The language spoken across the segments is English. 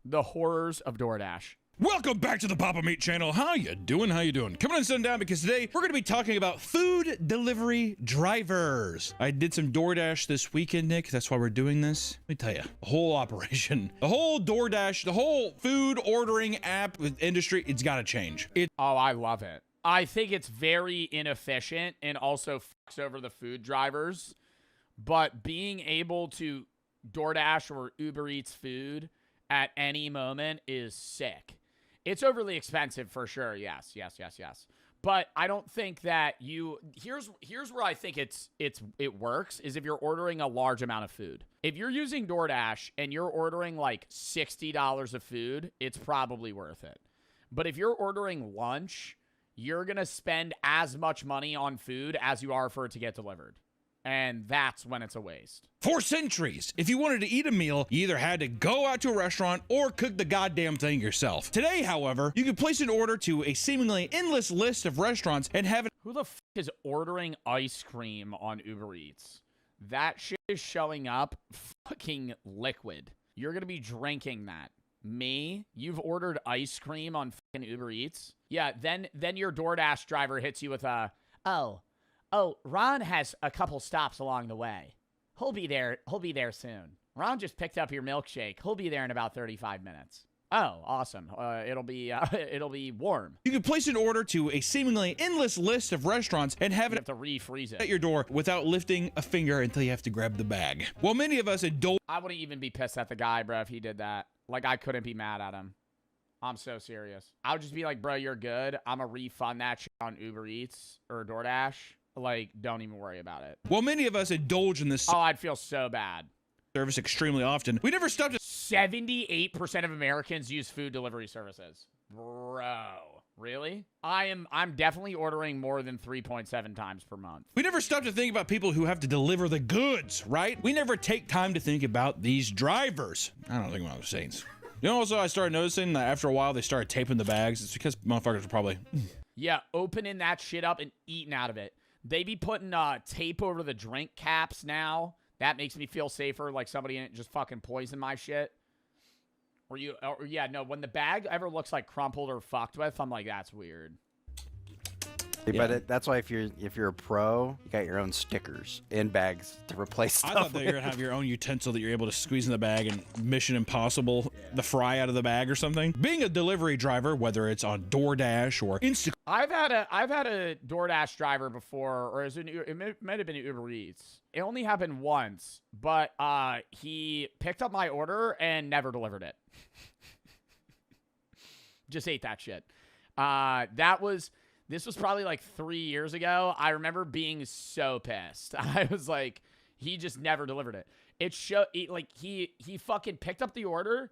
The horrors of DoorDash. Welcome back to the Papa Meat channel. How you doing? Coming on sundown because today we're going to be talking about food delivery drivers. I did some DoorDash this weekend, Nick. That's why we're doing this. Let me tell you, the whole operation, the whole DoorDash, the whole food ordering app industry, it's got to change. Oh, I love it. I think it's very inefficient and also fucks over the food drivers. But being able to DoorDash or Uber Eats food at any moment is sick. It's overly expensive for sure. Yes. But I don't think that here's where I think it works is if you're ordering a large amount of food. If you're using DoorDash and you're ordering like $60 of food, it's probably worth it. But if you're ordering lunch, you're going to spend as much money on food as you are for it to get delivered. And that's when it's a waste. For centuries, if you wanted to eat a meal, you either had to go out to a restaurant or cook the goddamn thing yourself. Today, however, you can place an order to a seemingly endless list of restaurants and have it. Who the f is ordering ice cream on Uber Eats? That shit is showing up fucking liquid. You're going to be drinking that. Me? You've ordered ice cream on fucking Uber Eats? Yeah, then your DoorDash driver hits you with a, Oh, Ron has a couple stops along the way. He'll be there soon. Ron just picked up your milkshake. He'll be there in about 35 minutes. Oh, awesome. It'll be warm. You can place an order to a seemingly endless list of restaurants and have You it have to refreeze at it. your door without lifting a finger until you have to grab the bag. While many of us indulge I wouldn't even be pissed at the guy, bro, if he did that. Like, I couldn't be mad at him. I'm so serious. I would just be like, bro, you're good. I'm going to refund that shit on Uber Eats or DoorDash. Like, don't even worry about it. While many of us indulge in this Oh, I'd feel so bad. service extremely often, we never stopped to 78% of Americans use food delivery services. Bro, really? I'm definitely ordering more than 3.7 times per month. We never stop to think about people who have to deliver the goods, right? We never take time to think about these drivers. I don't think about those things. You know, also, I started noticing that after a while, they started taping the bags. It's because motherfuckers are probably... Yeah, opening that shit up and eating out of it. They be putting tape over the drink caps now. That makes me feel safer, like somebody didn't just fucking poison my shit. Or yeah, no, when the bag ever looks like crumpled or fucked with, I'm like, that's weird. Yeah. But that's why if you're a pro, you got your own stickers in bags to replace stuff. I thought that you were gonna have your own utensil that you're able to squeeze in the bag and Mission Impossible, the fry out of the bag or something. Being a delivery driver, whether it's on DoorDash or Instacart. I've had a DoorDash driver before, or it might have been Uber Eats. It only happened once, but he picked up my order and never delivered it. Just ate that shit. This was probably like 3 years ago. I remember being so pissed. I was like, he just never delivered it. He fucking picked up the order,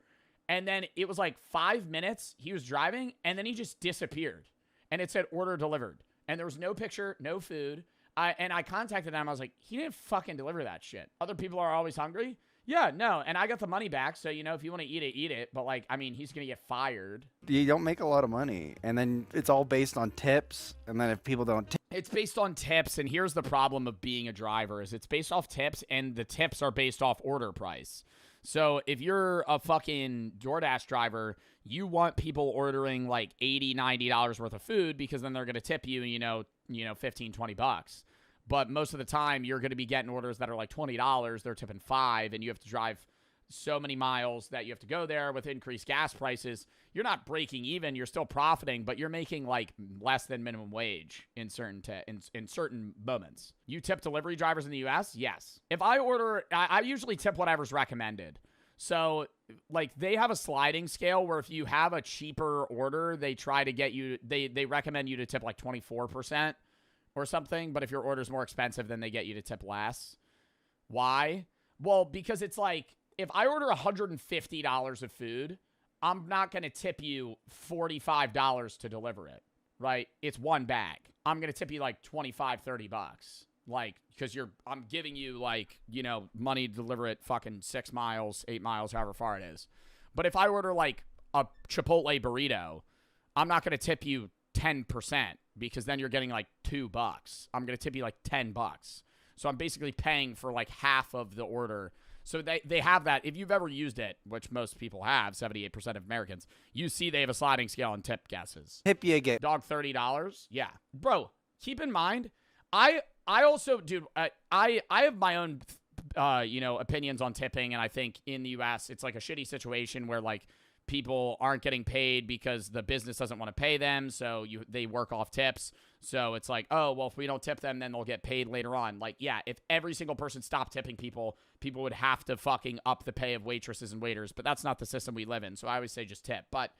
and then it was like 5 minutes. He was driving, and then he just disappeared. And it said order delivered. And there was no picture, no food. And I contacted him. I was like, he didn't fucking deliver that shit. Other people are always hungry. Yeah, no. And I got the money back. So, you know, if you want to eat it, eat it. But, like, I mean, he's going to get fired. You don't make a lot of money. And then it's all based on tips. And then if people don't tip. It's based on tips. And here's the problem of being a driver is it's based off tips. And the tips are based off order price. So if you're a fucking DoorDash driver, you want people ordering like $80, $90 worth of food because then they're going to tip you, you know, 15, 20 bucks. But most of the time, you're going to be getting orders that are like $20. They're tipping $5, and you have to drive so many miles that you have to go there with increased gas prices. You're not breaking even. You're still profiting, but you're making like less than minimum wage in certain in certain moments. You tip delivery drivers in the U.S.? Yes. If I order, I usually tip whatever's recommended. So, like, they have a sliding scale where if you have a cheaper order, they try to get you, they recommend you to tip like 24%. Or something, but if your order's more expensive, then they get you to tip less. Why? Well, because it's like, if I order $150 of food, I'm not going to tip you $45 to deliver it, right? It's one bag. I'm going to tip you like 25, 30 bucks. Like, because I'm giving you like, you know, money to deliver it fucking 6 miles, 8 miles, however far it is. But if I order like a Chipotle burrito, I'm not going to tip you 10% because then you're getting like $2. I'm going to tip you like $10. So I'm basically paying for like half of the order So they have that. If you've ever used it, which most people have, 78% of Americans, you see they have a sliding scale on tip guesses. Tip you get. Dog, $30. Yeah, bro. Keep in mind, I also, dude, I have my own, opinions on tipping, and I think in the U.S. it's like a shitty situation where like people aren't getting paid because the business doesn't want to pay them, so they work off tips. So it's like, oh, well, if we don't tip them, then they'll get paid later on. Like, yeah, if every single person stopped tipping people would have to fucking up the pay of waitresses and waiters, but that's not the system we live in, so I always say just tip. But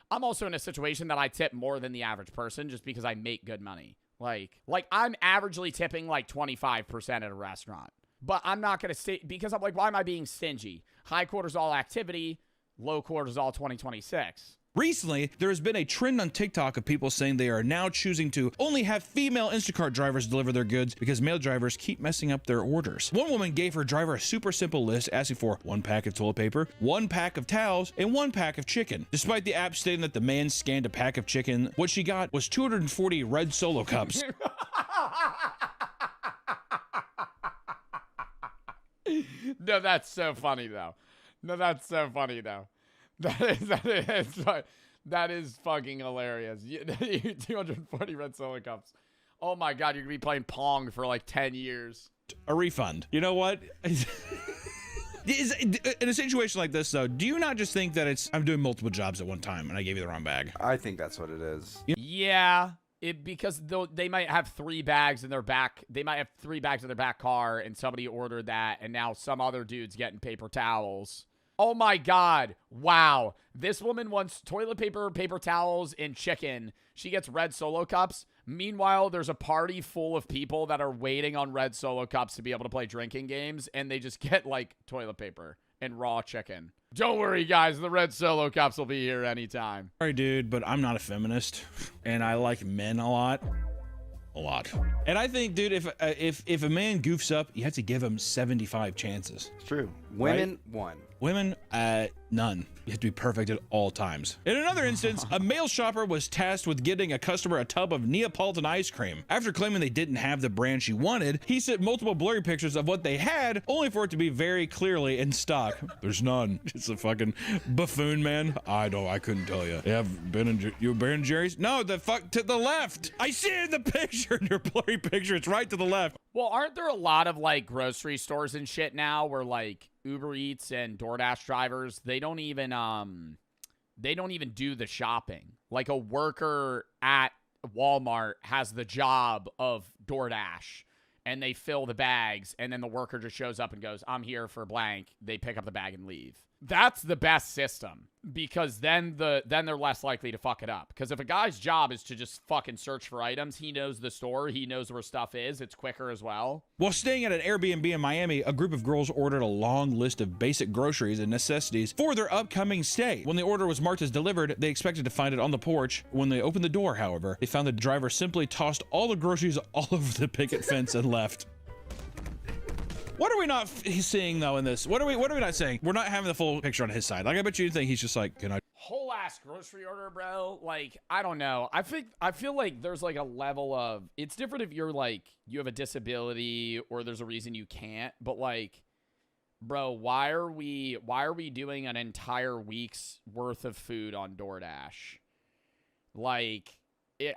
I'm also in a situation that I tip more than the average person just because I make good money. Like I'm averagely tipping like 25% at a restaurant. But I'm not going to stay, because I'm like, why am I being stingy? High cortisol activity, low cortisol 2026. Recently, there has been a trend on TikTok of people saying they are now choosing to only have female Instacart drivers deliver their goods because male drivers keep messing up their orders. One woman gave her driver a super simple list asking for 1 pack of toilet paper, 1 pack of towels, and 1 pack of chicken. Despite the app stating that the man scanned a pack of chicken, what she got was 240 red Solo cups. No, that's so funny though. That is fucking hilarious. 240 red Solo cups. Oh my God, you're gonna be playing Pong for like 10 years. A refund. You know what? In a situation like this, though, do you not just think that I'm doing multiple jobs at one time and I gave you the wrong bag? I think that's what it is. Yeah. Because they might have 3 bags in their back. They might have 3 bags in their back car, and somebody ordered that, and now some other dude's getting paper towels. Oh my God. Wow. This woman wants toilet paper, paper towels, and chicken. She gets red Solo cups. Meanwhile, there's a party full of people that are waiting on red Solo cups to be able to play drinking games, and they just get like toilet paper and raw chicken. Don't worry, guys. The red Solo cups will be here anytime. Sorry, dude, but I'm not a feminist, and I like men a lot. And I think, dude, if a man goofs up, you have to give him 75 chances. It's true. Women, right? 1. Women, none. You have to be perfect at all times. In another instance, a male shopper was tasked with getting a customer a tub of Neapolitan ice cream. After claiming they didn't have the brand she wanted, he sent multiple blurry pictures of what they had, only for it to be very clearly in stock. There's none. It's a fucking buffoon, man. I couldn't tell you. You have Ben & Jerry's? No, the fuck to the left. I see it in the picture, in your blurry picture. It's right to the left. Well, aren't there a lot of like grocery stores and shit now where like Uber Eats and DoorDash drivers, they don't even do the shopping. Like a worker at Walmart has the job of DoorDash, and they fill the bags, and then the worker just shows up and goes, I'm here for blank. They pick up the bag and leave. That's the best system, because then they're less likely to fuck it up. Because if a guy's job is to just fucking search for items, he knows the store, he knows where stuff is, it's quicker as well. While staying at an Airbnb in Miami, a group of girls ordered a long list of basic groceries and necessities for their upcoming stay. When the order was marked as delivered, they expected to find it on the porch. When they opened the door, however, they found the driver simply tossed all the groceries all over the picket fence and left. What are we not seeing, though, in this? What are we not saying? We're not having the full picture on his side. Like, I bet you think he's just like, can I? Whole ass grocery order, bro. Like, I don't know. I feel like there's like a level of, it's different if you're like, you have a disability or there's a reason you can't, but like, bro, why are we doing an entire week's worth of food on DoorDash? Like,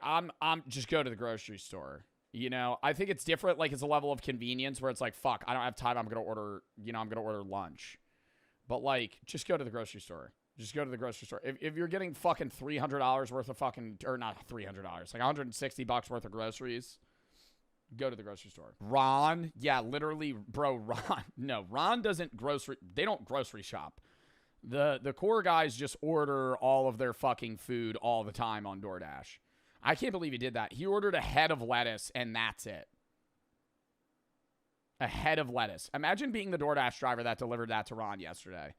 I'm just go to the grocery store. You know, I think it's different. Like, it's a level of convenience where it's like, fuck, I don't have time. I'm going to order lunch. But like, just go to the grocery store. Just go to the grocery store. If you're getting fucking $300 worth of fucking, or not $300, like $160 worth of groceries, go to the grocery store. Ron, yeah, literally, bro, Ron they don't grocery shop. The core guys just order all of their fucking food all the time on DoorDash. I can't believe he did that. He ordered a head of lettuce, and that's it. A head of lettuce. Imagine being the DoorDash driver that delivered that to Ron yesterday.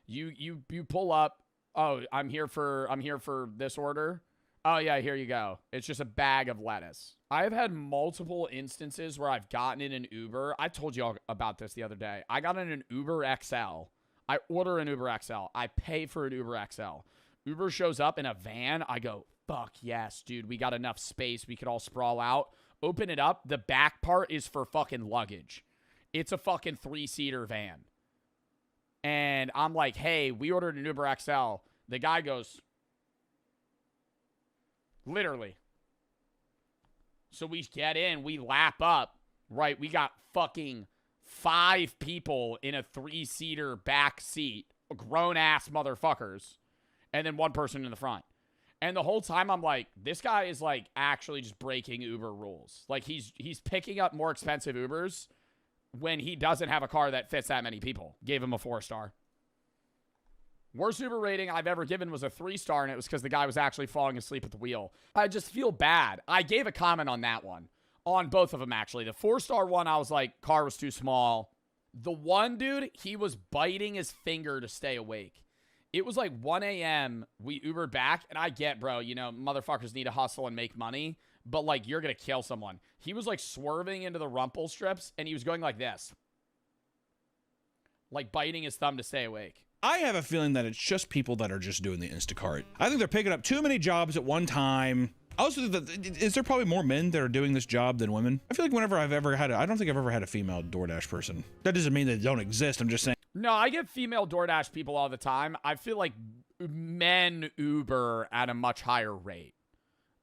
You pull up. Oh, I'm here for this order. Oh yeah, here you go. It's just a bag of lettuce. I've had multiple instances where I've gotten in an Uber. I told you all about this the other day. I got in an Uber XL. I order an Uber XL. I pay for an Uber XL. Uber shows up in a van. I go, fuck yes, dude. We got enough space. We could all sprawl out. Open it up. The back part is for fucking luggage. It's a fucking 3-seater van. And I'm like, hey, we ordered an Uber XL. The guy goes, literally. So we get in, we lap up, right? We got fucking 5 people in a 3-seater back seat, grown-ass motherfuckers, and then 1 person in the front. And the whole time I'm like, this guy is like actually just breaking Uber rules. Like he's picking up more expensive Ubers when he doesn't have a car that fits that many people. Gave him a 4-star. Worst Uber rating I've ever given was a 3-star, and it was because the guy was actually falling asleep at the wheel. I just feel bad. I gave a comment on that one. On both of them, actually. The 4-star one, I was like, car was too small. The one dude, he was biting his finger to stay awake. It was like 1 a.m. We Ubered back, and I get, bro, you know, motherfuckers need to hustle and make money, but, like, you're going to kill someone. He was, like, swerving into the rumple strips, and he was going like this. Like, biting his thumb to stay awake. I have a feeling that it's just people that are just doing the Instacart. I think they're picking up too many jobs at one time. Also, is there probably more men that are doing this job than women? I feel like whenever I've ever had I don't think I've ever had a female DoorDash person. That doesn't mean they don't exist. I'm just saying. No, I get female DoorDash people all the time. I feel like men Uber at a much higher rate.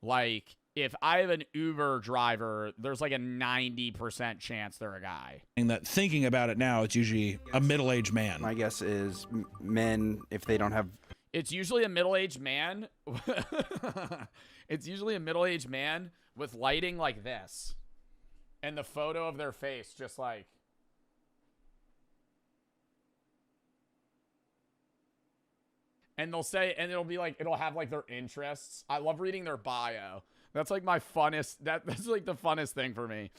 Like, if I have an Uber driver, there's like a 90% chance they're a guy. And that thinking about it now, it's usually a middle-aged man. My guess is men, if they don't have... It's usually a middle-aged man. It's usually a middle-aged man with lighting like this. And the photo of their face just like... And they'll say, and it'll be like, it'll have like their interests. I love reading their bio. That's like my funnest, that's like the funnest thing for me.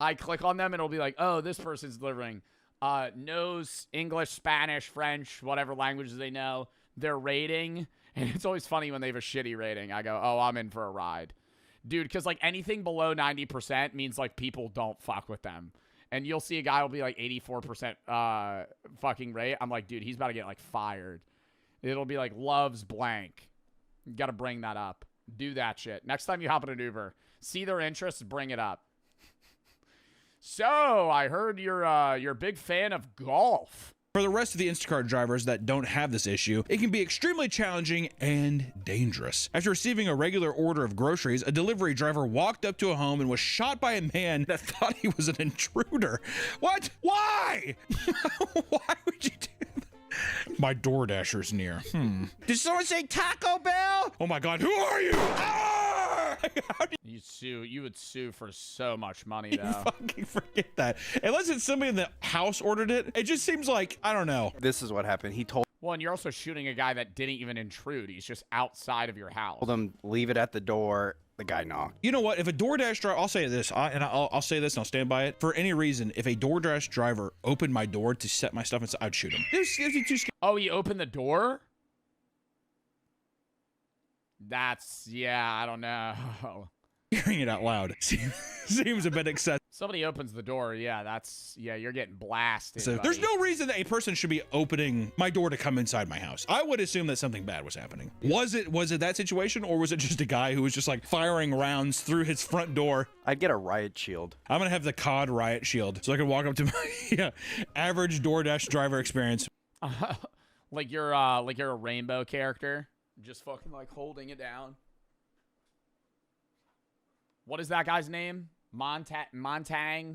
I click on them and it'll be like, oh, this person's delivering. Knows English, Spanish, French, whatever languages they know. Their rating. And it's always funny when they have a shitty rating. I go, oh, I'm in for a ride. Dude, because like anything below 90% means like people don't fuck with them. And you'll see a guy will be like 84% fucking rate. I'm like, dude, he's about to get like fired. It'll be like loves blank. You got to bring that up. Do that shit. Next time you hop in an Uber, see their interests, bring it up. So, I heard you're a big fan of golf. For the rest of the Instacart drivers that don't have this issue, it can be extremely challenging and dangerous. After receiving a regular order of groceries, a delivery driver walked up to a home and was shot by a man that thought he was an intruder. What? Why? Why would you do that? My DoorDasher's near. Did someone say Taco Bell? Oh my God, who are you? Ah! You would sue for so much money, though. Fucking forget that. Unless it's somebody in the house ordered it, it just seems like, I don't know. This is what happened. He told Well, and you're also shooting a guy that didn't even intrude. He's just outside of your house. him, leave it at the door. The guy knocked. You know what? If a DoorDash driver, I'll say this, I'll say this and I'll stand by it. For any reason, if a DoorDash driver opened my door to set my stuff inside, I'd shoot him. Oh, he opened the door? That's, yeah, I don't know. Hearing it out loud seems a bit excessive. Somebody opens the door, yeah, you're getting blasted. So there's no reason that a person should be opening my door to come inside my house. I would assume that something bad was happening. Was it that situation, or was it just a guy who was just like firing rounds through his front door? I'd get a riot shield. I'm gonna have the COD riot shield so I can walk up to my average DoorDash driver experience. Like you're a rainbow character, just fucking like holding it down. What is that guy's name? Montagny?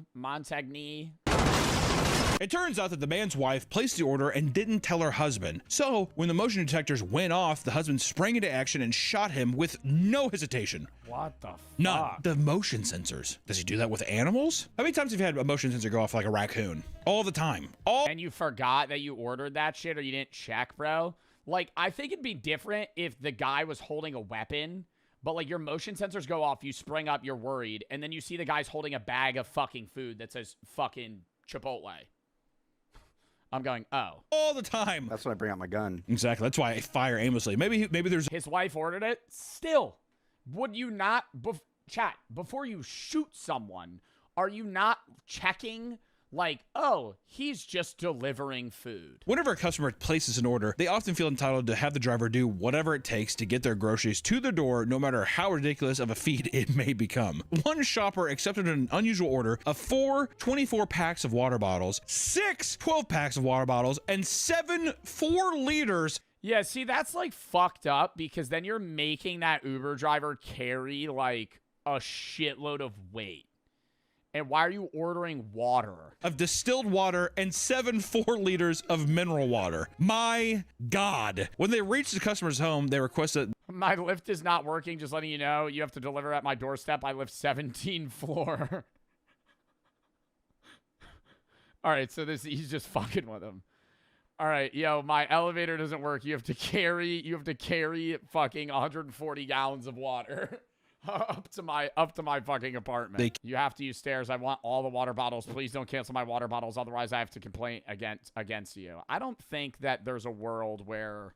It turns out that the man's wife placed the order and didn't tell her husband. So when the motion detectors went off, the husband sprang into action and shot him with no hesitation. What the fuck? None. The motion sensors. Does he do that with animals? How many times have you had a motion sensor go off like a raccoon? All the time. And you forgot that you ordered that shit or you didn't check, bro? Like, I think it'd be different if the guy was holding a weapon. But, like, your motion sensors go off, you spring up, you're worried, and then you see the guy's holding a bag of fucking food that says fucking Chipotle. I'm going, oh. All the time. That's when I bring out my gun. Exactly. That's why I fire aimlessly. Maybe there's... His wife ordered it. Still, would you not... Chat, before you shoot someone, are you not checking like, oh, he's just delivering food. Whenever a customer places an order, they often feel entitled to have the driver do whatever it takes to get their groceries to their door, no matter how ridiculous of a feat it may become. One shopper accepted an unusual order of 4 24 packs of water bottles, 6 12 packs of water bottles, and 7 4 liters. Yeah, see, that's like fucked up because then you're making that Uber driver carry like a shitload of weight. And why are you ordering water? Of distilled water and 7 4 liters of mineral water. My God. When they reached the customer's home, they requested, My lift is not working, just letting you know. You have to deliver at my doorstep. I live 17th floor. All right, so he's just fucking with him. All right, yo, my elevator doesn't work. You have to carry fucking 140 gallons of water. up to my fucking apartment. You have to use stairs. I want all the water bottles. Please don't cancel my water bottles. Otherwise, I have to complain against you. I don't think that there's a world where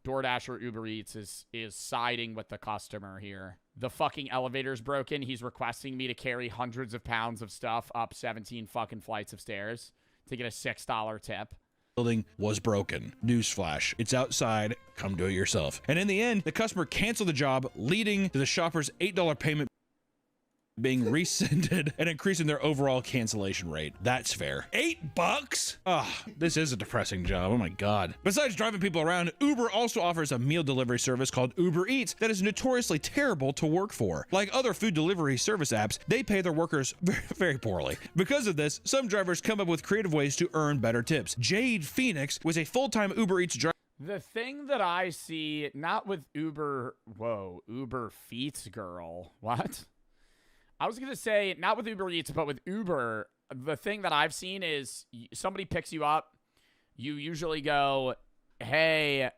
DoorDash or Uber Eats is siding with the customer here. The fucking elevator's broken. He's requesting me to carry hundreds of pounds of stuff up 17 fucking flights of stairs to get a $6 tip. Building was broken. Newsflash. It's outside. Come do it yourself. And in the end, the customer canceled the job, leading to the shopper's $8 payment being rescinded and increasing their overall cancellation rate. That's fair. $8? Ah, this is a depressing job. Oh my God. Besides driving people around, Uber also offers a meal delivery service called Uber Eats that is notoriously terrible to work for. Like other food delivery service apps, they pay their workers very, very poorly. Because of this, some drivers come up with creative ways to earn better tips. Jade Phoenix was a full-time Uber Eats driver. The thing that I see, not with Uber Feets girl. What? I was going to say, not with Uber Eats, but with Uber, the thing that I've seen is somebody picks you up. You usually go, hey,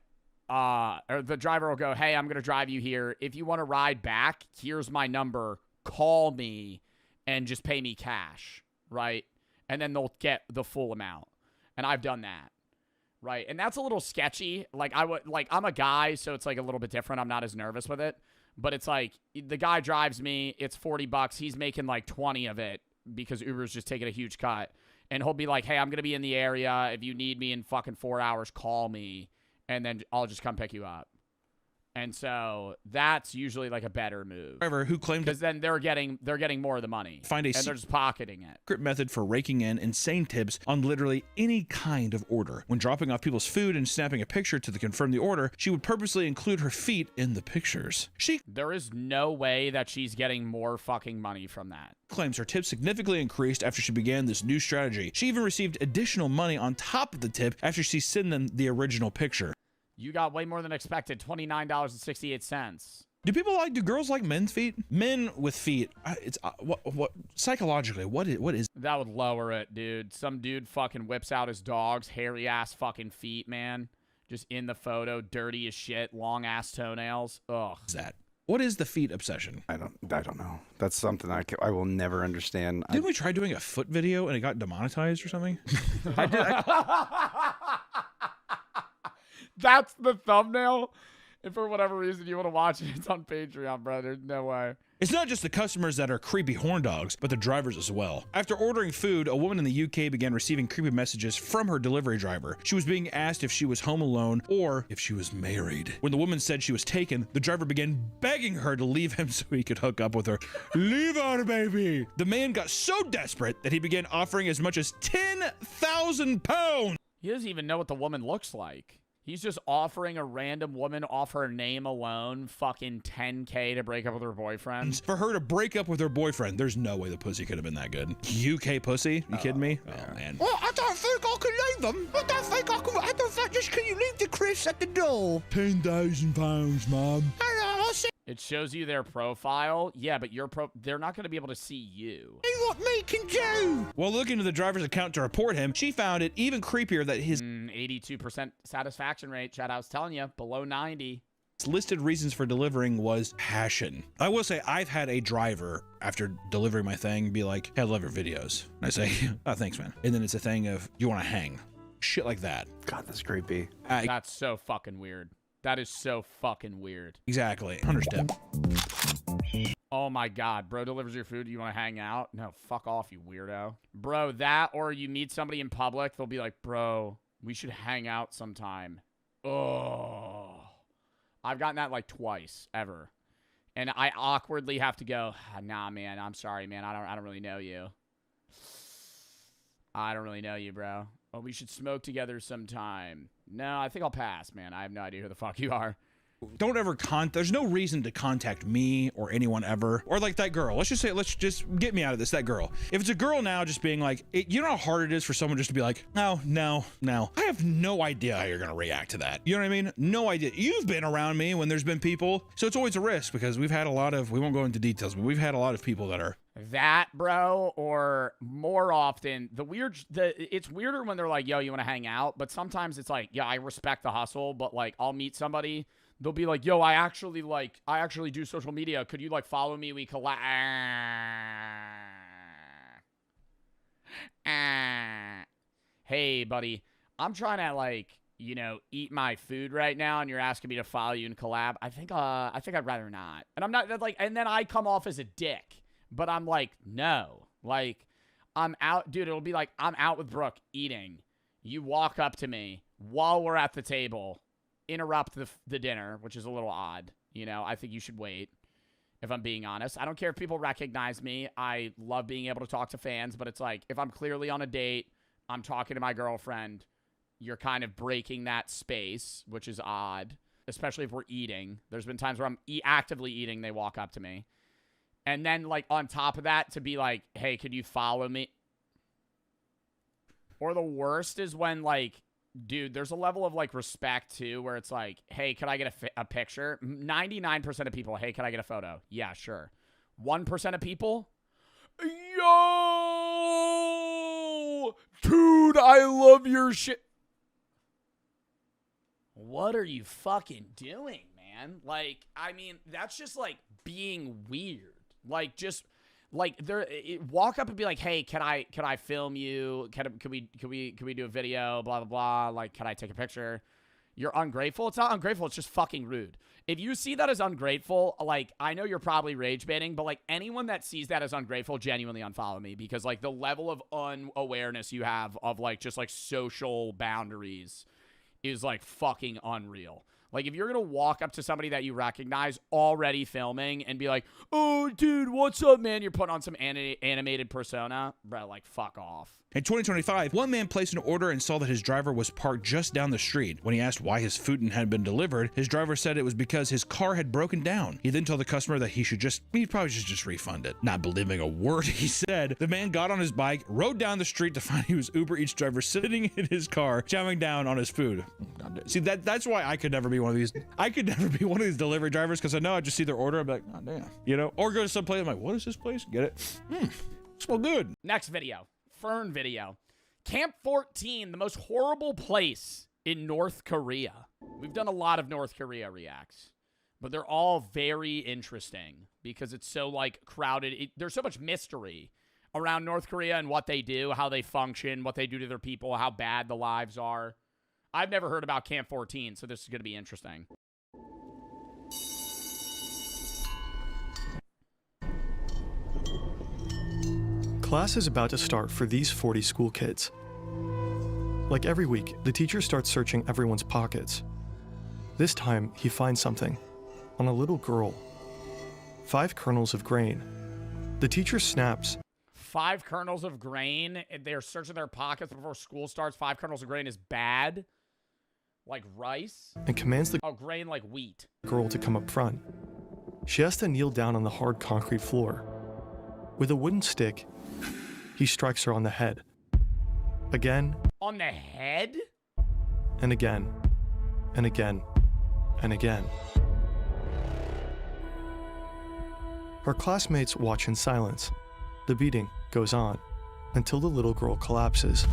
or the driver will go, hey, I'm going to drive you here. If you want to ride back, here's my number. Call me and just pay me cash, right? And then they'll get the full amount. And I've done that, right? And that's a little sketchy. I'm a guy, so it's like a little bit different. I'm not as nervous with it. But it's like, the guy drives me, it's $40, he's making like 20 of it because Uber's just taking a huge cut. And he'll be like, hey, I'm going to be in the area. If you need me in fucking 4 hours, call me. And then I'll just come pick you up. And so that's usually like a better move. Driver who claimed because then they're getting more of the money. Find a and they're just pocketing it. Secret method for raking in insane tips on literally any kind of order. When dropping off people's food and snapping a picture to confirm the order, she would purposely include her feet in the pictures. There is no way that she's getting more fucking money from that. Claims her tip significantly increased after she began this new strategy. She even received additional money on top of the tip after she sent them the original picture. You got way more than expected, $29.68. Do girls like men's feet? Men with feet, it's what psychologically, what is that? Would lower it, dude. Some dude fucking whips out his dog's hairy ass fucking feet, man. Just in the photo, dirty as shit, long ass toenails. Ugh. Is that? What is the feet obsession? I don't know. That's something I will never understand. Didn't we try doing a foot video and it got demonetized or something? That's the thumbnail. If for whatever reason you want to watch it, it's on Patreon, bro. There's no way. It's not just the customers that are creepy horn dogs, but the drivers as well. After ordering food, a woman in the UK began receiving creepy messages from her delivery driver. She was being asked if she was home alone or if she was married. When the woman said she was taken, the driver began begging her to leave him so he could hook up with her. Leave her, baby! The man got so desperate that he began offering as much as £10,000. He doesn't even know what the woman looks like. He's just offering a random woman off her name alone fucking $10K to break up with her boyfriend. For her to break up with her boyfriend, there's no way the pussy could have been that good. UK pussy? You kidding me? Yeah. Oh, man. Well, I don't think I can leave them. I don't think just can you leave the Chris at the door? £10,000, Mom. It shows you their profile. Yeah, but they're not going to be able to see you. See what me can do. While looking to the driver's account to report him, she found it even creepier that his 82% satisfaction rate. Chad, I was telling you, below 90. Listed reasons for delivering was passion. I will say I've had a driver after delivering my thing be like, hey, I love your videos. And I say, oh, thanks, man. And then it's a thing of, you want to hang? Shit like that. God, that's creepy. That's so fucking weird. That is so fucking weird. Exactly. 100 step. Oh my God, bro delivers your food. You want to hang out? No, fuck off, you weirdo. Bro, that or you meet somebody in public, they'll be like, bro, we should hang out sometime. Oh, I've gotten that like twice ever. And I awkwardly have to go, nah, man, I'm sorry, man. I don't really know you. I don't really know you, bro. Oh, we should smoke together sometime. No, I think I'll pass, man. I have no idea who the fuck you are. Don't ever there's no reason to contact me or anyone ever. Or like that girl. Let's just get me out of this, that girl. If it's a girl now just being like, you know how hard it is for someone just to be like, no. I have no idea how you're going to react to that. You know what I mean? No idea. You've been around me when there's been people. So it's always a risk because we've had a lot of, we won't go into details, but we've had a lot of people that are. That, bro, or more often, it's weirder when they're like, yo, you want to hang out? But sometimes it's like, yeah, I respect the hustle, but like, I'll meet somebody. They'll be like, yo, I actually do social media. Could you like follow me? We collab. Hey, buddy, I'm trying to like, eat my food right now, and you're asking me to follow you and collab. I think I'd rather not. And I'm not like, and then I come off as a dick, but I'm like, no, like I'm out, dude. It'll be like, I'm out with Brooke eating. You walk up to me while we're at the table, interrupt the dinner, which is a little odd. I think you should wait, if I'm being honest. I don't care if people recognize me. I love being able to talk to fans, but it's like, if I'm clearly on a date, I'm talking to my girlfriend, you're kind of breaking that space, which is odd, especially if we're eating. There's been times where I'm actively eating, they walk up to me. And then, like, on top of that, to be like, hey, could you follow me? Or the worst is when, like, dude, there's a level of, like, respect, too, where it's like, hey, could I get a picture? 99% of people, hey, could I get a photo? Yeah, sure. 1% of people, yo, dude, I love your shit. What are you fucking doing, man? Like, I mean, that's just, like, being weird. Like, just... Like, walk up and be like, hey, can I film you? Can we do a video? Blah, blah, blah. Like, can I take a picture? You're ungrateful? It's not ungrateful. It's just fucking rude. If you see that as ungrateful, like, I know you're probably rage baiting, but, like, anyone that sees that as ungrateful, genuinely unfollow me. Because, like, the level of unawareness you have of, like, just, like, social boundaries is, like, fucking unreal. Like, if you're going to walk up to somebody that you recognize already filming and be like, oh, dude, what's up, man? You're putting on some animated persona. Bro, like, fuck off. In 2025, one man placed an order and saw that his driver was parked just down the street. When he asked why his food hadn't been delivered, his driver said it was because his car had broken down. He then told the customer that he'd probably just refund it. Not believing a word he said, the man got on his bike, rode down the street to find he was Uber Eats driver sitting in his car, chowing down on his food. See, that's why I could never be one of these. I could never be one of these delivery drivers, because I know I just see their order, I'm like, oh damn, or go to some place, I'm like, what is this place? Get it? Smell good. Next video. Fern video. Camp 14, the most horrible place in North Korea. We've done a lot of North Korea reacts, but they're all very interesting because it's so, like, crowded. There's so much mystery around North Korea and what they do, how they function, what they do to their people, how bad the lives are. I've never heard about Camp 14, so this is going to be interesting. Class is about to start for these 40 school kids. Like every week, the teacher starts searching everyone's pockets. This time, he finds something on a little girl. 5 kernels of grain. The teacher snaps. 5 kernels of grain? They're searching their pockets before school starts. 5 kernels of grain is bad? Like rice? And commands the grain like wheat. Girl to come up front. She has to kneel down on the hard concrete floor. With a wooden stick, he strikes her on the head. Again. On the head? And again. And again. And again. Her classmates watch in silence. The beating goes on until the little girl collapses.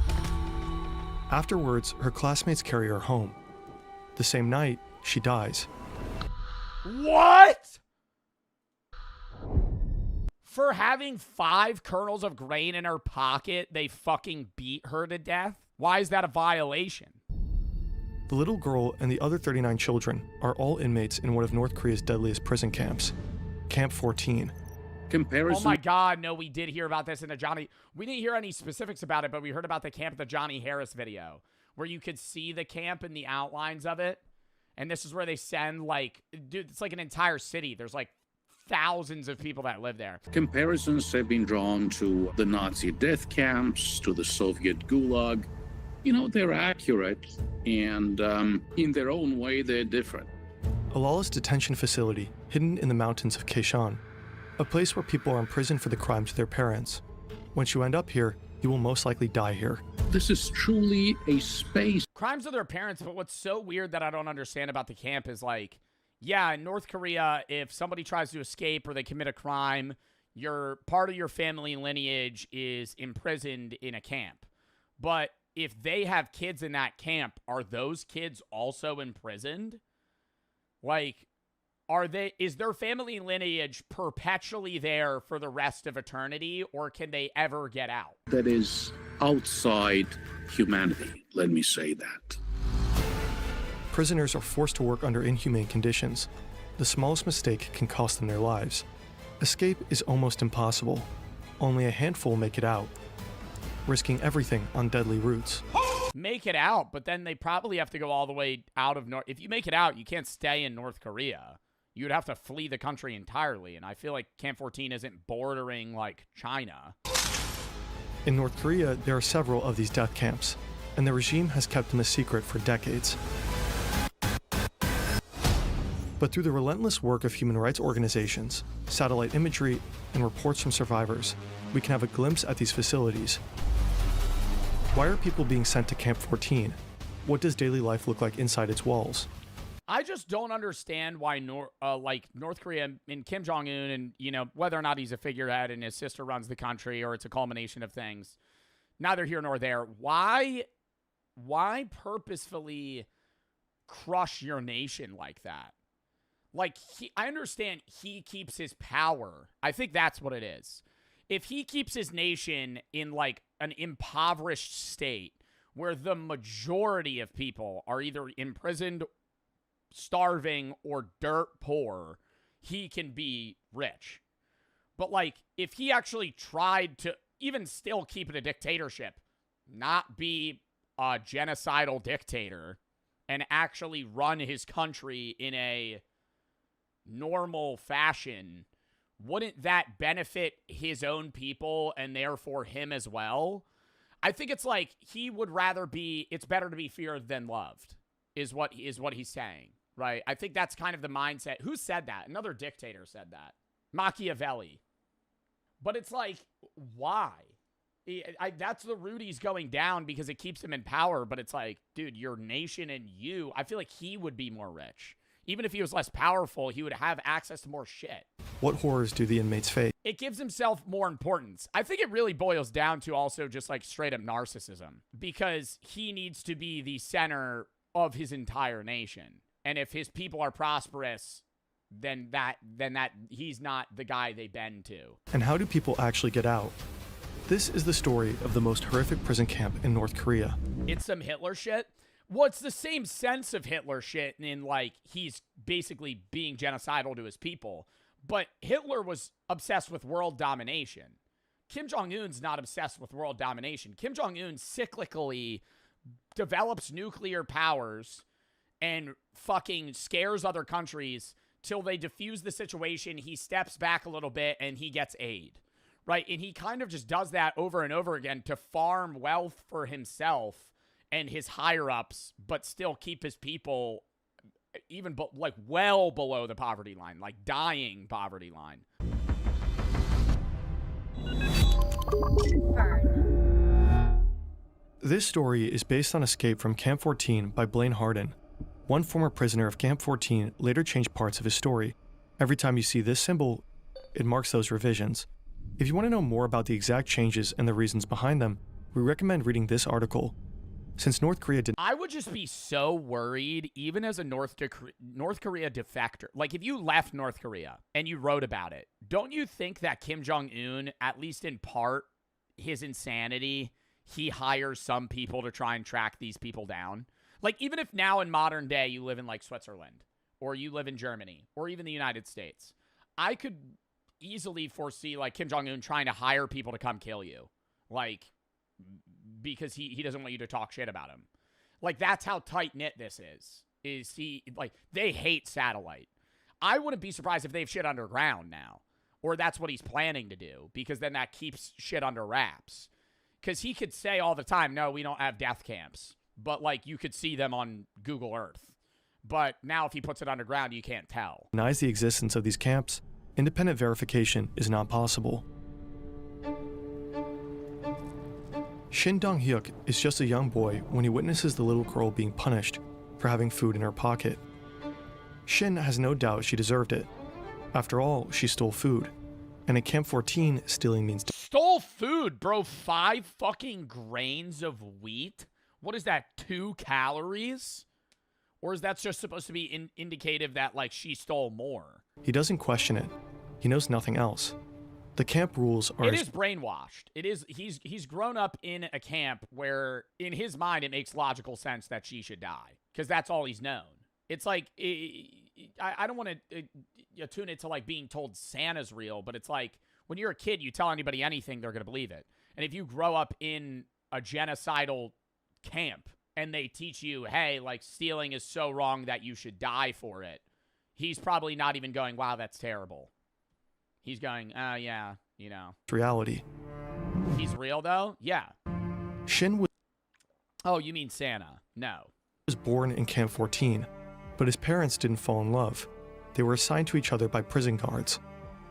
Afterwards, her classmates carry her home. The same night, she dies. What? For having 5 kernels of grain in her pocket, they fucking beat her to death? Why is that a violation? The little girl and the other 39 children are all inmates in one of North Korea's deadliest prison camps, Camp 14. Oh my God, no, we did hear about this in the Johnny. We didn't hear any specifics about it, but we heard about the camp, the Johnny Harris video, where you could see the camp and the outlines of it. And this is where they send, like, dude, it's like an entire city. There's like thousands of people that live there. Comparisons have been drawn to the Nazi death camps, to the Soviet Gulag. You know, they're accurate, and in their own way, they're different. A lawless detention facility hidden in the mountains of Kaeshan, a place where people are imprisoned for the crimes of their parents. Once you end up here, you will most likely die here. This is truly a space. Crimes of their parents, but what's so weird that I don't understand about the camp is, like, yeah, in North Korea, if somebody tries to escape or they commit a crime, part of your family lineage is imprisoned in a camp. But if they have kids in that camp, are those kids also imprisoned? Like, is their family lineage perpetually there for the rest of eternity, or can they ever get out? That is outside humanity, let me say that. Prisoners are forced to work under inhumane conditions. The smallest mistake can cost them their lives. Escape is almost impossible. Only a handful make it out, risking everything on deadly routes. Make it out, but then they probably have to go all the way out of North. If you make it out, you can't stay in North Korea. You would have to flee the country entirely, and I feel like Camp 14 isn't bordering, like, China. In North Korea, there are several of these death camps, and the regime has kept them a secret for decades. But through the relentless work of human rights organizations, satellite imagery, and reports from survivors, we can have a glimpse at these facilities. Why are people being sent to Camp 14? What does daily life look like inside its walls? I just don't understand why North Korea and Kim Jong-un, and, you know, whether or not he's a figurehead and his sister runs the country or it's a culmination of things, neither here nor there. Why purposefully crush your nation like that? Like, I understand he keeps his power. I think that's what it is. If he keeps his nation in, like, an impoverished state where the majority of people are either imprisoned, starving, or dirt poor, he can be rich. But, like, if he actually tried to even still keep it a dictatorship, not be a genocidal dictator, and actually run his country in a normal fashion, wouldn't that benefit his own people and therefore him as well? I think it's like he would rather it's better to be feared than loved, is what he's saying, right? I think that's kind of the mindset. Who said that? Another dictator said that. Machiavelli. But it's like, why? That's the route he's going down because it keeps him in power, but it's like, dude, your nation and you, I feel like he would be more rich. Even if he was less powerful, he would have access to more shit. What horrors do the inmates face? It gives himself more importance. I think it really boils down to also just like straight up narcissism, because he needs to be the center of his entire nation. And if his people are prosperous, then that he's not the guy they bend to. And how do people actually get out? This is the story of the most horrific prison camp in North Korea. It's some Hitler shit. Well, it's the same sense of Hitler shit in, like, he's basically being genocidal to his people. But Hitler was obsessed with world domination. Kim Jong-un's not obsessed with world domination. Kim Jong-un cyclically develops nuclear powers and fucking scares other countries till they defuse the situation. He steps back a little bit and he gets aid, right? And he kind of just does that over and over again to farm wealth for himself and his higher-ups, but still keep his people even like well below the poverty line, like dying poverty line. This story is based on Escape from Camp 14 by Blaine Harden. One former prisoner of Camp 14 later changed parts of his story. Every time you see this symbol, it marks those revisions. If you want to know more about the exact changes and the reasons behind them, we recommend reading this article. Since North Korea did... I would just be so worried, even as a North Korea defector. Like, if you left North Korea and you wrote about it, don't you think that Kim Jong-un, at least in part, his insanity, he hires some people to try and track these people down? Like, even if now in modern day you live in, like, Switzerland, or you live in Germany, or even the United States, I could easily foresee, like, Kim Jong-un trying to hire people to come kill you. Like, because he doesn't want you to talk shit about him. Like, that's how tight-knit this is. Like, they hate satellite. I wouldn't be surprised if they have shit underground now. Or that's what he's planning to do, because then that keeps shit under wraps. Because he could say all the time, no, we don't have death camps. But, like, you could see them on Google Earth. But now if he puts it underground, you can't tell. Denies the existence of these camps, independent verification is not possible. Shin Dong-hyuk is just a young boy when he witnesses the little girl being punished for having food in her pocket. Shin has no doubt she deserved it. After all, she stole food. And at Camp 14, stealing means... Stole food, bro. 5 fucking grains of wheat? What is that, 2 calories? Or is that just supposed to be indicative that, like, she stole more? He doesn't question it. He knows nothing else. The camp rules are... It is brainwashed. It is. He's grown up in a camp where, in his mind, it makes logical sense that she should die. Because that's all he's known. It's like, I don't want to tune it to, like, being told Santa's real, but it's like, when you're a kid, you tell anybody anything, they're going to believe it. And if you grow up in a genocidal camp and they teach you, hey, like, stealing is so wrong that you should die for it, he's probably not even going, wow, that's terrible. He's going, oh, yeah, you know. reality. He's real, though? Yeah. Shin was Oh, you mean Santa? No. born in Camp 14, but his parents didn't fall in love. They were assigned to each other by prison guards.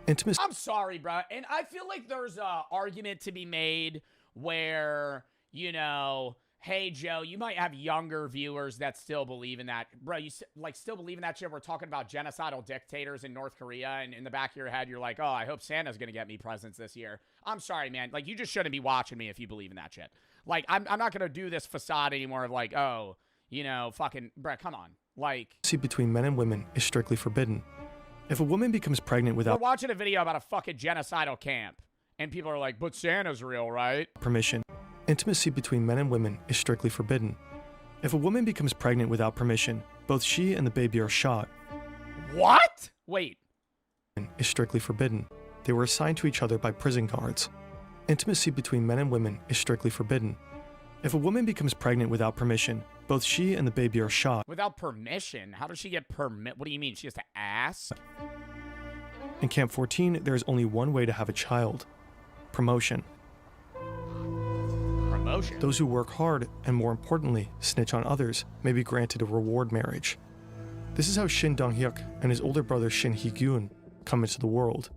Intimacy... I'm sorry, bro. And I feel like there's a argument to be made where, you know, hey, Joe, you might have younger viewers that still believe in that. Bro, you like still believe in that shit? We're talking about genocidal dictators in North Korea, and in the back of your head, you're like, oh, I hope Santa's going to get me presents this year. I'm sorry, man. Like, you just shouldn't be watching me if you believe in that shit. Like, I'm not going to do this facade anymore of like, oh, you know, fucking, bro, come on. Like, between men and women is strictly forbidden. If a woman becomes pregnant we're without watching a video about a fucking genocidal camp, and people are like, but Santa's real, right? permission, intimacy between men and women is strictly forbidden. If a woman becomes pregnant without permission, both she and the baby are shot. What? Wait. Is strictly forbidden. They were assigned to each other by prison guards. Intimacy between men and women is strictly forbidden. If a woman becomes pregnant without permission, both she and the baby are shot. Without permission? How does she get permit? What do you mean? She has to ask? In Camp 14, there is only one way to have a child: promotion. Promotion? Those who work hard, and more importantly, snitch on others, may be granted a reward marriage. This is how Shin Dong-hyuk and his older brother Shin Hee-gyun come into the world.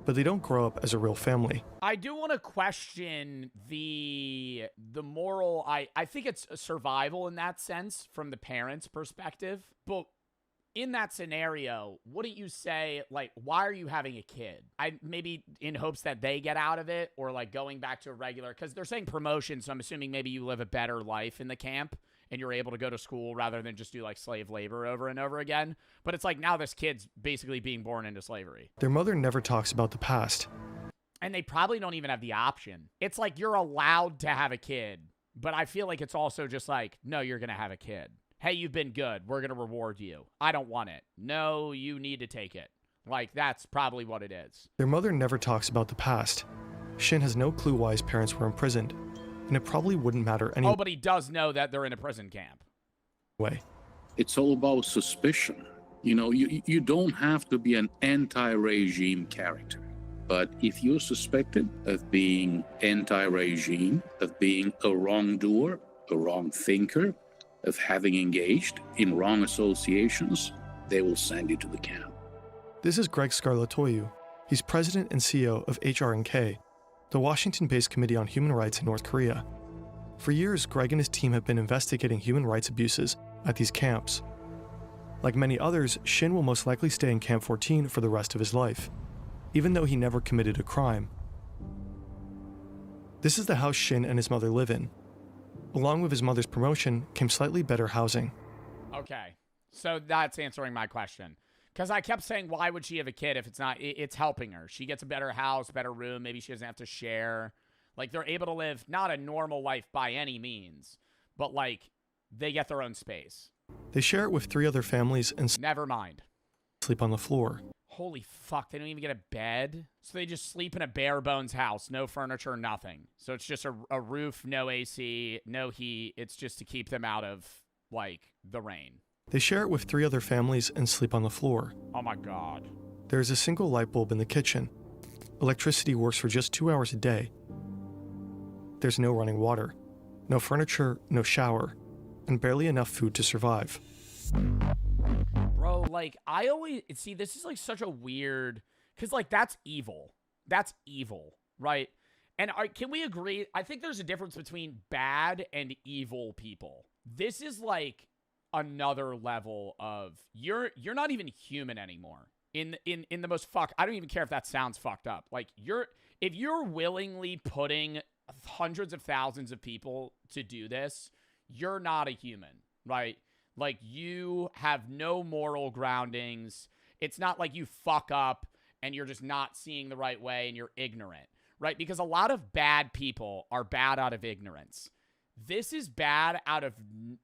But they don't grow up as a real family. I do want to question the moral. I think it's a survival in that sense from the parents' perspective. But in that scenario, wouldn't you say, like, why are you having a kid? Maybe in hopes that they get out of it, or like going back to a regular, because they're saying promotion, so I'm assuming maybe you live a better life in the camp and you're able to go to school rather than just do like slave labor over and over again. But it's like now this kid's basically being born into slavery. Their mother never talks about the past. And they probably don't even have the option. It's like you're allowed to have a kid, but I feel like it's also just like, no, you're going to have a kid. Hey, you've been good. We're going to reward you. I don't want it. No, you need to take it. Like, that's probably what it is. Their mother never talks about the past. Shin has no clue why his parents were imprisoned, and it probably wouldn't matter anyway. Oh, but he does know that they're in a prison camp. It's all about suspicion. You know, you don't have to be an anti-regime character. But if you're suspected of being anti-regime, of being a wrongdoer, a wrong thinker, of having engaged in wrong associations, they will send you to the camp. This is Greg Scarlatoiu. He's president and CEO of HRNK, the Washington-based Committee on Human Rights in North Korea. For years, Greg and his team have been investigating human rights abuses at these camps. Like many others, Shin will most likely stay in Camp 14 for the rest of his life, even though he never committed a crime. This is the house Shin and his mother live in. Along with his mother's promotion came slightly better housing. Okay, so that's answering my question. Because I kept saying, why would she have a kid if it's not, it's helping her. She gets a better house, better room, maybe she doesn't have to share. Like, they're able to live not a normal life by any means, but like they get their own space. They share it with 3 other families and Never mind. sleep on the floor. Holy fuck, they don't even get a bed? So they just sleep in a bare bones house, no furniture, nothing. So it's just a roof, no AC, no heat. It's just to keep them out of, like, the rain. They share it with 3 other families and sleep on the floor. Oh my God. There is a single light bulb in the kitchen. Electricity works for just 2 hours a day. There's no running water, no furniture, no shower, and barely enough food to survive. Bro, like, I always see this is like such a weird, because like that's evil. That's evil, right? And can we agree? I think there's a difference between bad and evil people. This is like another level of you're not even human anymore. In the most I don't even care if that sounds fucked up. Like if you're willingly putting hundreds of thousands of people to do this, you're not a human, right? Like, you have no moral groundings. It's not like you fuck up and you're just not seeing the right way and you're ignorant, right? Because a lot of bad people are bad out of ignorance. This is bad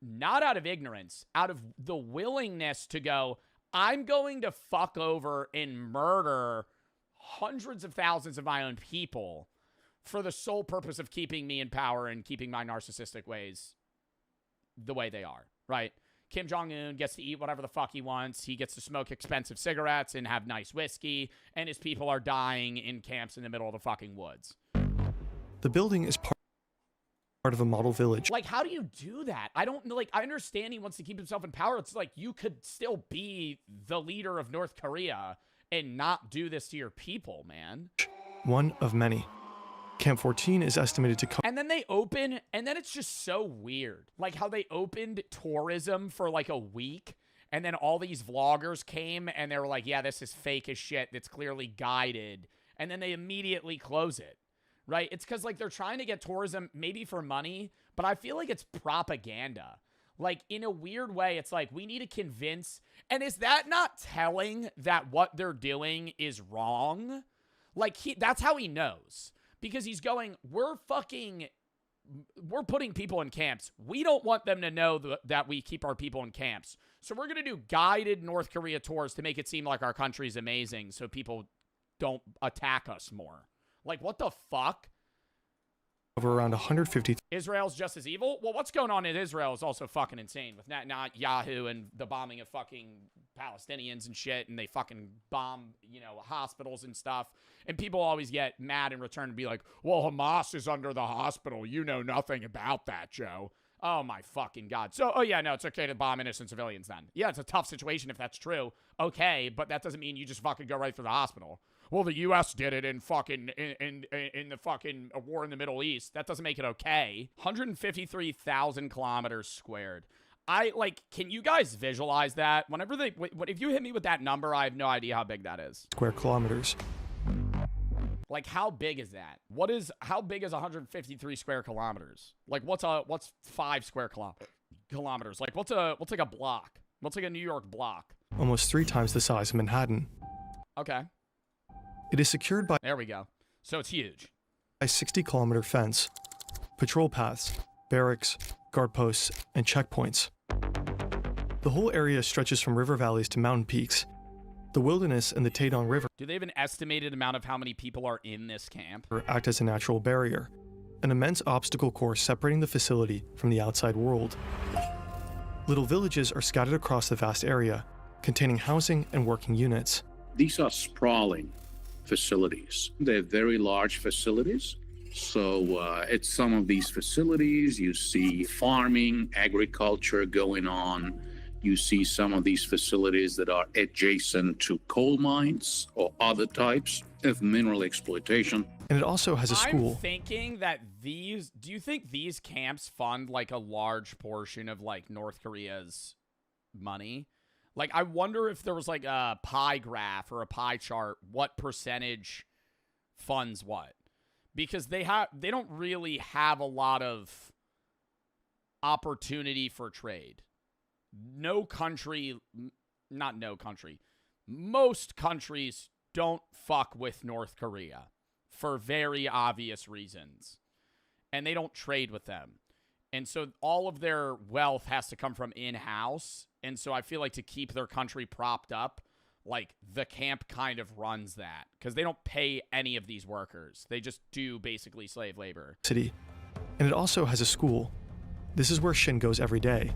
not out of ignorance, out of the willingness to go, I'm going to fuck over and murder hundreds of thousands of my own people for the sole purpose of keeping me in power and keeping my narcissistic ways the way they are, right? Kim Jong-un gets to eat whatever the fuck he wants. He gets to smoke expensive cigarettes and have nice whiskey, and his people are dying in camps in the middle of the fucking woods. The building is part of a model village. Like, how do you do that? I don't, like, I understand he wants to keep himself in power. It's like, you could still be the leader of North Korea and not do this to your people, man. One of many. Camp 14 is estimated to cost. And then they open, and then it's just so weird. Like how they opened tourism for like a week, and then all these vloggers came, and they were like, yeah, this is fake as shit. It's clearly guided. And then they immediately close it, right? It's because like they're trying to get tourism maybe for money, but I feel like it's propaganda. Like, in a weird way, it's like, we need to convince. And is that not telling that what they're doing is wrong? Like, that's how he knows. Because he's going, we're putting people in camps. We don't want them to know that we keep our people in camps. So we're going to do guided North Korea tours to make it seem like our country's amazing so people don't attack us more. Like, what the fuck? Of around 150. Israel's just as evil? Well, what's going on in Israel is also fucking insane with not Yahoo and the bombing of fucking Palestinians and shit, and they fucking bomb, hospitals and stuff. And people always get mad in return and be like, well, Hamas is under the hospital. You know nothing about that, Joe. Oh, my fucking God. So, it's okay to bomb innocent civilians then. Yeah, it's a tough situation if that's true. Okay, but that doesn't mean you just fucking go right for the hospital. Well, the U.S. did it in fucking in the fucking war in the Middle East. That doesn't make it okay. 153,000 kilometers squared. Can you guys visualize that? If you hit me with that number, I have no idea how big that is. Square kilometers. Like, how big is that? How big is 153 square kilometers? Like, what's 5 square kilometers? Like, what's like a block? What's like a New York block? Almost 3 times the size of Manhattan. Okay. It is secured by There we go. So it's huge. a 60-kilometer fence, patrol paths, barracks, guard posts, and checkpoints. The whole area stretches from river valleys to mountain peaks. The wilderness and the Taedong River Do they have an estimated amount of how many people are in this camp? act as a natural barrier, an immense obstacle course separating the facility from the outside world. Little villages are scattered across the vast area, containing housing and working units. These are sprawling facilities. They're very large facilities. So at some of these facilities, you see farming, agriculture going on. You see some of these facilities that are adjacent to coal mines or other types of mineral exploitation. And it also has a school. I'm thinking that do you think these camps fund like a large portion of like North Korea's money? Like, I wonder if there was like a pie graph or a pie chart, what percentage funds what? Because they don't really have a lot of opportunity for trade. Most countries don't fuck with North Korea for very obvious reasons. And they don't trade with them. And so all of their wealth has to come from in-house. And so I feel like to keep their country propped up, like the camp kind of runs that because they don't pay any of these workers. They just do basically slave labor. City. And it also has a school. This is where Shin goes every day.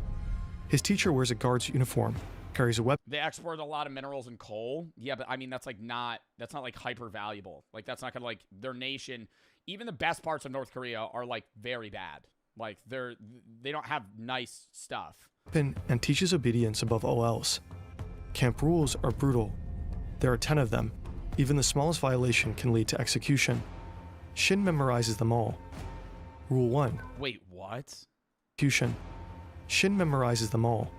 His teacher wears a guard's uniform, carries a weapon. They export a lot of minerals and coal. Yeah, but I mean, that's not like hyper valuable. Like that's not gonna like their nation. Even the best parts of North Korea are like very bad. Like they don't have nice stuff. And teaches obedience above all else. Camp rules are brutal. There are 10 of them. Even the smallest violation can lead to execution. Shin memorizes them all. Rule 1. Wait, what? Execution. Shin memorizes them all.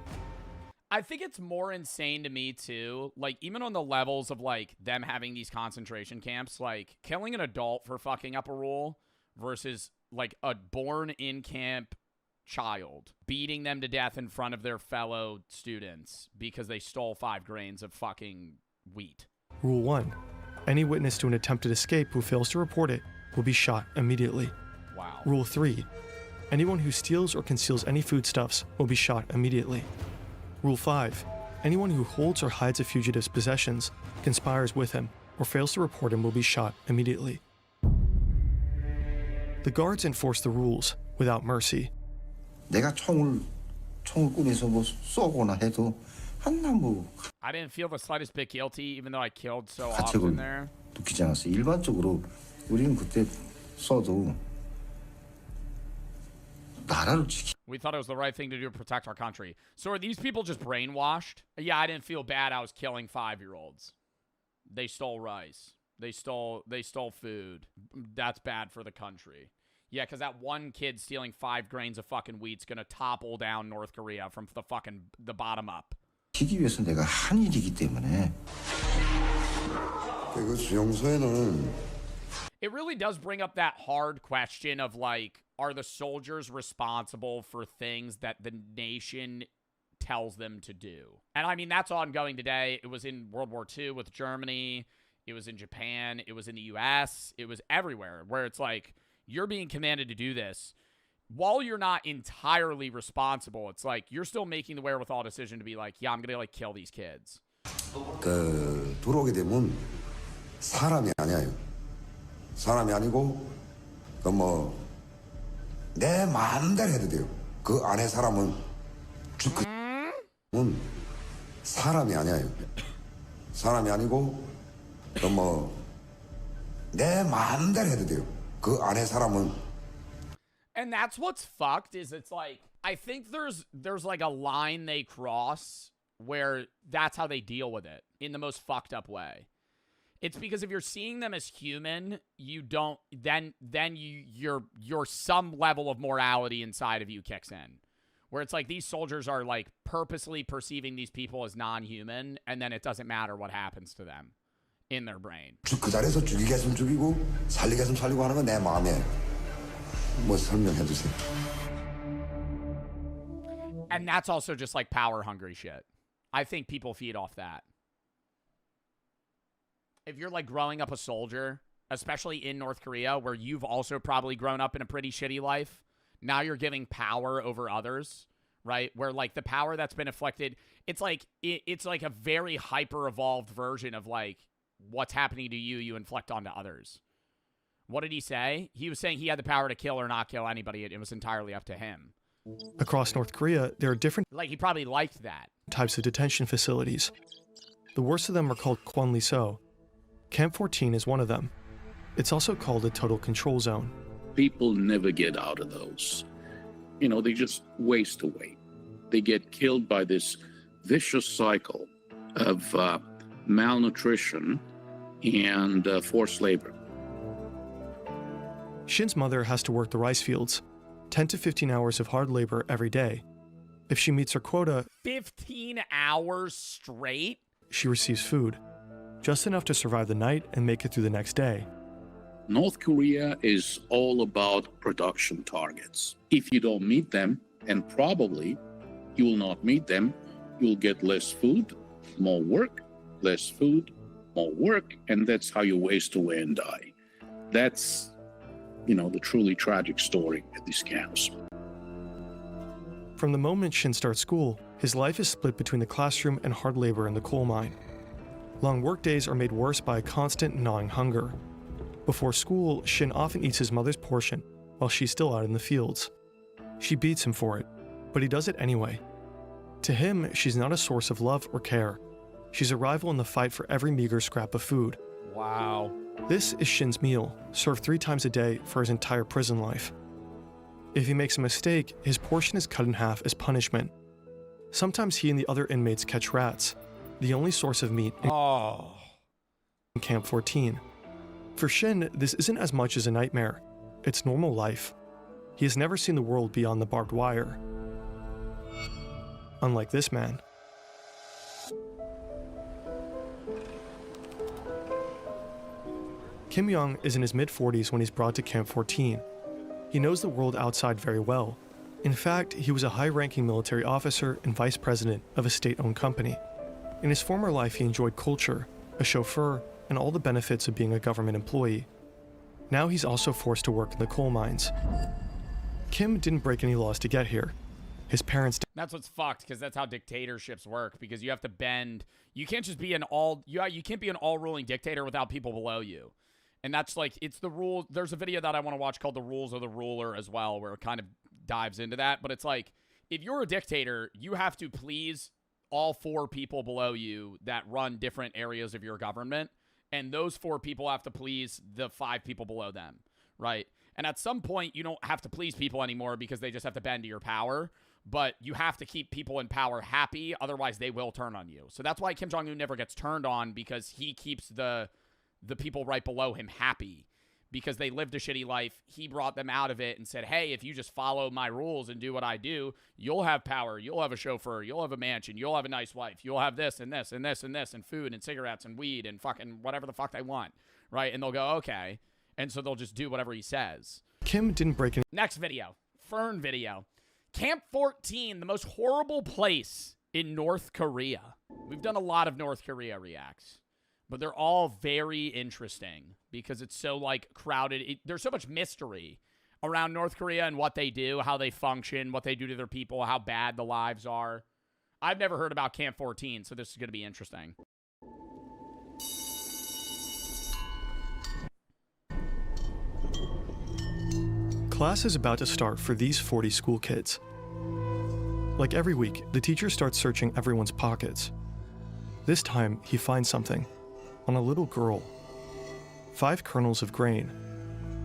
I think it's more insane to me too. Like even on the levels of like them having these concentration camps, like killing an adult for fucking up a rule versus like a born in camp child beating them to death in front of their fellow students because they stole 5 grains of fucking wheat. Rule 1. Any witness to an attempted escape who fails to report it will be shot immediately. Wow. Rule 3. Anyone who steals or conceals any foodstuffs will be shot immediately. Rule 5. Anyone who holds or hides a fugitive's possessions, conspires with him, or fails to report him will be shot immediately. The guards enforce the rules without mercy. 내가 총을 꾸려서 뭐 쏘거나 해도 한나무 I didn't feel the slightest bit guilty even though I killed so 가책을 often there. 느끼지 않았어요. 일반적으로 우리는 그때 써도 나라를 지키. We thought it was the right thing to do to protect our country. So are these people just brainwashed? Yeah, I didn't feel bad. I was killing 5-year-olds. They stole rice. They stole food. That's bad for the country. Yeah, because that one kid stealing 5 grains of fucking wheat's gonna topple down North Korea from the bottom up. 지키기 위해서 내가 한 일이기 때문에. 그 수용소에는. It really does bring up that hard question of like, are the soldiers responsible for things that the nation tells them to do? And I mean, that's ongoing today. It was in World War II with Germany. It was in Japan. It was in the US. It was everywhere where it's like, you're being commanded to do this. While you're not entirely responsible, it's like, you're still making the wherewithal decision to be like, yeah, I'm going to like kill these kids. 그 들어오게 되면 사람이 아니에요. 사람이 아니고 그 뭐 내 마음대로 해도 돼요. 그 안에 사람은 은 사람이 아니에요. 사람이 아니고 그 뭐 내 마음대로 해도 돼요. 그 안에 사람은. And that's what's fucked is it's like, I think there's like a line they cross where that's how they deal with it in the most fucked up way. It's because if you're seeing them as human, you don't then your some level of morality inside of you kicks in. Where it's like these soldiers are like purposely perceiving these people as non-human, and then it doesn't matter what happens to them in their brain. 그 자리에서 죽이게 했으면 죽이고 살리게 했으면 살리고 하는 건 내 마음에. 뭐 설명해 주세요. And that's also just like power hungry shit. I think people feed off that. If you're like growing up a soldier, especially in North Korea, where you've also probably grown up in a pretty shitty life, now you're giving power over others, right? Where like the power that's been inflicted, it's like a very hyper evolved version of like what's happening to you, you inflict onto others. What did he say? He was saying he had the power to kill or not kill anybody. It was entirely up to him. Across North Korea, there are different Like he probably liked that. types of detention facilities. The worst of them are called Kwanliso. Camp 14 is one of them. It's also called a total control zone. People never get out of those. You know, they just waste away. They get killed by this vicious cycle of malnutrition and forced labor. Shin's mother has to work the rice fields, 10 to 15 hours of hard labor every day. If she meets her quota, 15 hours straight? She receives food, just enough to survive the night and make it through the next day. North Korea is all about production targets. If you don't meet them, and probably you will not meet them, you'll get less food, more work, less food, more work, and that's how you waste away and die. That's, you know, the truly tragic story at these camps. From the moment Shin starts school, his life is split between the classroom and hard labor in the coal mine. Long workdays are made worse by a constant gnawing hunger. Before school, Shin often eats his mother's portion while she's still out in the fields. She beats him for it, but he does it anyway. To him, she's not a source of love or care. She's a rival in the fight for every meager scrap of food. Wow. This is Shin's meal, served 3 times a day for his entire prison life. If he makes a mistake, his portion is cut in half as punishment. Sometimes he and the other inmates catch rats, the only source of meat in Camp 14. For Shin, this isn't as much as a nightmare. It's normal life. He has never seen the world beyond the barbed wire. Unlike this man. Kim Young is in his mid-40s when he's brought to Camp 14. He knows the world outside very well. In fact, he was a high-ranking military officer and vice president of a state-owned company. In his former life, he enjoyed culture, a chauffeur, and all the benefits of being a government employee. Now he's also forced to work in the coal mines. Kim didn't break any laws to get here. His parents... That's what's fucked, because that's how dictatorships work, because you have to bend... You can't just be an all... You can't be an all-ruling dictator without people below you. And that's like, it's the rule. There's a video that I want to watch called The Rules of the Ruler as well, where it kind of dives into that. But it's like, if you're a dictator, you have to please all 4 people below you that run different areas of your government. And those 4 people have to please the 5 people below them, right? And at some point, you don't have to please people anymore because they just have to bend to your power. But you have to keep people in power happy, otherwise they will turn on you. So that's why Kim Jong-un never gets turned on, because he keeps the people right below him happy, because they lived a shitty life. He brought them out of it and said, hey, if you just follow my rules and do what I do, you'll have power. You'll have a chauffeur. You'll have a mansion. You'll have a nice wife. You'll have this and this and this and this and food and cigarettes and weed and fucking whatever the fuck they want, right? And they'll go, okay. And so they'll just do whatever he says. Kim didn't break any... Next video. Fern video. Camp 14, the most horrible place in North Korea. We've done a lot of North Korea reacts, but they're all very interesting because it's so, like, crowded. There's so much mystery around North Korea and what they do, how they function, what they do to their people, how bad the lives are. I've never heard about Camp 14, so this is going to be interesting. Class is about to start for these 40 school kids. Like every week, the teacher starts searching everyone's pockets. This time, he finds something. On a little girl. 5 kernels of grain.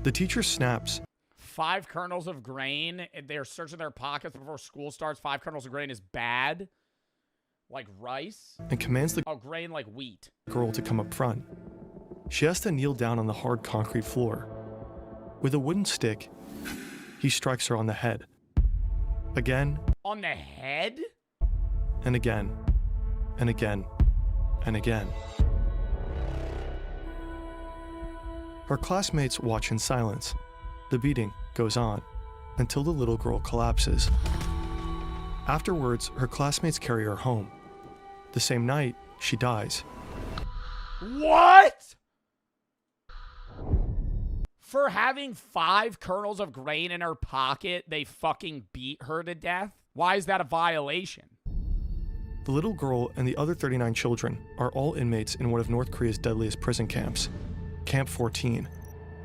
The teacher snaps. 5 kernels of grain? They're searching their pockets before school starts. 5 kernels of grain is bad? Like rice? And commands the grain like wheat. Girl to come up front. She has to kneel down on the hard concrete floor. With a wooden stick, he strikes her on the head. Again. On the head? And again. And again. And again. Her classmates watch in silence. The beating goes on until the little girl collapses. Afterwards, her classmates carry her home. The same night, she dies. What? For having 5 kernels of grain in her pocket, they fucking beat her to death? Why is that a violation? The little girl and the other 39 children are all inmates in one of North Korea's deadliest prison camps, Camp 14.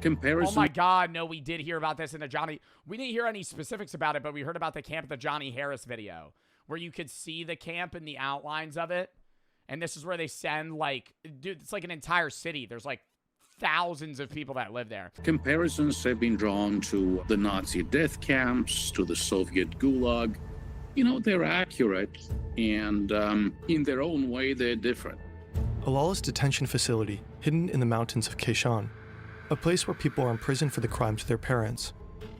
Comparison. Oh my God, no, we did hear about this in the Johnny... We didn't hear any specifics about it, but we heard about the camp, the Johnny Harris video, where you could see the camp and the outlines of it. And this is where they send, like... Dude, it's like an entire city. There's, like, thousands of people that live there. Comparisons have been drawn to the Nazi death camps, to the Soviet Gulag. You know, they're accurate, and in their own way, they're different. A lawless detention facility hidden in the mountains of Kaeshan, a place where people are imprisoned for the crimes of their parents.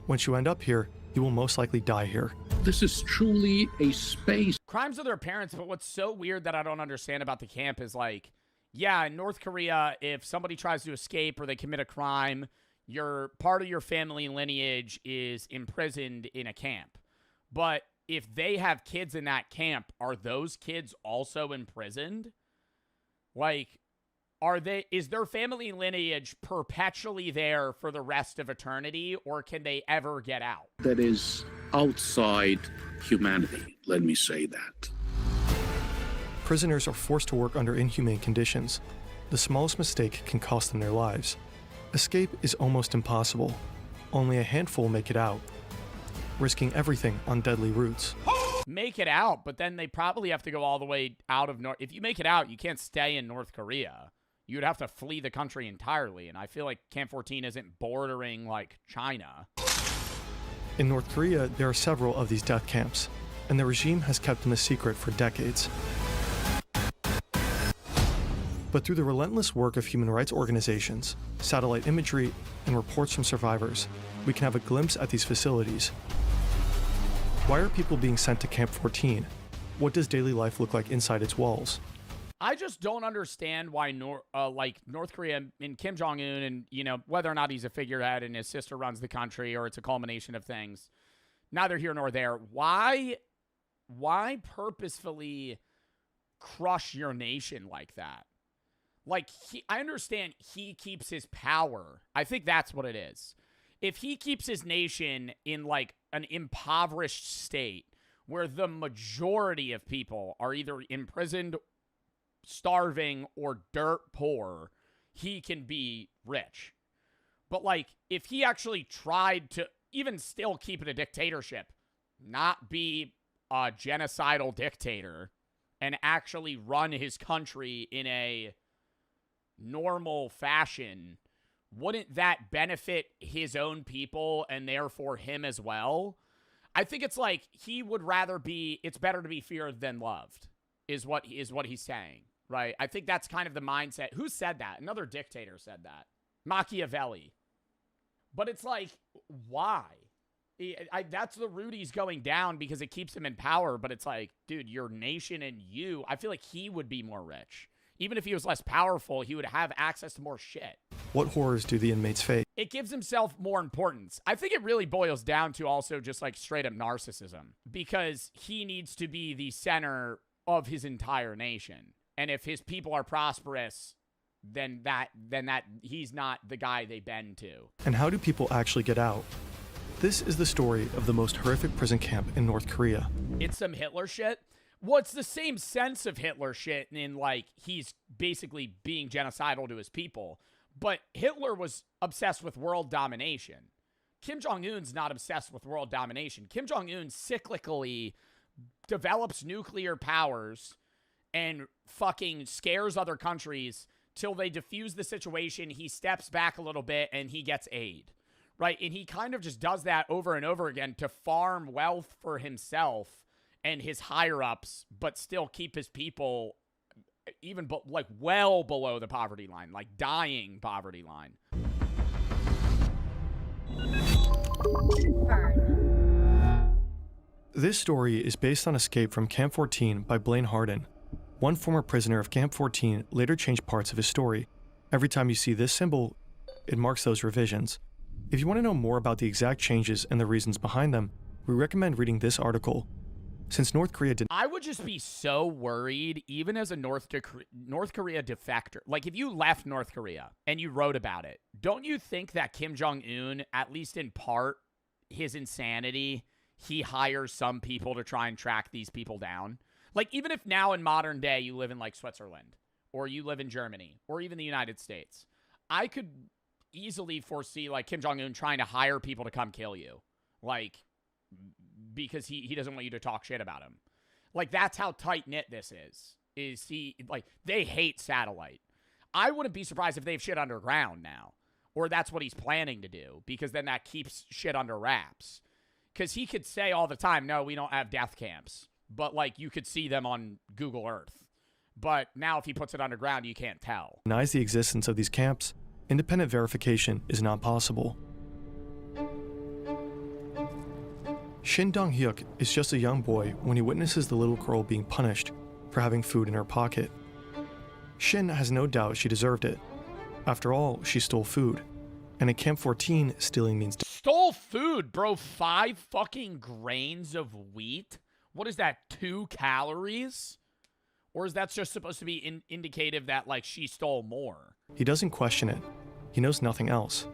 Once you end up here, you will most likely die here. This is truly a space. Crimes of their parents, but what's so weird that I don't understand about the camp is, like, yeah, in North Korea, if somebody tries to escape or they commit a crime, part of your family lineage is imprisoned in a camp. But if they have kids in that camp, are those kids also imprisoned? Like, is their family lineage perpetually there for the rest of eternity, or can they ever get out? That is outside humanity. Let me say that. Prisoners are forced to work under inhumane conditions. The smallest mistake can cost them their lives. Escape is almost impossible. Only a handful make it out, risking everything on deadly routes. Make it out, but then they probably have to go all the way out of North. If you make it out, you can't stay in North Korea. You would have to flee the country entirely, and I feel like Camp 14 isn't bordering like China. In North Korea, there are several of these death camps, and the regime has kept them a secret for decades. But through the relentless work of human rights organizations, satellite imagery, and reports from survivors, we can have a glimpse at these facilities. Why are people being sent to Camp 14? What does daily life look like inside its walls? I just don't understand why North Korea and Kim Jong-un and, you know, whether or not he's a figurehead and his sister runs the country or it's a culmination of things, neither here nor there. Why purposefully crush your nation like that? Like, I understand he keeps his power. I think that's what it is. If he keeps his nation in, like, an impoverished state where the majority of people are either imprisoned, starving, or dirt poor, he can be rich. But, like, if he actually tried to even still keep it a dictatorship, not be a genocidal dictator, and actually run his country in a normal fashion, wouldn't that benefit his own people and therefore him as well? I think it's like he would rather be, it's better to be feared than loved, is what he's saying, right? I think that's kind of the mindset. Who said that? Another dictator said that. Machiavelli. But it's like, why? That's the route he's going down because it keeps him in power, but it's like, dude, your nation and you, I feel like he would be more rich. Even if he was less powerful, he would have access to more shit. What horrors do the inmates face? It gives himself more importance. I think it really boils down to also just like straight up narcissism, because he needs to be the center of his entire nation. And if his people are prosperous, then that he's not the guy they bend to. And how do people actually get out? This is the story of the most horrific prison camp in North Korea. It's some Hitler shit. Well, it's the same sense of Hitler shit in, like, he's basically being genocidal to his people. But Hitler was obsessed with world domination. Kim Jong-un's not obsessed with world domination. Kim Jong-un cyclically develops nuclear powers and fucking scares other countries till they defuse the situation. He steps back a little bit and he gets aid, right? And he kind of just does that over and over again to farm wealth for himself and his higher-ups, but still keep his people even like well below the poverty line, like dying poverty line. This story is based on Escape from Camp 14 by Blaine Harden. One former prisoner of Camp 14 later changed parts of his story. Every time you see this symbol, it marks those revisions. If you want to know more about the exact changes and the reasons behind them, we recommend reading this article. Since North Korea did... I would just be so worried, even as a North Korea defector. Like, if you left North Korea and you wrote about it, don't you think that Kim Jong-un, at least in part, his insanity, he hires some people to try and track these people down? Like, even if now in modern day you live in, like, Switzerland, or you live in Germany, or even the United States, I could easily foresee, like, Kim Jong-un trying to hire people to come kill you. Like... because he doesn't want you to talk shit about him. Like, that's how tight-knit this is he, like, they hate satellite. I wouldn't be surprised if they have shit underground now, or that's what he's planning to do, because then that keeps shit under wraps. Because he could say all the time, no, we don't have death camps, but, like, you could see them on Google Earth. But now if he puts it underground, you can't tell. Denies the existence of these camps, independent verification is not possible. Shin Dong-hyuk is just a young boy when he witnesses the little girl being punished for having food in her pocket. Shin has no doubt she deserved it. After all, she stole food. And in Camp 14, stealing means... Stole food, bro. 5 fucking grains of wheat? What is that, 2 calories? Or is that just supposed to be indicative that, like, she stole more? He doesn't question it. He knows nothing else.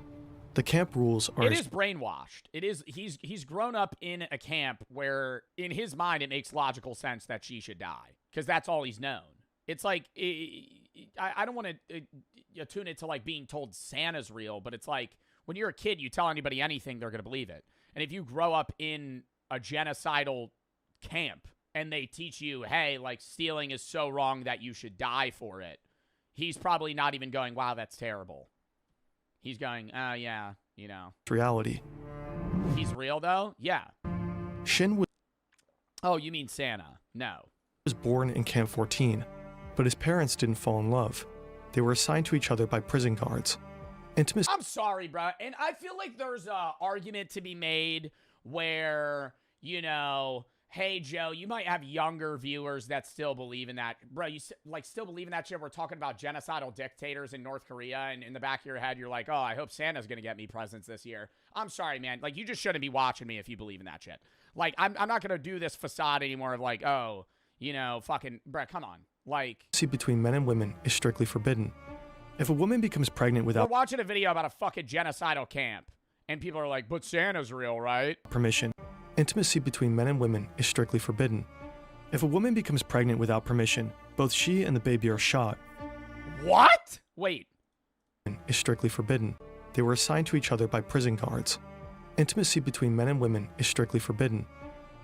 The camp rules are It is brainwashed. It is he's grown up in a camp where in his mind it makes logical sense that she should die because that's all he's known. It's like I don't want to tune it to like being told Santa's real, but it's like when you're a kid, you tell anybody anything, they're gonna believe it. And if you grow up in a genocidal camp and they teach you, hey, like stealing is so wrong that you should die for it, he's probably not even going, wow, that's terrible. He's going, yeah, you know. reality. He's real, though? Yeah. Shin was Oh, you mean Santa? No. born in Camp 14, but his parents didn't fall in love. They were assigned to each other by prison guards. Intimacy I'm sorry, bro. And I feel like there's a argument to be made where, you know, hey, Joe, you might have younger viewers that still believe in that. Bro, you like still believe in that shit? We're talking about genocidal dictators in North Korea, and in the back of your head, you're like, oh, I hope Santa's going to get me presents this year. I'm sorry, man. Like, you just shouldn't be watching me if you believe in that shit. Like, I'm not going to do this facade anymore of like, oh, you know, fucking, bro, come on. Like, between men and women is strictly forbidden. If a woman becomes pregnant we're without watching a video about a fucking genocidal camp, and people are like, but Santa's real, right? permission, intimacy between men and women is strictly forbidden. If a woman becomes pregnant without permission, both she and the baby are shot. What? Wait. Is strictly forbidden. They were assigned to each other by prison guards. Intimacy between men and women is strictly forbidden.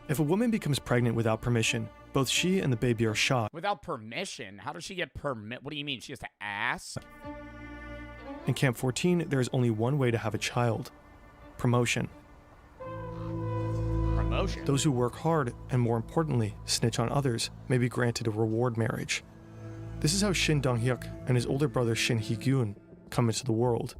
If a woman becomes pregnant without permission, both she and the baby are shot. Without permission? How does she get permit? What do you mean? She has to ask? In Camp 14, there is only one way to have a child: promotion. Promotion? Those who work hard and, more importantly, snitch on others may be granted a reward marriage. This is how Shin Dong-hyuk and his older brother Shin Hee-gyun come into the world.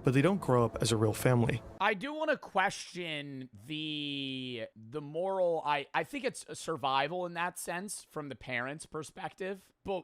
But they don't grow up as a real family. I do want to question the moral. I think it's a survival in that sense from the parents' perspective. But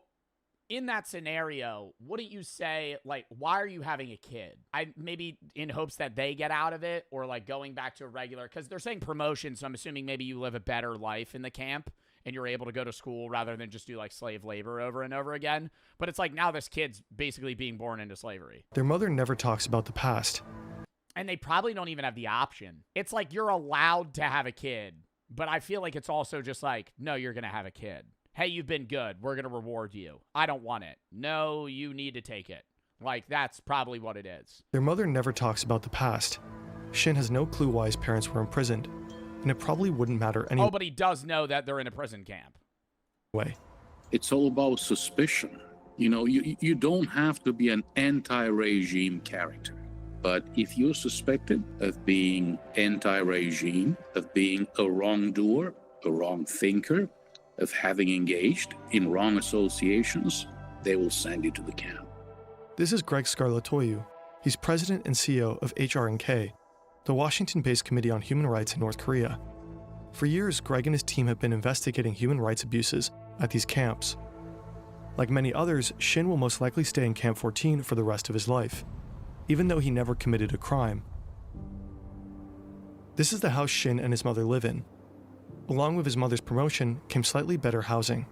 in that scenario, wouldn't you say, like, why are you having a kid? Maybe in hopes that they get out of it, or like going back to a regular, because they're saying promotion, so I'm assuming maybe you live a better life in the camp and you're able to go to school rather than just do like slave labor over and over again. But it's like now this kid's basically being born into slavery. Their mother never talks about the past. And they probably don't even have the option. It's like you're allowed to have a kid, but I feel like it's also just like, no, you're going to have a kid. Hey, you've been good. We're going to reward you. I don't want it. No, you need to take it. Like, that's probably what it is. Their mother never talks about the past. Shin has no clue why his parents were imprisoned, and it probably wouldn't matter anyway. Oh, but he does know that they're in a prison camp. It's all about suspicion. You know, you don't have to be an anti-regime character. But if you're suspected of being anti-regime, of being a wrongdoer, a wrong thinker, of having engaged in wrong associations, they will send you to the camp. This is Greg Scarlatoiu. He's president and CEO of HRNK, the Washington-based Committee on Human Rights in North Korea. For years, Greg and his team have been investigating human rights abuses at these camps. Like many others, Shin will most likely stay in Camp 14 for the rest of his life, even though he never committed a crime. This is the house Shin and his mother live in. Along with his mother's promotion came slightly better housing.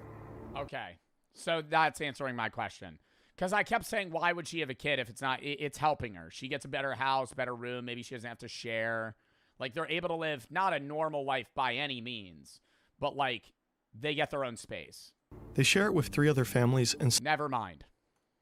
Okay, so that's answering my question. Because I kept saying, why would she have a kid if it's not, it's helping her. She gets a better house, better room, maybe she doesn't have to share. Like, they're able to live not a normal life by any means, but like, they get their own space. They share it with 3 other families and Never mind.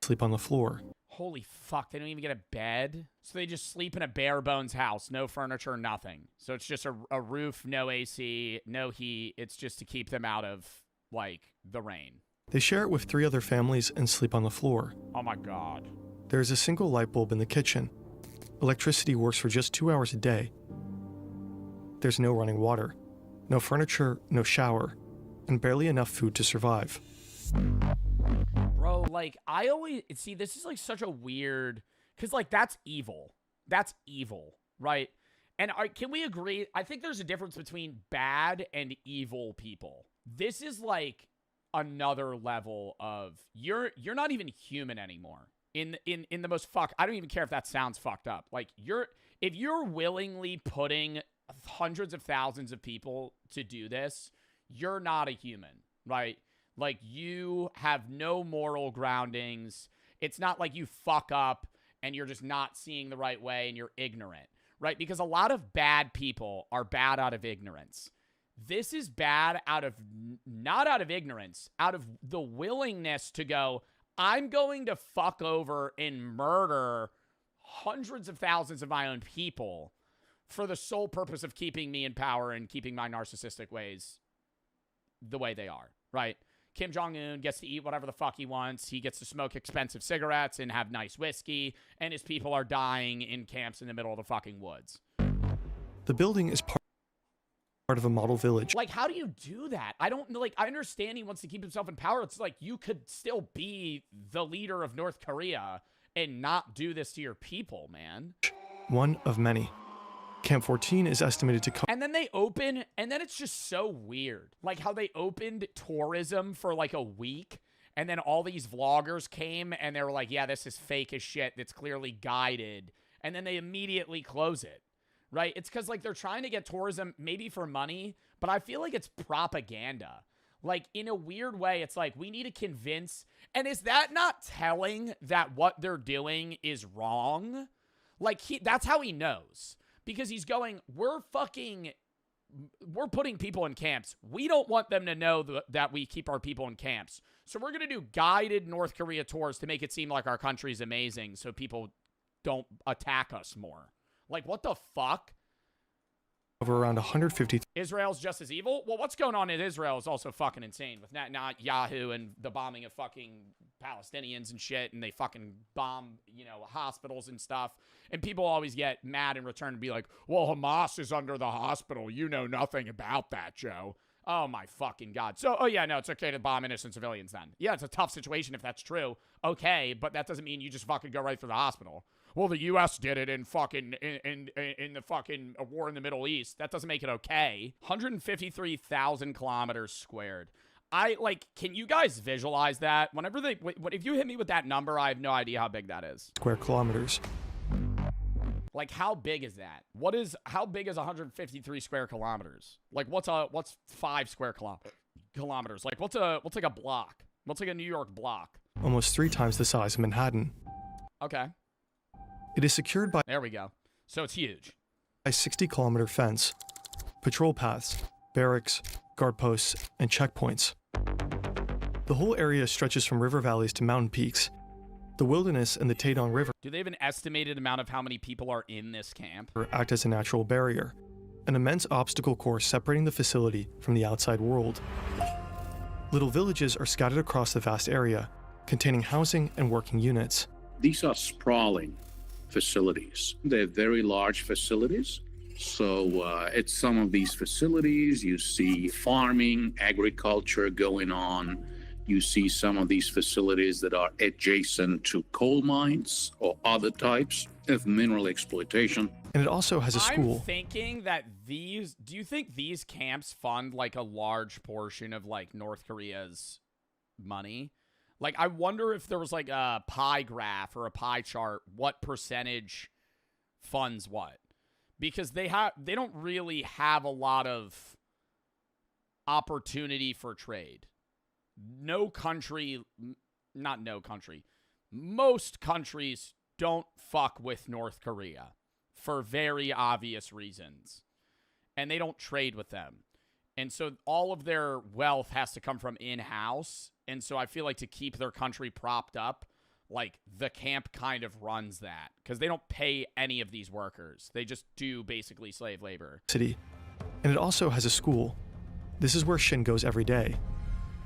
sleep on the floor. Holy fuck, they don't even get a bed? So they just sleep in a bare bones house, no furniture, nothing. So it's just a roof, no AC, no heat. It's just to keep them out of, like, the rain. They share it with 3 other families and sleep on the floor. Oh my god. There is a single light bulb in the kitchen. Electricity works for just 2 hours a day. There's no running water, no furniture, no shower, and barely enough food to survive. Bro, like, I always, see, this is, like, such a weird, because, like, that's evil. That's evil, right? And can we agree? I think there's a difference between bad and evil people. This is, like, another level of, you're not even human anymore. In the most I don't even care if that sounds fucked up. Like, if you're willingly putting hundreds of thousands of people to do this, you're not a human, right? Like, you have no moral groundings. It's not like you fuck up and you're just not seeing the right way and you're ignorant, right? Because a lot of bad people are bad out of ignorance. This is bad out of, not out of ignorance, out of the willingness to go, I'm going to fuck over and murder hundreds of thousands of my own people for the sole purpose of keeping me in power and keeping my narcissistic ways the way they are, right? Kim Jong-un gets to eat whatever the fuck he wants. He gets to smoke expensive cigarettes and have nice whiskey, and his people are dying in camps in the middle of the fucking woods. The building is part of a model village. Like, how do you do that? I don't, like, I understand he wants to keep himself in power. It's like, you could still be the leader of North Korea and not do this to your people, man. One of many. Camp 14 is estimated to And then they open, and then it's just so weird. Like how they opened tourism for like a week, and then all these vloggers came, and they were like, yeah, this is fake as shit. It's clearly guided. And then they immediately close it, right? It's because like they're trying to get tourism maybe for money, but I feel like it's propaganda. Like in a weird way, it's like we need to convince. And is that not telling that what they're doing is wrong? Like that's how he knows. Because he's going, we're putting people in camps. We don't want them to know that we keep our people in camps. So we're going to do guided North Korea tours to make it seem like our country's amazing so people don't attack us more. Like, what the fuck? of around 150. Israel's just as evil? Well, what's going on in Israel is also fucking insane with Netanyahu and the bombing of fucking Palestinians and shit, and they fucking bomb, hospitals and stuff. And people always get mad in return and be like, well, Hamas is under the hospital. You know nothing about that, Joe. Oh, my fucking God. So, it's okay to bomb innocent civilians then. Yeah, it's a tough situation if that's true. Okay, but that doesn't mean you just fucking go right for the hospital. Well, the U.S. did it in the fucking war in the Middle East. That doesn't make it okay. 153,000 kilometers squared. Can you guys visualize that? If you hit me with that number, I have no idea how big that is. Square kilometers. Like, how big is that? How big is 153 square kilometers? Like, what's 5 square kilometers? Like, what's like a block? What's like a New York block? Almost 3 times the size of Manhattan. Okay. It is secured by There we go. So it's huge. a 60-kilometer fence, patrol paths, barracks, guard posts, and checkpoints. The whole area stretches from river valleys to mountain peaks. The wilderness and the Taedong River Do they have an estimated amount of how many people are in this camp? act as a natural barrier, an immense obstacle course separating the facility from the outside world. Little villages are scattered across the vast area, containing housing and working units. These are sprawling facilities. They're very large facilities. So at some of these facilities, you see farming, agriculture going on. You see some of these facilities that are adjacent to coal mines or other types of mineral exploitation. And it also has a school. I'm thinking that do you think these camps fund like a large portion of like North Korea's money? Like, I wonder if there was like a pie graph or a pie chart, what percentage funds what? Because they don't really have a lot of opportunity for trade. Most countries don't fuck with North Korea for very obvious reasons. And they don't trade with them. And so all of their wealth has to come from in-house. And so I feel like to keep their country propped up, like the camp kind of runs that. Because they don't pay any of these workers. They just do basically slave labor. City. And it also has a school. This is where Shin goes every day.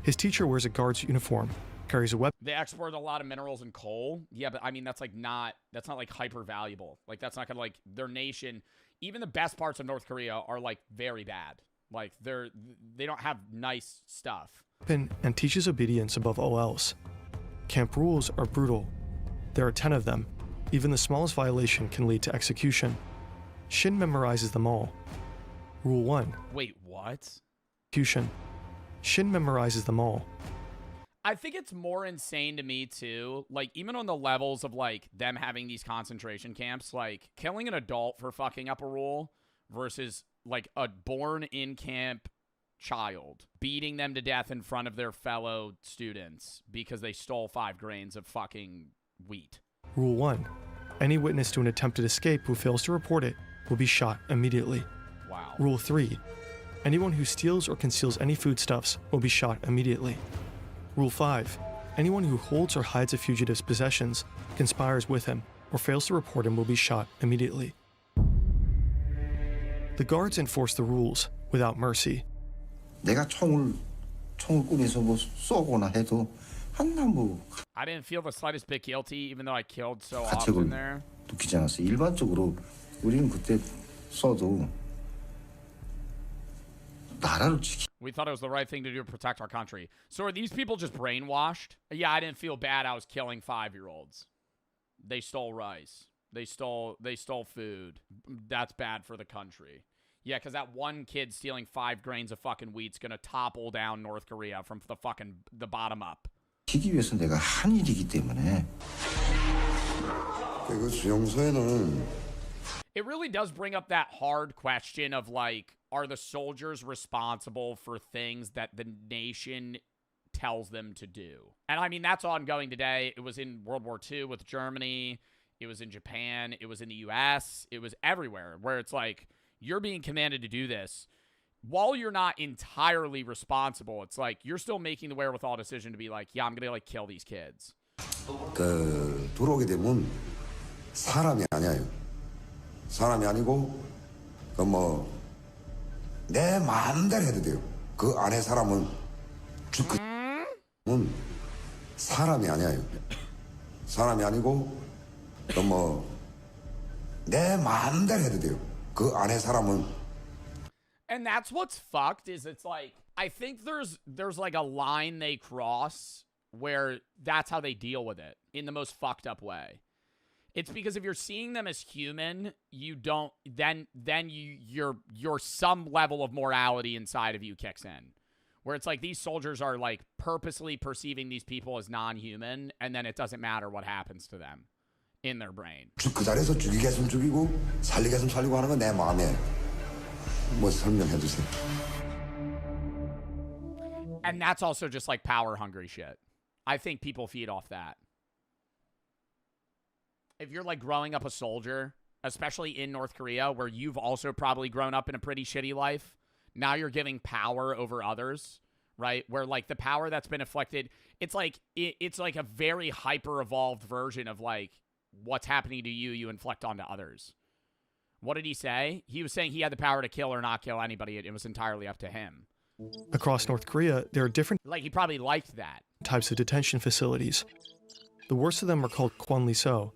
His teacher wears a guard's uniform, carries a weapon. They export a lot of minerals and coal. Yeah, but I mean, that's not like hyper valuable. Like, that's not gonna, like, their nation, even the best parts of North Korea are like very bad. Like, they don't have nice stuff. And teaches obedience above all else. Camp rules are brutal. There are 10 of them. Even the smallest violation can lead to execution. Shin memorizes them all. Rule 1. Wait, what? Execution. Shin memorizes them all. I think it's more insane to me, too. Like, even on the levels of, like, them having these concentration camps, like, killing an adult for fucking up a rule versus, like, a born-in-camp child, beating them to death in front of their fellow students because they stole 5 grains of fucking wheat. Rule 1. Any witness to an attempted escape who fails to report it will be shot immediately. Wow. Rule 3. Anyone who steals or conceals any foodstuffs will be shot immediately. Rule 5. Anyone who holds or hides a fugitive's possessions, conspires with him, or fails to report him will be shot immediately. The guards enforce the rules without mercy. 내가 총을 꾸려서 뭐 쏘거나 해도 한나 뭐 I didn't feel the slightest bit guilty, even though I killed so often 가책을 there. 두지 않았어. 일반적으로 우리는 그때 써도 나라를 지키. We thought it was the right thing to do to protect our country. So are these people just brainwashed? Yeah, I didn't feel bad. I was killing 5-year-olds. They stole rice. They stole food. That's bad for the country. Yeah, because that one kid stealing 5 grains of fucking wheat's gonna topple down North Korea from the bottom up. 지키기 위해서 내가 한 일이기 때문에. 그 수용소에는. It really does bring up that hard question of like, are the soldiers responsible for things that the nation tells them to do? And I mean, that's ongoing today. It was in World War II with Germany. It was in Japan. It was in the US. It was everywhere where it's like, you're being commanded to do this. While you're not entirely responsible, it's like, you're still making the wherewithal decision to be like, yeah, I'm going to like kill these kids. 그 들어오게 되면 사람이 아니에요. 사람이 아니고 그 뭐 내 마음대로 해도 돼요. 그 안에 사람은 은 사람이 아니에요. 사람이 아니고 그 뭐 내 마음대로 해도 돼요. 그 안에 사람은. And that's what's fucked is it's like, I think there's like a line they cross where that's how they deal with it in the most fucked up way. It's because if you're seeing them as human, you don't then your some level of morality inside of you kicks in. Where it's like these soldiers are like purposely perceiving these people as non-human, and then it doesn't matter what happens to them in their brain. 그 자리에서 죽이겠으면 죽이고 살리겠으면 살리고 하는 건 내 마음에. 뭐 설명해 주세요. And that's also just like power hungry shit. I think people feed off that. If you're like growing up a soldier, especially in North Korea, where you've also probably grown up in a pretty shitty life, now you're giving power over others, right? Where like the power that's been inflicted, it's like a very hyper evolved version of like what's happening to you inflict onto others. What did he say? He was saying he had the power to kill or not kill anybody. It was entirely up to him. Across North Korea, there are different Like he probably liked that. types of detention facilities. The worst of them are called Kwanliso.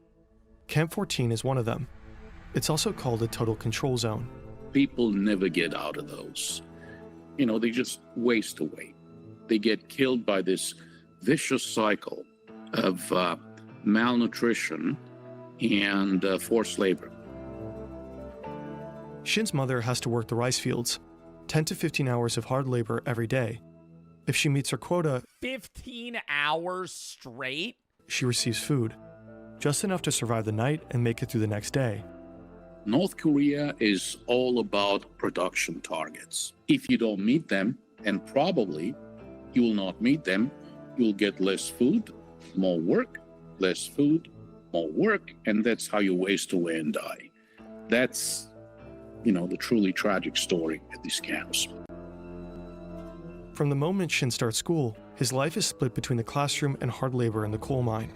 Camp 14 is one of them. It's also called a total control zone. People never get out of those. You know, they just waste away. They get killed by this vicious cycle of malnutrition and forced labor. Shin's mother has to work the rice fields, 10 to 15 hours of hard labor every day. If she meets her quota, 15 hours straight? She receives food, just enough to survive the night and make it through the next day. North Korea is all about production targets. If you don't meet them, and probably you will not meet them, you'll get less food, more work, less food, more work, and that's how you waste away and die. That's, you know, the truly tragic story at these camps. From the moment Shin starts school, his life is split between the classroom and hard labor in the coal mine.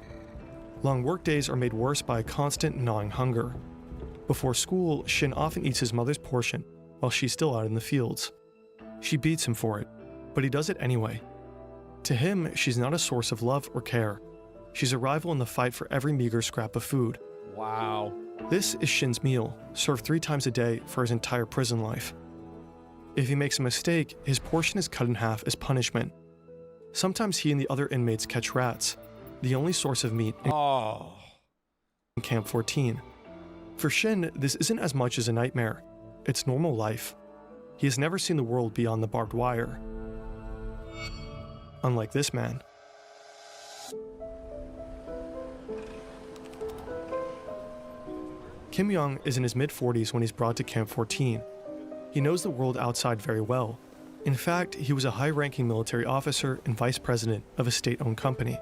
Long workdays are made worse by a constant gnawing hunger. Before school, Shin often eats his mother's portion while she's still out in the fields. She beats him for it, but he does it anyway. To him, she's not a source of love or care. She's a rival in the fight for every meager scrap of food. Wow. This is Shin's meal, served 3 times a day for his entire prison life. If he makes a mistake, his portion is cut in half as punishment. Sometimes he and the other inmates catch rats, the only source of meat in Camp 14. For Shin, this isn't as much as a nightmare. It's normal life. He has never seen the world beyond the barbed wire. Unlike this man. Kim Young is in his mid-40s when he's brought to Camp 14. He knows the world outside very well. In fact, he was a high-ranking military officer and vice president of a state-owned company.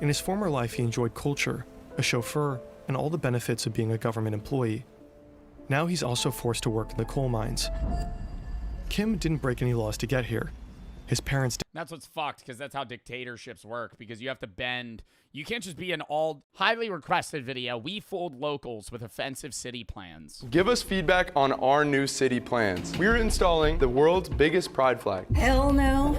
In his former life, he enjoyed culture, a chauffeur, and all the benefits of being a government employee. Now he's also forced to work in the coal mines. Kim didn't break any laws to get here. His parents That's what's fucked, because that's how dictatorships work, because you have to bend. You can't just be an all highly requested video. We fooled locals with offensive city plans. Give us feedback on our new city plans. We're installing the world's biggest pride flag. Hell no.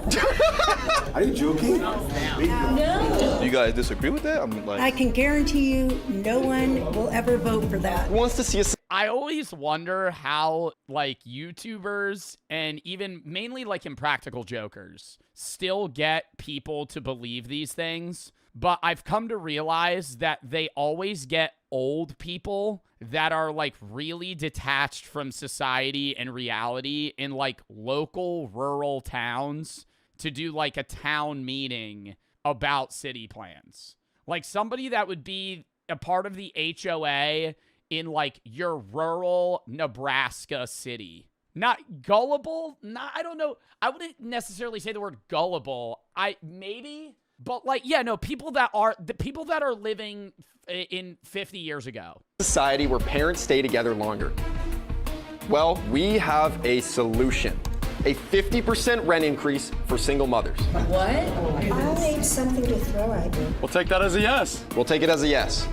Are you joking? No. Do you guys disagree with that? I'm like, I can guarantee you no one will ever vote for that. who wants to see us? I always wonder how, like, YouTubers and even mainly, like, Impractical Jokers still get people to believe these things. But I've come to realize that they always get old people that are, like, really detached from society and reality in, like, local rural towns to do, like, a town meeting about city plans. Like, somebody that would be a part of the HOA in, like, your rural Nebraska city. Not gullible? Not, I don't know. I wouldn't necessarily say the word gullible. Maybe, but, like, yeah, no, people that are living in 50 years ago. Society where parents stay together longer. Well, we have a solution. A 50% rent increase for single mothers. What? I'll need something to throw at you. We'll take that as a yes. We'll take it as a yes.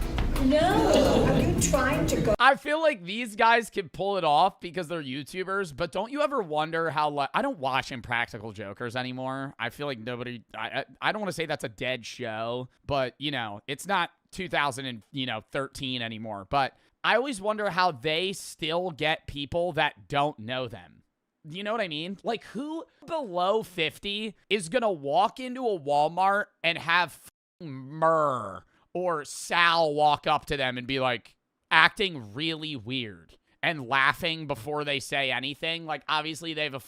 No. Are you trying to go? I feel like these guys can pull it off because they're YouTubers, but don't you ever wonder how, like, I don't watch Impractical Jokers anymore. I feel like nobody, I don't want to say that's a dead show, but, you know, it's not 2013 anymore. But I always wonder how they still get people that don't know them. You know what I mean? Like, who below 50 is going to walk into a Walmart and have Murr or Sal walk up to them and be like acting really weird and laughing before they say anything? Like, obviously they have a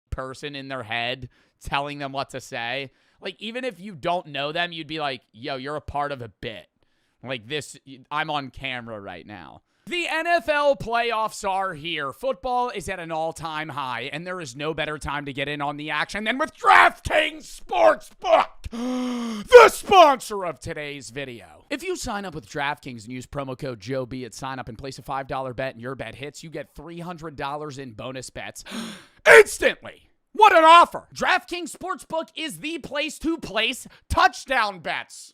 person in their head telling them what to say. Like, even if you don't know them, you'd be like, yo, you're a part of a bit. Like, this, I'm on camera right now. The NFL playoffs are here. Football is at an all-time high, and there is no better time to get in on the action than with DraftKings Sportsbook, the sponsor of today's video. If you sign up with DraftKings and use promo code JOEB at sign up and place a $5 bet and your bet hits, you get $300 in bonus bets instantly. What an offer! DraftKings Sportsbook is the place to place touchdown bets.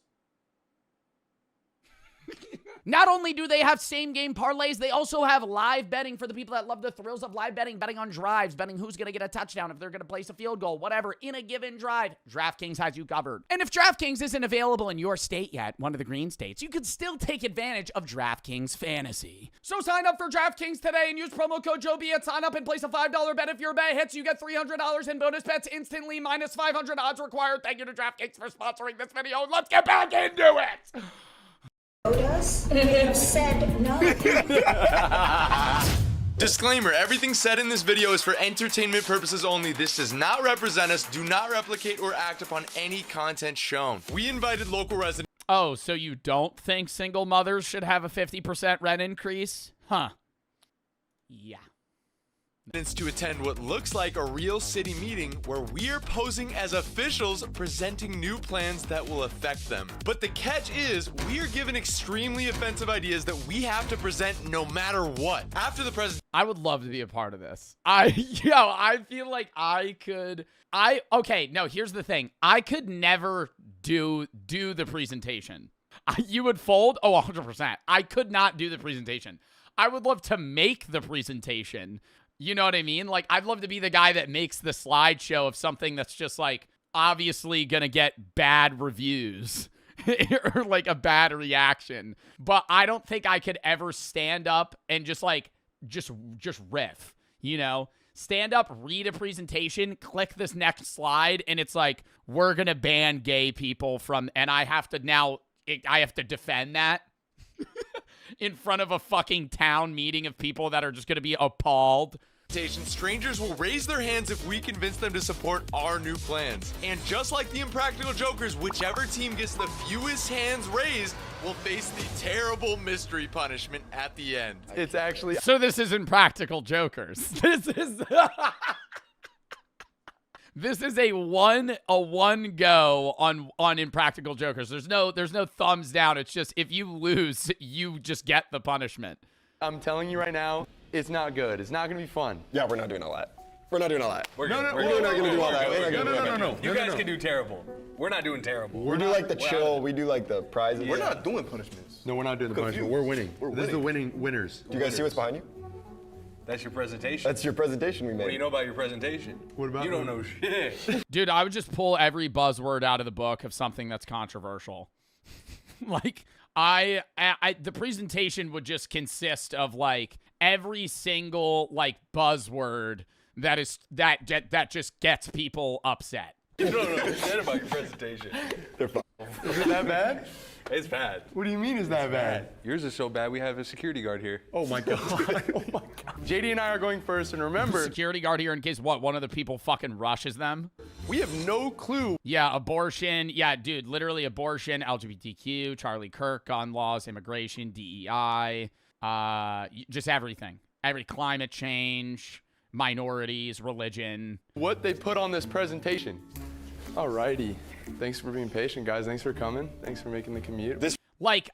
Not only do they have same-game parlays, they also have live betting for the people that love the thrills of live betting, betting on drives, betting who's going to get a touchdown, if they're going to place a field goal, whatever, in a given drive. DraftKings has you covered. And if DraftKings isn't available in your state yet, one of the green states, you could still take advantage of DraftKings Fantasy. So sign up for DraftKings today and use promo code JOEB at sign up and place a $5 bet. If your bet hits, you get $300 in bonus bets instantly, minus 500 odds required. Thank you to DraftKings for sponsoring this video. Let's get back into it! Us? They said no. Disclaimer, everything said in this video is for entertainment purposes only. This does not represent us. Do not replicate or act upon any content shown. We invited local residents. Oh, so you don't think single mothers should have a 50% rent increase? Huh. Yeah. To attend what looks like a real city meeting where we're posing as officials presenting new plans that will affect them. But the catch is we're given extremely offensive ideas that we have to present no matter what. After the president, I would love to be a part of this. I feel like okay, no, here's the thing. I could never do the presentation. You would fold? Oh, 100%. I could not do the presentation. I would love to make the presentation. You know what I mean? Like, I'd love to be the guy that makes the slideshow of something that's just, like, obviously gonna get bad reviews or, like, a bad reaction. But I don't think I could ever stand up and just riff, you know? Stand up, read a presentation, click this next slide, and it's like, we're gonna ban gay people from, and I have to defend that. In front of a fucking town meeting of people that are just going to be appalled. strangers will raise their hands if we convince them to support our new plans. And just like the Impractical Jokers, whichever team gets the fewest hands raised will face the terrible mystery punishment at the end. It's actually... So this is Impractical Jokers. This is... This is a one go on Impractical Jokers. There's no thumbs down. It's just if you lose, you just get the punishment. I'm telling you right now, it's not good. It's not gonna be fun. Yeah, we're not doing all that. We're not doing all that. We're not gonna do all that. No. You guys can do terrible. We're not doing terrible. We do like the chill. We do like the prizes. We're not doing punishments. No, we're not doing the punishment. We're winning. This is the winners. Do you guys see what's behind you? That's your presentation. That's your presentation we made. What do you know about your presentation? What about You don't know shit. Dude, I would just pull every buzzword out of the book of something that's controversial. Like, the presentation would just consist of like every single like buzzword that just gets people upset. You don't know shit about your presentation. They're fine. Is it that bad? It's bad. What do you mean is that bad? Yours is so bad we have a security guard here. Oh my god. Oh my god. JD and I are going first, and remember, Security guard here in case one of the people fucking rushes them. we have no clue. Yeah, abortion. Yeah, dude, literally abortion, LGBTQ, Charlie Kirk, gun laws, immigration, DEI, just everything. Every climate change, minorities, religion. What they put on this presentation. Alrighty. Thanks for being patient, guys. Thanks for coming. Thanks for making the commute. Like,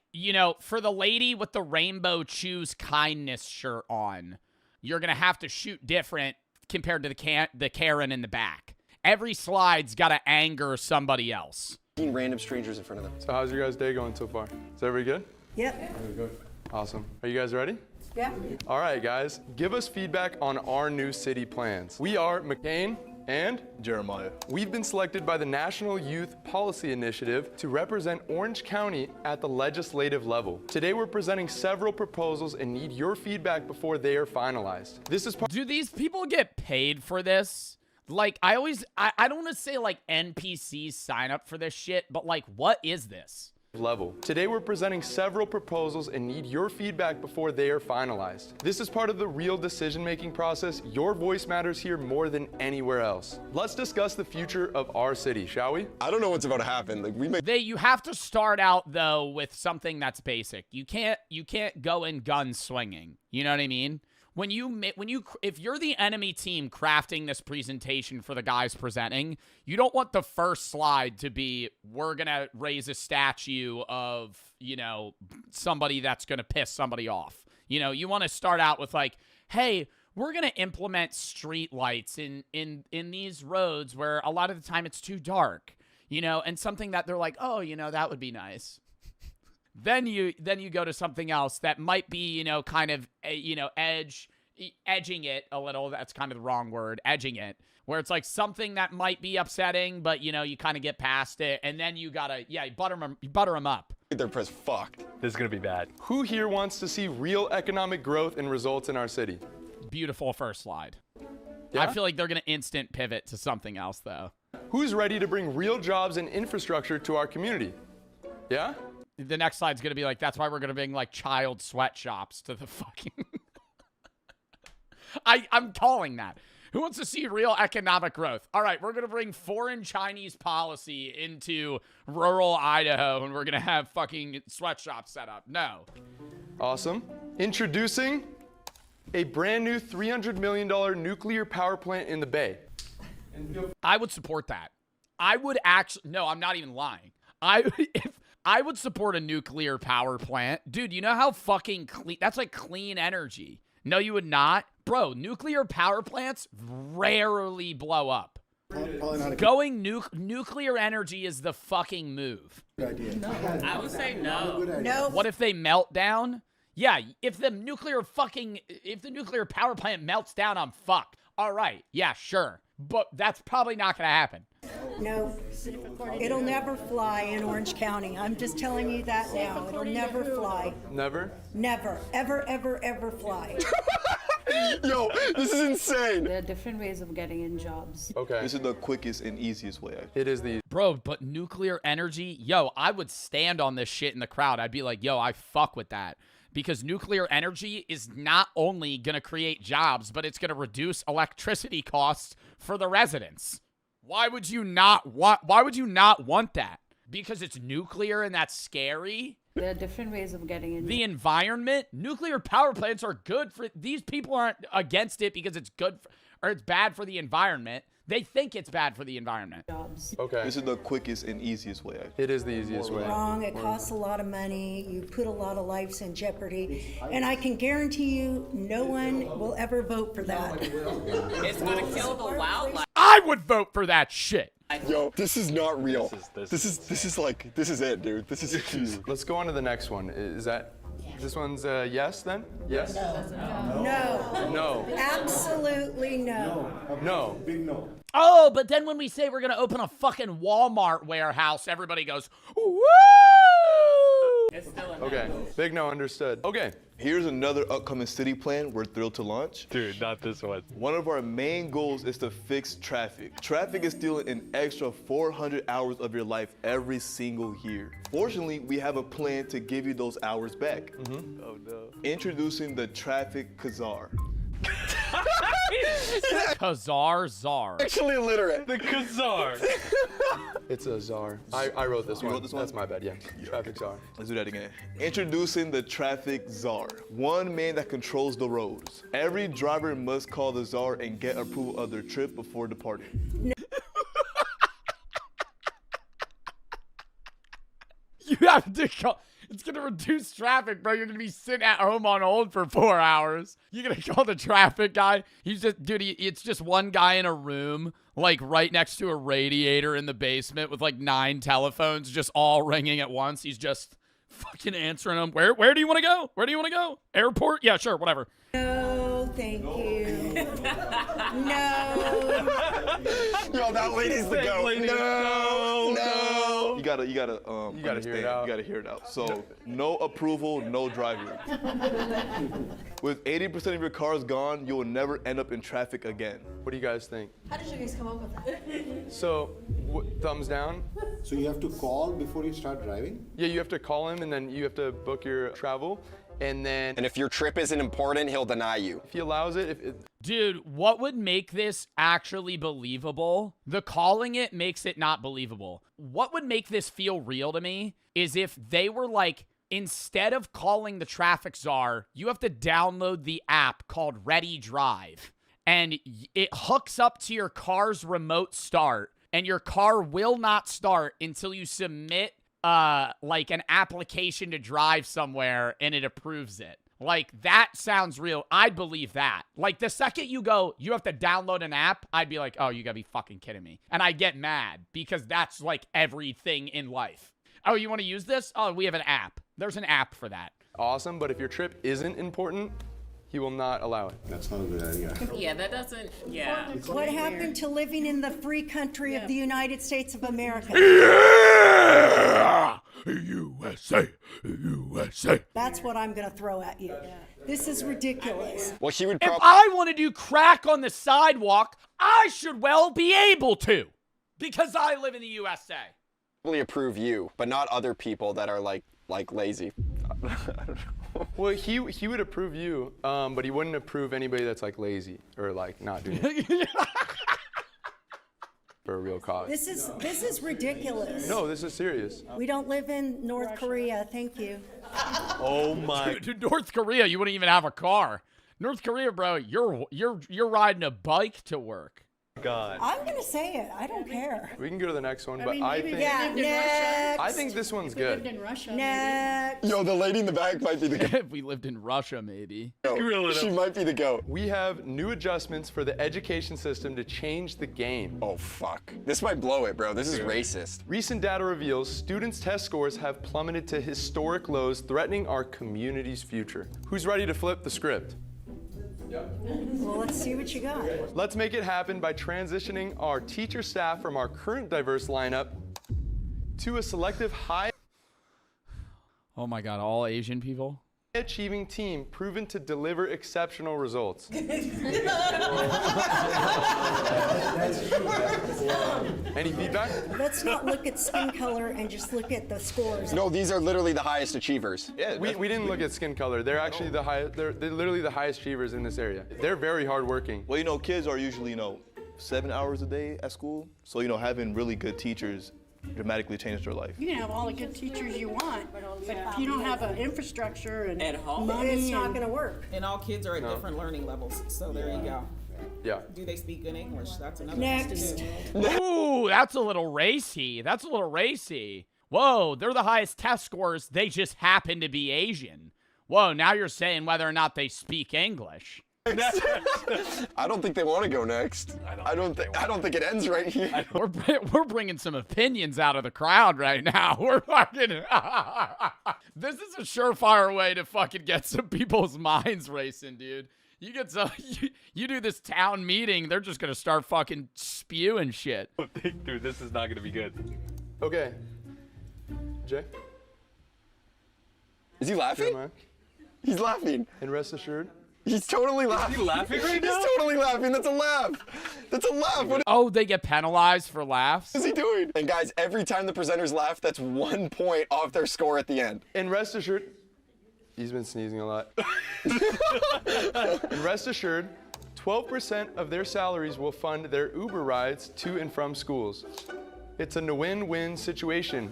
for the lady with the rainbow choose kindness shirt on, you're going to have to shoot different compared to the Karen in the back. Every slide's got to anger somebody else. Random strangers in front of them. So how's your guys' day going so far? Is everybody good? Yep. Awesome. Are you guys ready? Yeah. All right, guys. Give us feedback on our new city plans. We are McCain and Jeremiah. We've been selected by the National Youth Policy Initiative to represent Orange County at the legislative level. Today we're presenting several proposals and need your feedback before they are finalized. This is Do these people get paid for this? Like, I don't want to say like NPCs sign up for this shit, but like, what is this? level. Today we're presenting several proposals and need your feedback before they are finalized. This is part of the real decision-making process. Your voice matters here more than anywhere else. Let's discuss the future of our city, shall we? I don't know what's about to happen. You have to start out though with something that's basic. You can't go in gun swinging. You know what I mean? If you're the enemy team crafting this presentation for the guys presenting, you don't want the first slide to be, we're going to raise a statue of, somebody that's going to piss somebody off. You want to start out with like, hey, we're going to implement street lights in these roads where a lot of the time it's too dark, and something that they're like, oh, that would be nice. Then you go to something else that might be, kind of, edging it a little. That's kind of the wrong word, edging it, where it's like something that might be upsetting, but, you kind of get past it. And then you gotta, butter them up. Their press fucked. This is going to be bad. Who here wants to see real economic growth and results in our city? Beautiful first slide. Yeah? I feel like they're going to instant pivot to something else, though. Who's ready to bring real jobs and infrastructure to our community? Yeah? The next slide's going to be like, that's why we're going to bring, like, child sweatshops to the fucking... I'm calling that. Who wants to see real economic growth? All right, we're going to bring foreign Chinese policy into rural Idaho, and we're going to have fucking sweatshops set up. No. Awesome. Introducing a brand new $300 million nuclear power plant in the Bay. I would support that. I would actually... No, I'm not even lying. I would support a nuclear power plant. Dude, you know how fucking clean... That's like clean energy. No, you would not. Bro, nuclear power plants rarely blow up. Going nuclear energy is the fucking move. Good idea. No, I would say no. No. What if they melt down? Yeah, if the nuclear power plant melts down, I'm fucked. All right, yeah, sure. But that's probably not going to happen. No, it'll never fly in Orange County. I'm just telling you that now. It'll never fly. Never? Never. Ever, ever, ever fly. Yo, this is insane. There are different ways of getting in jobs. Okay. This is the quickest and easiest way. It is the... Bro, but nuclear energy, I would stand on this shit in the crowd. I'd be like, I fuck with that. Because nuclear energy is not only going to create jobs, but it's going to reduce electricity costs for the residents. Why would you not want that? Because it's nuclear and that's scary? There are different ways of getting in. The environment, nuclear power plants are good for these people aren't against it because it's good or it's bad for the environment. They think it's bad for the environment. Okay. This is the quickest and easiest way. It is the easiest way. Wrong. It costs a lot of money. You put a lot of lives in jeopardy. And I can guarantee you no one will ever vote for that. It's gonna kill the wildlife. I would vote for that shit. Yo, this is not real. This is it, dude. This is huge. Let's go on to the next one. This one's yes then? Yes? No. No. Absolutely no. No. Oh, but then when we say we're gonna open a fucking Walmart warehouse, everybody goes, woo! It's still a no. Okay. Big no, understood. Okay. Here's another upcoming city plan we're thrilled to launch. Dude, not this one. One of our main goals is to fix traffic. Traffic is stealing an extra 400 hours of your life every single year. Fortunately, we have a plan to give you those hours back. Oh no. Introducing the Traffic Kazar. Kazar Czar. Actually illiterate. The Kazar. It's a czar. I wrote this one. wrote this one? That's my bad, yeah. Traffic czar. Let's do that again. Introducing the Traffic Czar. One man that controls the roads. Every driver must call the czar and get approval of their trip before departing. You have to call. It's gonna reduce traffic, bro. You're gonna be sitting at home on hold for 4 hours. You're gonna call the traffic guy. He's just, dude. It's just one guy in a room, like right next to a radiator in the basement, with like 9 telephones, just all ringing at once. He's just fucking answering them. Where do you want to go? Where do you want to go? Airport? Yeah, sure, whatever. No, thank you. No. Yo, that lady's the goat. No. You gotta hear it understand. out. You gotta hear it out. So, no approval, no driving. With 80% of your cars gone, you will never end up in traffic again. What do you guys think? How did you guys come up with that? So, thumbs down? So you have to call before you start driving? Yeah, you have to call him and then you have to book your travel. And if your trip isn't important, he'll deny you. If he allows it, Dude, what would make this actually believable? The calling it makes it not believable. What would make this feel real to me is if they were like, instead of calling the traffic czar, you have to download the app called Ready Drive. And it hooks up to your car's remote start. And your car will not start until you submit like an application to drive somewhere and it approves it. Like, that sounds real. I'd believe that. Like, the second you go, you have to download an app, I'd be like, oh, you gotta be fucking kidding me. And I get mad because that's like everything in life. Oh, you want to use this? Oh, we have an app. There's an app for that. awesome, but if your trip isn't important, he will not allow it. That's not a good idea. Yeah, that doesn't, yeah. What happened to living in the free country of the United States of America? Yeah! USA, USA. That's what I'm going to throw at you. This is ridiculous. Well, she would If I want to do crack on the sidewalk, I should well be able to, because I live in the USA. probably approve you, but not other people that are like lazy. I don't know. Well, he would approve you, but he wouldn't approve anybody that's like lazy or like not doing it for a real cause. This is ridiculous. No, this is serious. We don't live in North Korea. Thank you. Oh my! Dude, North Korea, you wouldn't even have a car. North Korea, bro, you're riding a bike to work. God. I'm gonna say it. I don't care. We can go to the next one, I but mean, I maybe think if we lived in Russia. I think this one's good. Lived in Russia. Next. Yo, the lady in the back might be the goat. If we lived in Russia, maybe. Yo, she might be the goat. We have new adjustments for the education system to change the game. Oh, fuck. This might blow it, bro. This is racist. Recent data reveals students' test scores have plummeted to historic lows, threatening our community's future. Who's ready to flip the script? Well, let's see what you got. Let's make it happen by transitioning our teacher staff from our current diverse lineup to a selective high Oh my God, all Asian people? achieving team proven to deliver exceptional results. Any feedback? Let's not look at skin color and just look at the scores. No, these are literally the highest achievers. Yeah, we didn't look at skin color. They're actually the highest. They're literally the highest achievers in this area. They're very hardworking. Well, kids are usually, 7 hours a day at school. So, having really good teachers dramatically changed their life. You can have all the good teachers you want, but if you don't have an infrastructure and At home, money, It's not going to work. And all kids are at different learning levels, so there you go. Yeah. Do they speak good English? That's another Next. Ooh, that's a little racy. That's a little racy. Whoa, they're the highest test scores. They just happen to be Asian. Whoa, now you're saying whether or not they speak English. I don't think they want to go next. I don't think it ends right here. We're bringing some opinions out of the crowd right now. We're fucking. This is a surefire way to fucking get some people's minds racing, dude. You get some. You do this town meeting, they're just gonna start fucking spewing shit. Dude, this is not gonna be good. Okay. Jay? Is he laughing? Jeremiah? He's laughing. And rest assured. He's totally laughing. Is he laughing right now? He's totally laughing. That's a laugh. That's a laugh. Oh, they get penalized for laughs? What is he doing? And guys, every time the presenters laugh, that's 1 point off their score at the end. And rest assured, he's been sneezing a lot. And rest assured, 12% of their salaries will fund their Uber rides to and from schools. It's a win-win situation.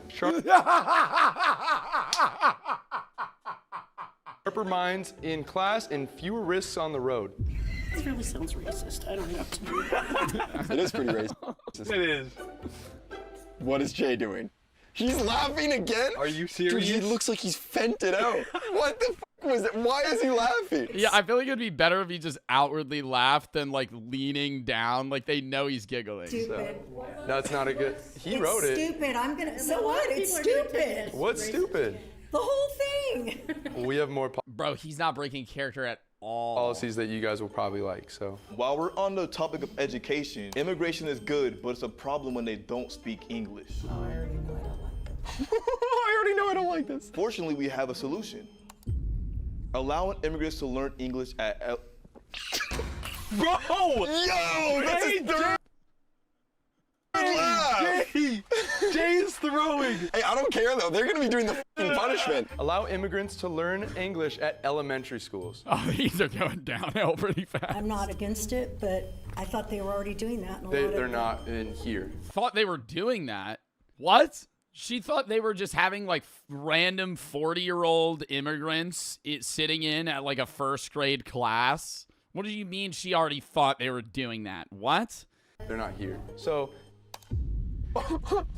Sharper minds in class and fewer risks on the road. This really sounds racist. I don't know what to do that. It is pretty racist. It is. What is Jay doing? He's laughing again? Are you serious? Dude, he looks like he's fented out. What the fuck was it? Why is he laughing? Yeah, I feel like it'd be better if he just outwardly laughed than like leaning down, like they know he's giggling. Stupid. That's not a good. He wrote it. Stupid. I'm gonna. So what? It's stupid. What's stupid? The whole thing. We have more Bro, he's not breaking character at all. policies that you guys will probably like. So While we're on the topic of education, immigration is good, but it's a problem when they don't speak English. I already know I don't like this. Fortunately, we have a solution. Allowing immigrants to learn English at Bro! Yo, that's his third laugh. Jay is throwing. Hey, I don't care though. They're gonna be doing the fucking punishment. allow immigrants to learn English at elementary schools. Oh, these are going downhill pretty fast. I'm not against it, but I thought they were already doing that. In a lot They're of not in here. Thought they were doing that. What? She thought they were just having like random 40-year-old immigrants sitting in at like a first grade class. What do you mean she already thought they were doing that? What? They're not here. So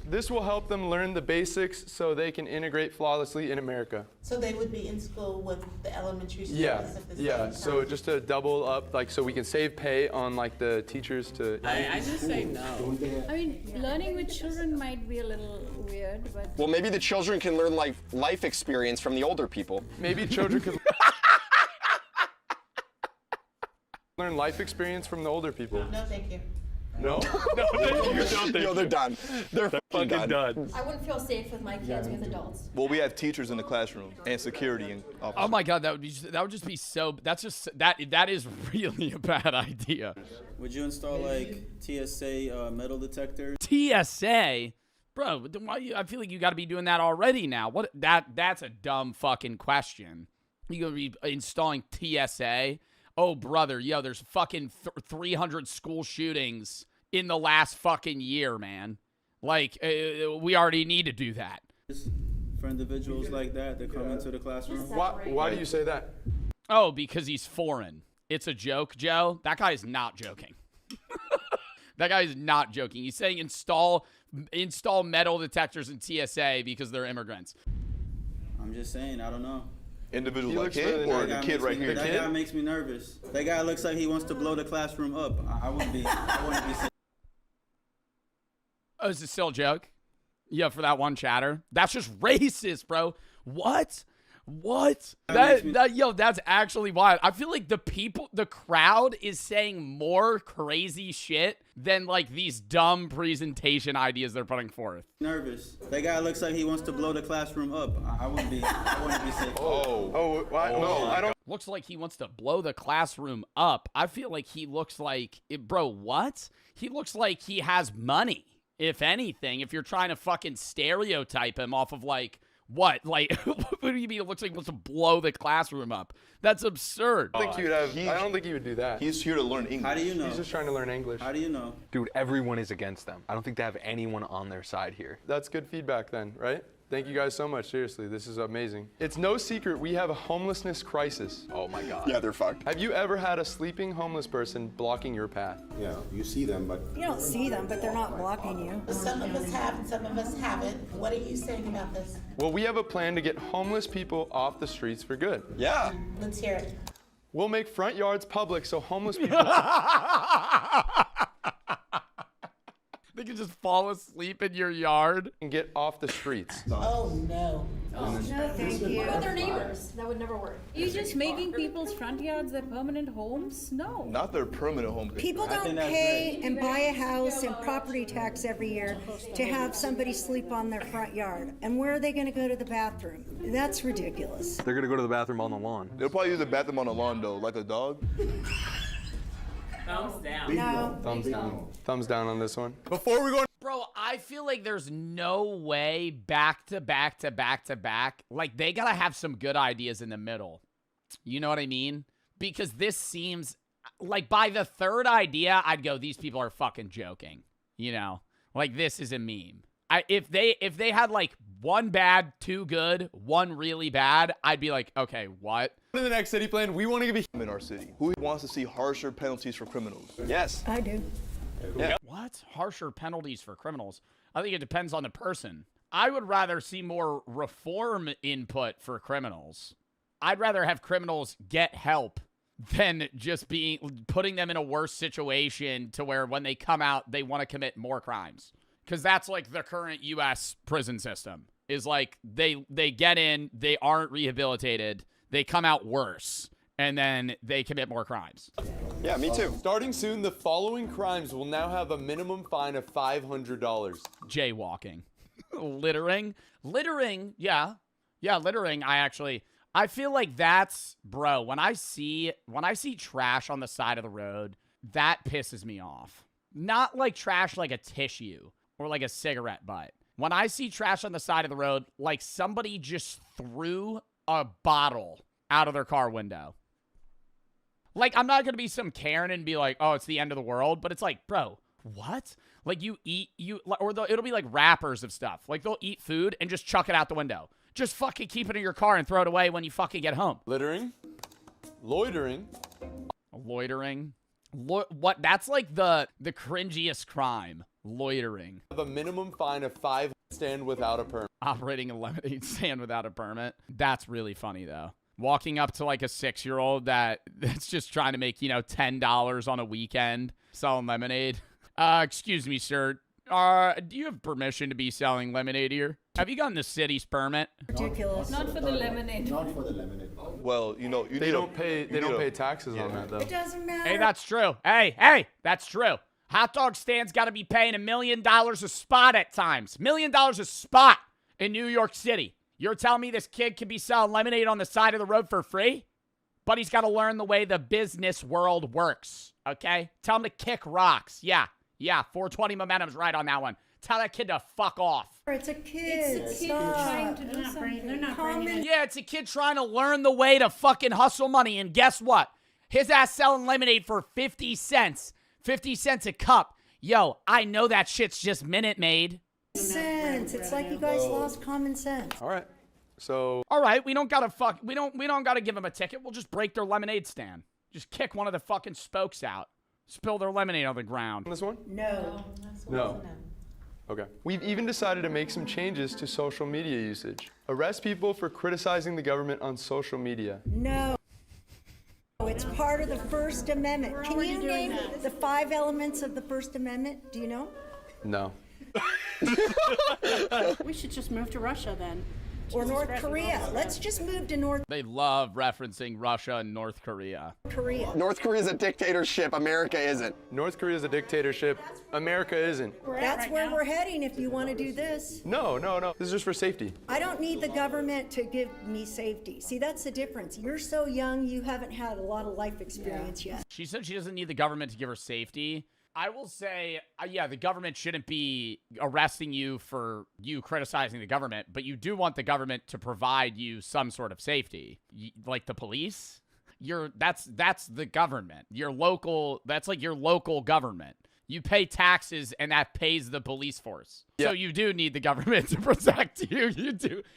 this will help them learn the basics so they can integrate flawlessly in America. So they would be in school with the elementary students Yeah, at the same yeah. time. So just to double up, like, so we can save pay on like the teachers to. I just say no. I mean, learning with children might be a little weird, but Well, maybe the children can learn life experience from the older people. Maybe children could learn life experience from the older people. No, thank you. No? Yo, they're done. They're fucking done. I wouldn't feel safe with my kids with adults. Well, we have teachers in the classroom and security and officers. Oh my God, that would just be so. That's just that is really a bad idea. Would you install like TSA metal detectors? TSA, bro. I feel like you got to be doing that already now. What? That's a dumb fucking question. You gonna be installing TSA? Oh, brother, yo, there's fucking 300 school shootings in the last fucking year, man. Like, we already need to do that. For individuals like that come into the classroom? Why do you say that? Oh, because he's foreign. It's a joke, Joe. That guy is not joking. That guy is not joking. He's saying install metal detectors in TSA because they're immigrants. I'm just saying, I don't know. Individuals like him or the kid right here? That guy makes me nervous. That guy looks like he wants to blow the classroom up. I wouldn't be safe. Oh, is it still a joke? Yeah, for that one chatter. That's just racist, bro. What? Yo, that's actually wild. I feel like the crowd is saying more crazy shit than like these dumb presentation ideas they're putting forth. Nervous. That guy looks like he wants to blow the classroom up. I wouldn't be safe. No, I don't. Looks like he wants to blow the classroom up. I feel like he looks like, bro, what? He looks like he has money, if anything, if you're trying to fucking stereotype him off of like, what? Like, what do you mean it looks like he wants to blow the classroom up? That's absurd. I don't think he would do that. He's here to learn English. How do you know? He's just trying to learn English. How do you know? Dude, everyone is against them. I don't think they have anyone on their side here. That's good feedback then, right? Thank you guys so much. Seriously, this is amazing. It's no secret we have a homelessness crisis. Oh my God. Yeah, they're fucked. Have you ever had a sleeping homeless person blocking your path? Yeah, you see them, but You don't see them, but they're not blocking you. Some of us have and some of us haven't. What are you saying about this? Well, we have a plan to get homeless people off the streets for good. Yeah. Let's hear it. We'll make front yards public so homeless people They can just fall asleep in your yard can get off the streets. Oh, no. No, thank you. What about their neighbors? That would never work. You just making people's front yards their permanent homes? No. Not their permanent home. People don't pay and buy a house and property tax every year to have somebody sleep on their front yard. And where are they going to go to the bathroom? That's ridiculous. They're gonna go to the bathroom on the lawn. They'll probably use the bathroom on the lawn though, like a dog. Thumbs down. No. Thumbs down. Thumbs down on this one. Before we go Bro, I feel like there's no way back to back to back to back. Like, they gotta have some good ideas in the middle. You know what I mean? Because this seems like by the third idea, I'd go, these people are fucking joking. You know? Like, this is a meme. If they had like one bad, two good, one really bad, I'd be like, okay, what? In the next city plan, we want to give in our city. Who wants to see harsher penalties for criminals? Yes. I do. Yeah. What? Harsher penalties for criminals? I think it depends on the person. I would rather see more reform input for criminals. I'd rather have criminals get help than just putting them in a worse situation to where when they come out, they want to commit more crimes. Because that's like the current U.S. prison system. Is like they get in, they aren't rehabilitated, they come out worse, and then they commit more crimes. Yeah, me too. Starting soon, the following crimes will now have a minimum fine of $500. Jaywalking. Littering, yeah, littering. I feel like that's, bro, when I see trash on the side of the road, that pisses me off. Not like trash like a tissue or like a cigarette butt. When I see trash on the side of the road, like somebody just threw a bottle out of their car window. Like, I'm not going to be some Karen and be like, oh, it's the end of the world. But it's like, bro, what? Like, it'll be like wrappers of stuff. Like, they'll eat food and just chuck it out the window. Just fucking keep it in your car and throw it away when you fucking get home. Littering. Loitering. What? That's like the cringiest crime. Loitering. Have a minimum fine of $5 stand without a permit. Operating a lemonade stand without a permit. That's really funny, though. Walking up to like a 6-year-old that's just trying to make, $10 on a weekend selling lemonade. Excuse me, sir. Do you have permission to be selling lemonade here? Have you gotten the city's permit? Ridiculous. Not for the lemonade. not for the lemonade. Well, They don't pay taxes on that though. It doesn't matter. Hey, that's true. Hey, that's true. Hot dog stands got to be paying $1 million a spot at times. $1 million a spot in New York City. You're telling me this kid can be selling lemonade on the side of the road for free? But he's got to learn the way the business world works, okay? Tell him to kick rocks. Yeah, 420 momentum's right on that one. Tell that kid to fuck off. It's a kid. It's a kid trying to do something. They're not bringing it. Yeah, it's a kid trying to learn the way to fucking hustle money. And guess what? His ass selling lemonade for 50 cents. 50 cents a cup. Yo, I know that shit's just Minute Maid. Sense. It's like you guys lost common sense. All right. So. All right, we don't gotta give them a ticket. We'll just break their lemonade stand. Just kick one of the fucking spokes out. Spill their lemonade on the ground. This one? No. No. Okay. We've even decided to make some changes to social media usage. Arrest people for criticizing the government on social media. No. It's part of the First Amendment. Can you name the 5 elements of the First Amendment? Do you know? No. We should just move to Russia then. Or North Korea. Let's just move to North They love referencing Russia and North Korea. Korea. North Korea is a dictatorship. America isn't. North Korea is a dictatorship. America isn't. That's where we're heading if you want to do this. No. This is just for safety. I don't need the government to give me safety. See, that's the difference. You're so young, you haven't had a lot of life experience yet. She said she doesn't need the government to give her safety. I will say, yeah, the government shouldn't be arresting you for you criticizing the government, but you do want the government to provide you some sort of safety, like the police. That's the government. That's like your local government. You pay taxes, and that pays the police force. So you do need the government to protect you.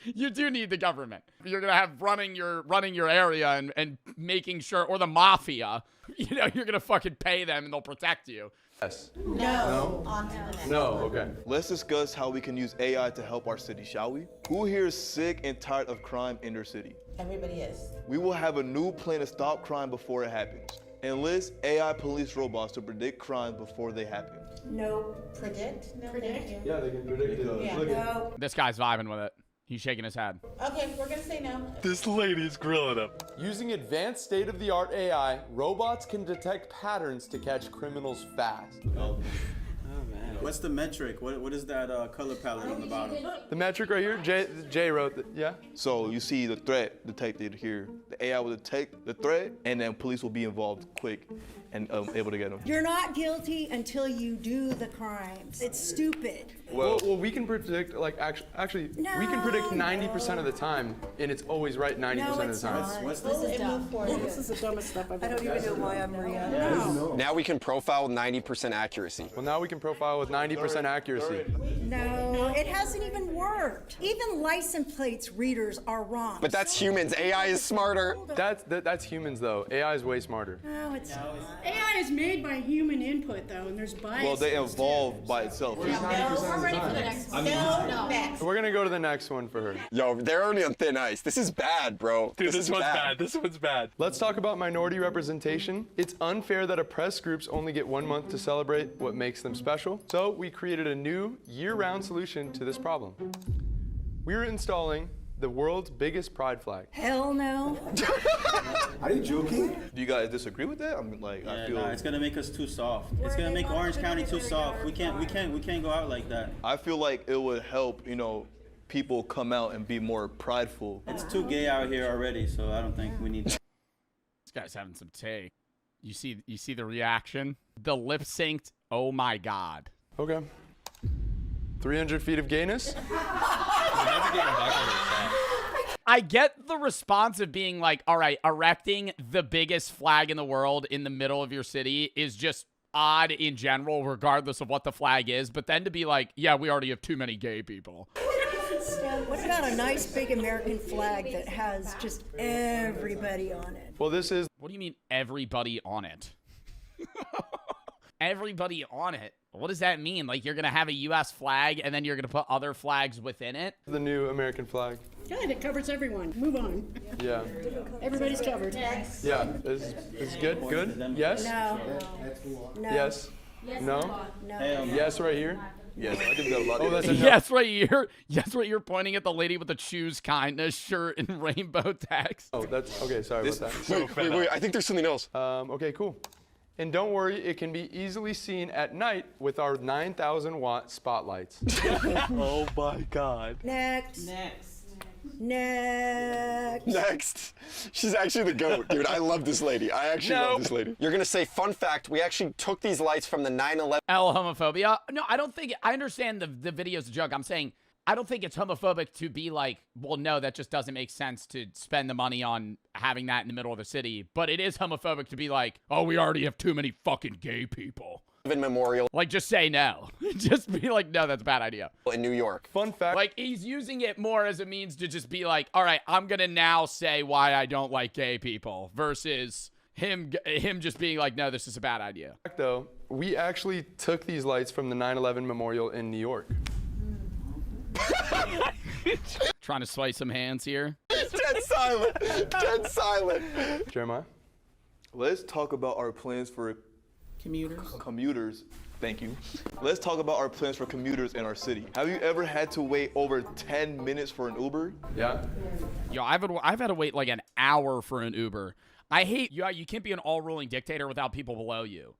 You do need the government. You're gonna have running your area and making sure, or the mafia. You know, you're gonna fucking pay them, and they'll protect you. Yes. No. On to the next. No, okay. Let's discuss how we can use AI to help our city, shall we? Who here is sick and tired of crime in their city? Everybody is. We will have a new plan to stop crime before it happens. Enlist AI police robots to predict crimes before they happen. No. Predict? No, thank you. Yeah, they can predict it. Yeah. No. This guy's vibing with it. He's shaking his head. Okay, we're gonna say no. This lady's grilling him. Using advanced state-of-the-art AI, robots can detect patterns to catch criminals fast. Oh man. What's the metric? What is that color palette on the bottom? The metric right here, Jay wrote, yeah? So you see the threat detected here. The AI will detect the threat, and then police will be involved quick and able to get them. You're not guilty until you do the crimes. It's stupid. Well, we can predict, like, actually, we can predict 90% of the time, and it's always right 90% of the time. What's This is dumb. This is the dumbest stuff I've I ever don't even know why I'm Maria. No. Now we can profile with 90% accuracy. Well, now we can profile with 90% accuracy. No, it hasn't even worked. Even license plates readers are wrong. But that's humans. AI is smarter. That's humans, though. AI is way smarter. No, it's not. AI is made by human input, though, and there's bias. Well, they evolve by itself. We're ready for the next one. No, next. We're gonna go to the next one for her. Yo, they're already on thin ice. This is bad, bro. Dude, this one's bad. This one's bad. Let's talk about minority representation. It's unfair that oppressed groups only get 1 month to celebrate what makes them special. So we created a new year-round solution to this problem. We're installing the world's biggest pride flag. Hell no. Are you joking? Do you guys disagree with that? I mean, like, I feel. Nah, it's gonna make us too soft. It's gonna make Orange County too soft. We can't go out like that. I feel like it would help, people come out and be more prideful. It's too gay out here already, so I don't think we need that. This guy's having some take. You see the reaction? The lip synced. Oh my God. Okay. 300 feet of gayness? I get the response of being like, all right, erecting the biggest flag in the world in the middle of your city is just odd in general, regardless of what the flag is. But then to be like, yeah, we already have too many gay people. What about a nice big American flag that has just everybody on it? Well, this is... What do you mean everybody on it? Everybody on it? What does that mean? Like, you're going to have a U.S. flag and then you're going to put other flags within it? The new American flag. Good, it covers everyone. Move on. Yeah. Everybody's covered. Yeah. This is good? Good? Yes? No. No. Yes? No? No. Yes, right here? Yes, I think that a lot. Oh, that's a no. Yes, right here. Yes, right here, pointing at the lady with the choose kindness shirt in rainbow text. Oh, that's... Okay, sorry about that. Wait. I think there's something else. Okay, cool. And don't worry, it can be easily seen at night with our 9,000-watt spotlights. Oh my God. Next. Next. She's actually the GOAT, dude. I love this lady. I actually love this lady. You're going to say, fun fact, we actually took these lights from the 9/11. L homophobia? No, I don't think... I understand the video's a joke. I'm saying... I don't think it's homophobic to be like, well, no, that just doesn't make sense to spend the money on having that in the middle of the city. But it is homophobic to be like, oh, we already have too many fucking gay people. Memorial. Like, just say no. Just be like, no, that's a bad idea. In New York. Fun fact. Like, he's using it more as a means to just be like, all right, I'm going to now say why I don't like gay people versus him just being like, no, this is a bad idea. Though, we actually took these lights from the 9/11 memorial in New York. Trying to swipe some hands here. Dead silent. Dead silent. Jeremiah? Let's talk about our plans for commuters. Thank you. Let's talk about our plans for commuters in our city. Have you ever had to wait over 10 minutes for an Uber? Yeah. Yo, I've had to wait like an hour for an Uber. I hate, you can't be an all-ruling dictator without people below you.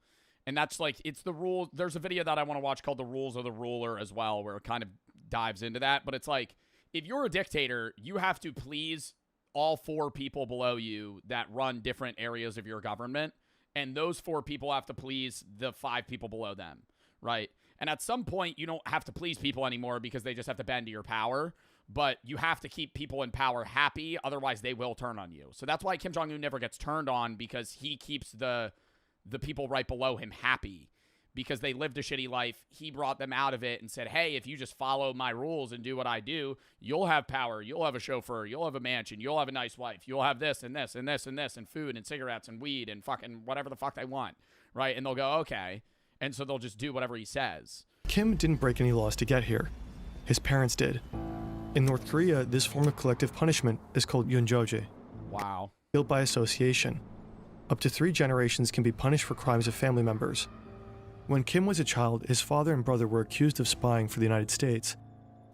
And that's like, it's the rule. There's a video that I want to watch called The Rules of the Ruler as well, where it kind of dives into that. But it's like, if you're a dictator, you have to please all 4 people below you that run different areas of your government. And those 4 people have to please the 5 people below them, right? And at some point, you don't have to please people anymore because they just have to bend to your power. But you have to keep people in power happy, otherwise they will turn on you. So that's why Kim Jong-un never gets turned on, because he keeps the people right below him happy. because they lived a shitty life. He brought them out of it and said, hey, if you just follow my rules and do what I do, you'll have power. You'll have a chauffeur. You'll have a mansion. You'll have a nice wife. You'll have this and this and this and this and food and cigarettes and weed and fucking whatever the fuck they want, right? And they'll go, okay. And so they'll just do whatever he says. Kim didn't break any laws to get here. His parents did. In North Korea, this form of collective punishment is called yunjoje. Wow. Guilt by association. Up to 3 generations can be punished for crimes of family members. When Kim was a child, his father and brother were accused of spying for the United States,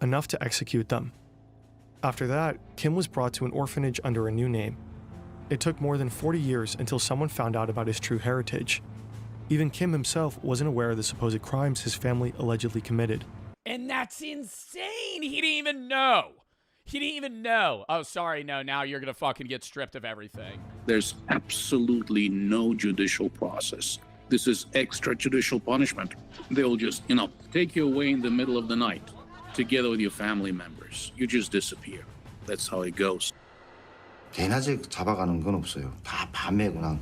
enough to execute them. After that, Kim was brought to an orphanage under a new name. It took more than 40 years until someone found out about his true heritage. Even Kim himself wasn't aware of the supposed crimes his family allegedly committed. And that's insane. He didn't even know. He didn't even know. Oh, sorry, no, now you're going to fucking get stripped of everything. There's absolutely no judicial process. This is extrajudicial punishment. They'll just, take you away in the middle of the night, together with your family members. You just disappear. That's how it goes. 개낮에 잡아가는 건 없어요. 다 밤에 그냥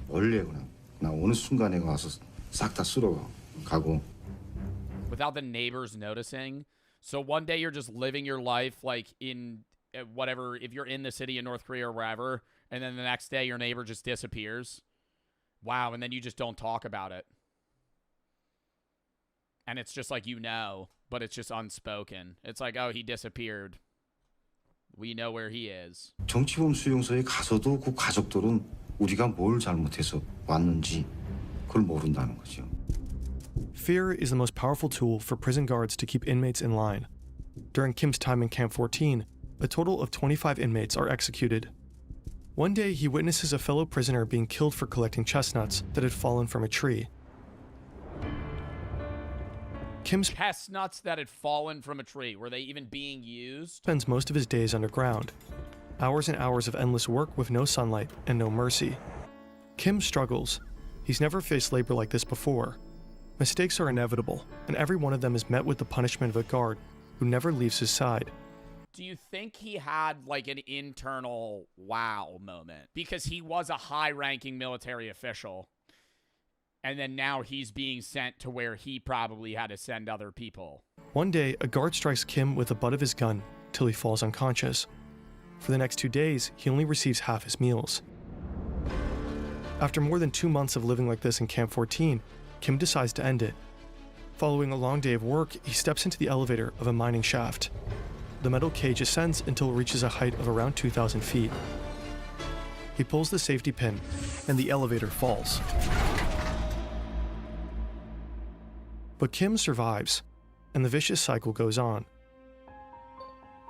원래 그냥 어느 순간에 와서 싹 다 쓸어 가고. Without the neighbors noticing. So one day you're just living your life like in whatever, if you're in the city in North Korea or wherever, and then the next day your neighbor just disappears. Wow, and then you just don't talk about it. And it's just like, but it's just unspoken. It's like, oh, he disappeared. We know where he is. 정치범 수용소에 가서도 그 가족들은 우리가 뭘 잘못해서 왔는지 그걸 모른다는 거죠. Fear is the most powerful tool for prison guards to keep inmates in line. During Kim's time in Camp 14, a total of 25 inmates are executed. One day, he witnesses a fellow prisoner being killed for collecting chestnuts that had fallen from a tree. Kim's chestnuts that had fallen from a tree. Were they even being used? Spends most of his days underground. Hours and hours of endless work with no sunlight and no mercy. Kim struggles. He's never faced labor like this before. Mistakes are inevitable, and every one of them is met with the punishment of a guard who never leaves his side. Do you think he had like an internal wow moment? Because he was a high-ranking military official, and then now he's being sent to where he probably had to send other people. One day, a guard strikes Kim with the butt of his gun till he falls unconscious. For the next 2 days, he only receives half his meals. After more than 2 months of living like this in Camp 14, Kim decides to end it. Following a long day of work, he steps into the elevator of a mining shaft. The metal cage ascends until it reaches a height of around 2,000 feet. He pulls the safety pin, and the elevator falls. But Kim survives, and the vicious cycle goes on.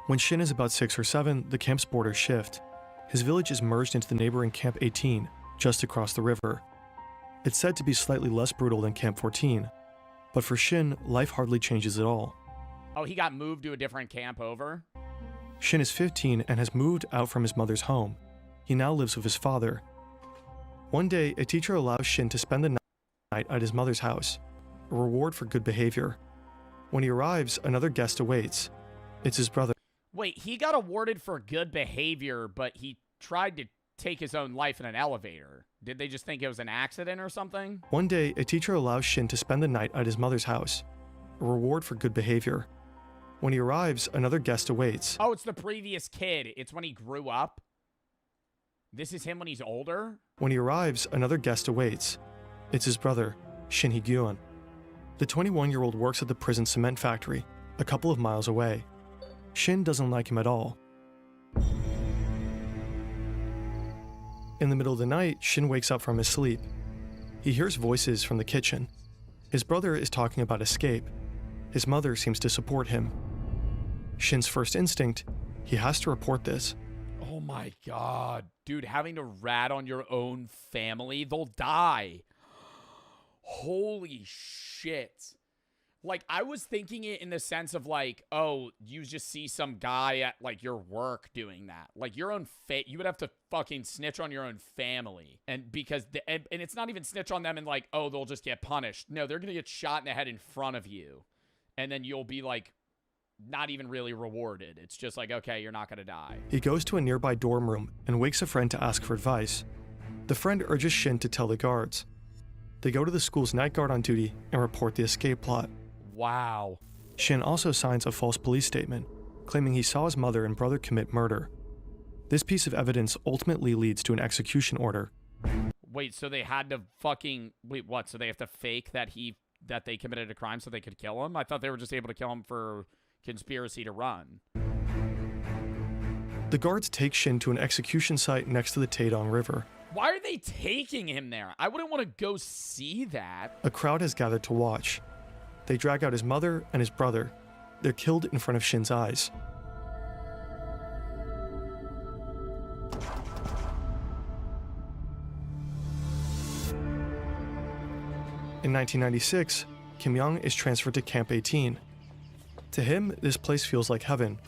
When Shin is about 6 or 7, the camp's borders shift. His village is merged into the neighboring Camp 18, just across the river. It's said to be slightly less brutal than Camp 14, but for Shin, life hardly changes at all. Oh, he got moved to a different camp over? Shin is 15 and has moved out from his mother's home. He now lives with his father. One day, a teacher allows Shin to spend the night at his mother's house, a reward for good behavior. When he arrives, another guest awaits. It's his brother. Wait, he got awarded for good behavior, but he tried to take his own life in an elevator. Did they just think it was an accident or something? One day, a teacher allows Shin to spend the night at his mother's house, a reward for good behavior. When he arrives, another guest awaits. Oh, it's the previous kid. It's when he grew up? This is him when he's older? When he arrives, another guest awaits. It's his brother, Shin Hee-gyun. The 21-year-old works at the prison cement factory, a couple of miles away. Shin doesn't like him at all. In the middle of the night, Shin wakes up from his sleep. He hears voices from the kitchen. His brother is talking about escape. His mother seems to support him. Shin's first instinct, he has to report this. Oh my god. Dude, having to rat on your own family, they'll die. Holy shit. Like, I was thinking it in the sense of like, oh, you just see some guy at like your work doing that. Like your own you would have to fucking snitch on your own family. And because, and it's not even snitch on them and like, oh, they'll just get punished. No, they're going to get shot in the head in front of you. And then you'll be like, not even really rewarded. It's just like, okay, you're not going to die. He goes to a nearby dorm room and wakes a friend to ask for advice. The friend urges Shin to tell the guards. They go to the school's night guard on duty and report the escape plot. Wow. Shin also signs a false police statement, claiming he saw his mother and brother commit murder. This piece of evidence ultimately leads to an execution order. Wait, so they had to fucking... Wait, what? So they have to fake that they committed a crime so they could kill him? I thought they were just able to kill him for conspiracy to run. The guards take Shin to an execution site next to the Taedong River. Why are they taking him there? I wouldn't want to go see that. A crowd has gathered to watch. They drag out his mother and his brother. They're killed in front of Shin's eyes. In 1996, Kim Young is transferred to Camp 18. To him, this place feels like heaven.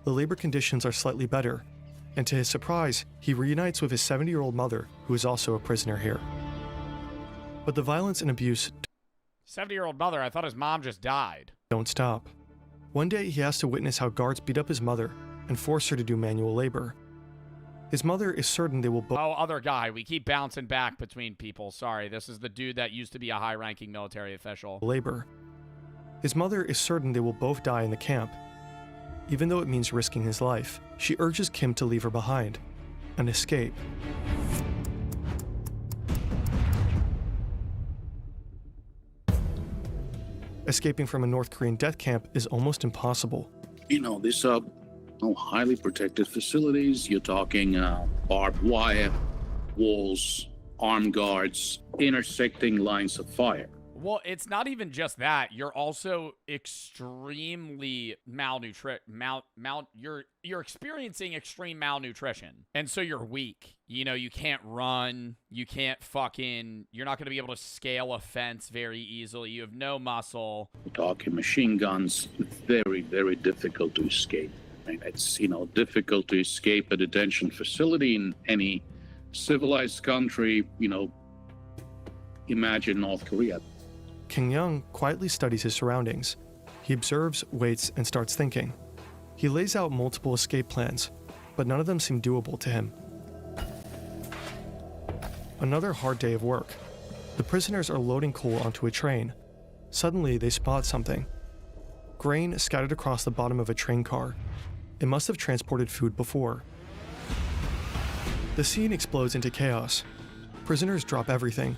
The labor conditions are slightly better, and to his surprise, he reunites with his 70-year-old mother, who is also a prisoner here. But the violence and abuse 70-year-old mother, I thought his mom just died. don't stop. One day, he has to witness how guards beat up his mother and force her to do manual labor. His mother is certain they will both... Oh, other guy. We keep bouncing back between people. Sorry, this is the dude that used to be a high-ranking military official. labor. His mother is certain they will both die in the camp. Even though it means risking his life, she urges Kim to leave her behind and escape. Escaping from a North Korean death camp is almost impossible. You know, these are highly protected facilities. You're talking barbed wire, walls, armed guards, intersecting lines of fire. Well, it's not even just that. You're also extremely you're experiencing extreme malnutrition. And so you're weak. You know, you can't run. You can't you're not going to be able to scale a fence very easily. You have no muscle. We're talking machine guns. Very, very difficult to escape. Right? It's, difficult to escape a detention facility in any civilized country. Imagine North Korea. Kim Young quietly studies his surroundings. He observes, waits, and starts thinking. He lays out multiple escape plans, but none of them seem doable to him. Another hard day of work. The prisoners are loading coal onto a train. Suddenly, they spot something. Grain scattered across the bottom of a train car. It must have transported food before. The scene explodes into chaos. Prisoners drop everything,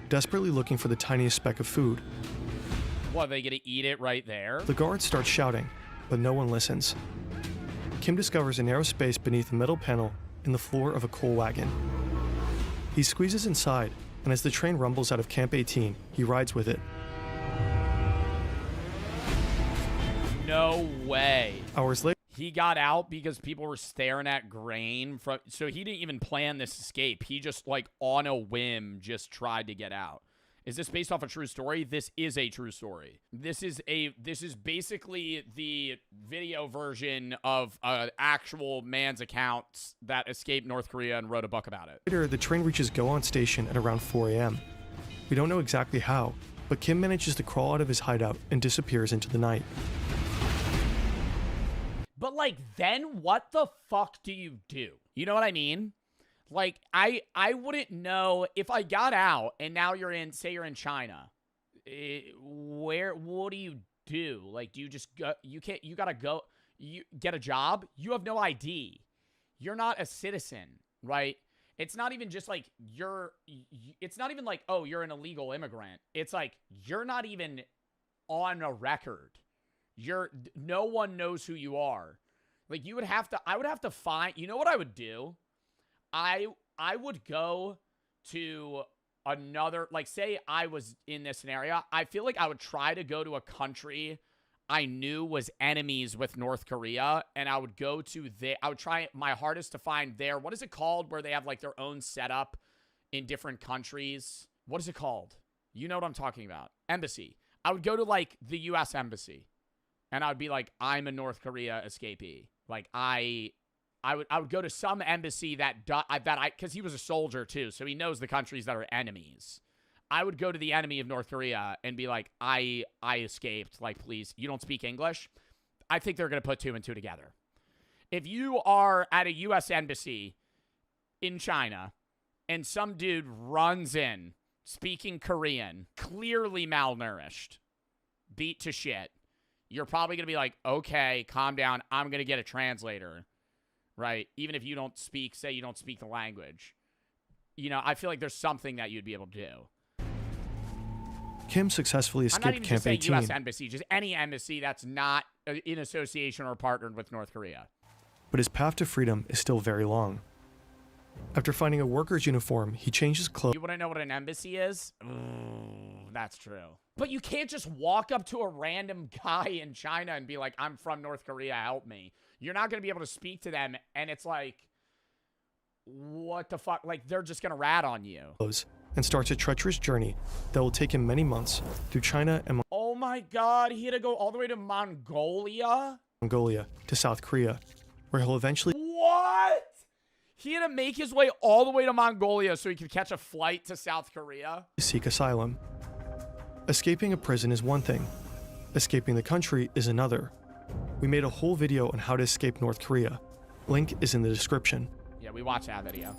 desperately looking for the tiniest speck of food. What, are they going to eat it right there? The guards start shouting, but no one listens. Kim discovers a narrow space beneath a metal panel in the floor of a coal wagon. He squeezes inside, and as the train rumbles out of Camp 18, he rides with it. No way. Hours later, He got out because people were staring at grain. So he didn't even plan this escape. He just, on a whim, just tried to get out. Is this based off a true story? This is a true story. This is basically the video version of an actual man's account that escaped North Korea and wrote a book about it. the train reaches Goan Station at around 4 a.m. We don't know exactly how, but Kim manages to crawl out of his hideout and disappears into the night. But, then what the fuck do you do? You know what I mean? I wouldn't know if I got out and now you're in China. What do you do? Do you just go? You gotta go, you get a job? You have no ID. You're not a citizen, right? It's not even just it's not even oh, you're an illegal immigrant. It's you're not even on a record. No one knows who you are. I would have to find, you know what I would do? I would go to another, say I was in this scenario, I feel like I would try to go to a country I knew was enemies with North Korea, and I would go to I would try my hardest to find what is it called, where they have their own setup in different countries? What is it called? You know what I'm talking about. Embassy. I would go to the U.S. Embassy. And I would be I'm a North Korea escapee. I would go to some embassy because he was a soldier too, so he knows the countries that are enemies. I would go to the enemy of North Korea and be I escaped. Please, you don't speak English? I think they're going to put two and two together. If you are at a U.S. embassy in China and some dude runs in speaking Korean, clearly malnourished, beat to shit, you're probably going to be like, okay, calm down. I'm going to get a translator, right? Even if you don't speak, say you don't speak the language. You know, I feel like there's something that you'd be able to do. Kim successfully I'm not escaped even Camp just saying 18. U.S. embassy, just any embassy that's not in association or partnered with North Korea. But his path to freedom is still very long. After finding a worker's uniform, he changes clothes. You want to know what an embassy is? That's true. But you can't just walk up to a random guy in China and be like, I'm from North Korea, help me. You're not going to be able to speak to them, and it's like, what the fuck? Like, they're just going to rat on you. And starts a treacherous journey that will take him many months through China and Oh my God, he had to go all the way to Mongolia? Mongolia to South Korea, where he'll eventually What? He had to make his way all the way to Mongolia so he could catch a flight to South Korea? seek asylum. Escaping a prison is one thing. Escaping the country is another. We made a whole video on how to escape North Korea. Link is in the description. Yeah, we watched that video.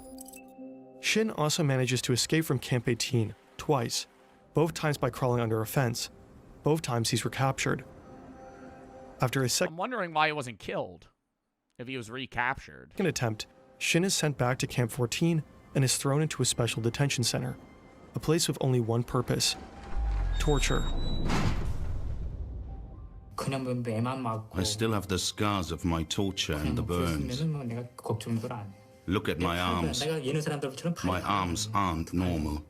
Shin also manages to escape from Camp 18 twice, both times by crawling under a fence. Both times he's recaptured. After his I'm wondering why he wasn't killed if he was recaptured. second attempt, Shin is sent back to Camp 14 and is thrown into a special detention center, a place with only one purpose: torture. I still have the scars of my torture and the burns. Look at my arms. My arms aren't normal.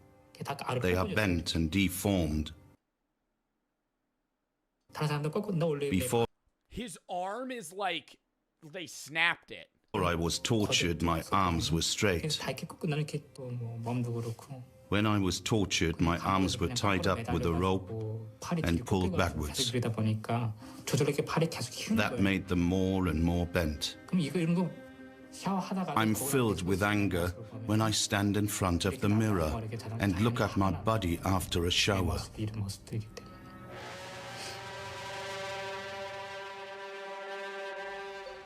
They are bent and deformed. Before His arm is like they snapped it. I was tortured, my arms were straight. When I was tortured, my arms were tied up with a rope and pulled backwards. That made them more and more bent. I'm filled with anger when I stand in front of the mirror and look at my body after a shower.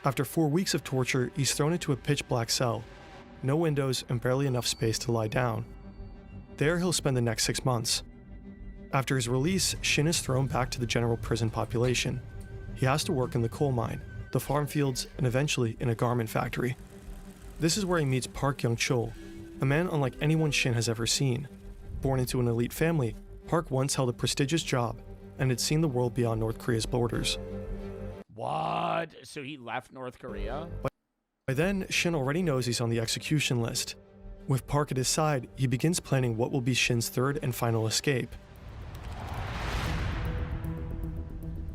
After 4 weeks of torture, he's thrown into a pitch-black cell. No windows and barely enough space to lie down. There he'll spend the next 6 months. After his release, Shin is thrown back to the general prison population. He has to work in the coal mine, the farm fields, and eventually in a garment factory. This is where he meets Park Young-chul, a man unlike anyone Shin has ever seen. Born into an elite family, Park once held a prestigious job and had seen the world beyond North Korea's borders. What? So he left North Korea? By then, Shin already knows he's on the execution list. With Park at his side, he begins planning what will be Shin's third and final escape.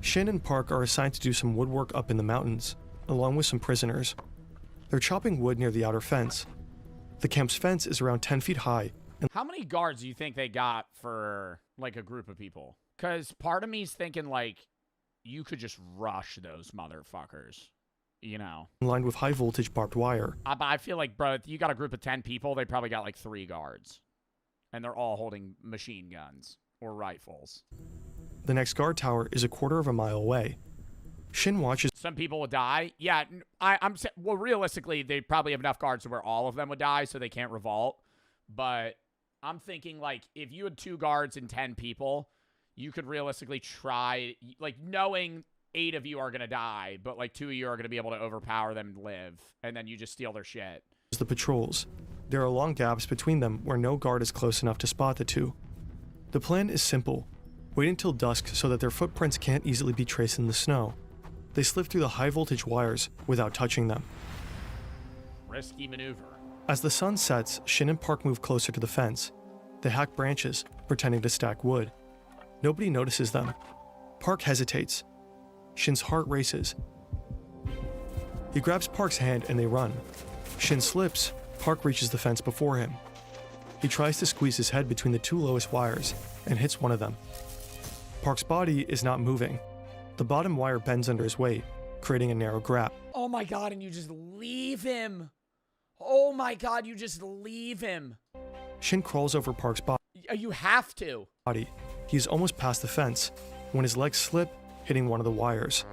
Shin and Park are assigned to do some woodwork up in the mountains, along with some prisoners. They're chopping wood near the outer fence. The camp's fence is around 10 feet high. How many guards do you think they got for, like, a group of people? Because part of me's thinking, like, you could just rush those motherfuckers, you know? Lined with high-voltage barbed wire. But I feel like, bro, if you got a group of 10 people, they probably got, like, 3 guards. And they're all holding machine guns or rifles. The next guard tower is a quarter of a mile away. Shin watches. Some people would die. Yeah, well, realistically, they probably have enough guards to where all of them would die, so they can't revolt. But I'm thinking, like, if you had 2 guards and 10 people, you could realistically try, like, knowing 8 of you are going to die, but, like, 2 of you are going to be able to overpower them and live, and then you just steal their shit. The patrols. There are long gaps between them where no guard is close enough to spot the 2. The plan is simple. Wait until dusk so that their footprints can't easily be traced in the snow. They slip through the high-voltage wires without touching them. Risky maneuver. As the sun sets, Shin and Park move closer to the fence. They hack branches, pretending to stack wood. Nobody notices them. Park hesitates. Shin's heart races. He grabs Park's hand and they run. Shin slips. Park reaches the fence before him. He tries to squeeze his head between the 2 lowest wires and hits one of them. Park's body is not moving. The bottom wire bends under his weight, creating a narrow gap. Oh my god, and you just leave him. Oh my god, you just leave him. Shin crawls over Park's You have to. body. He's almost past the fence when his legs slip, hitting one of the wires.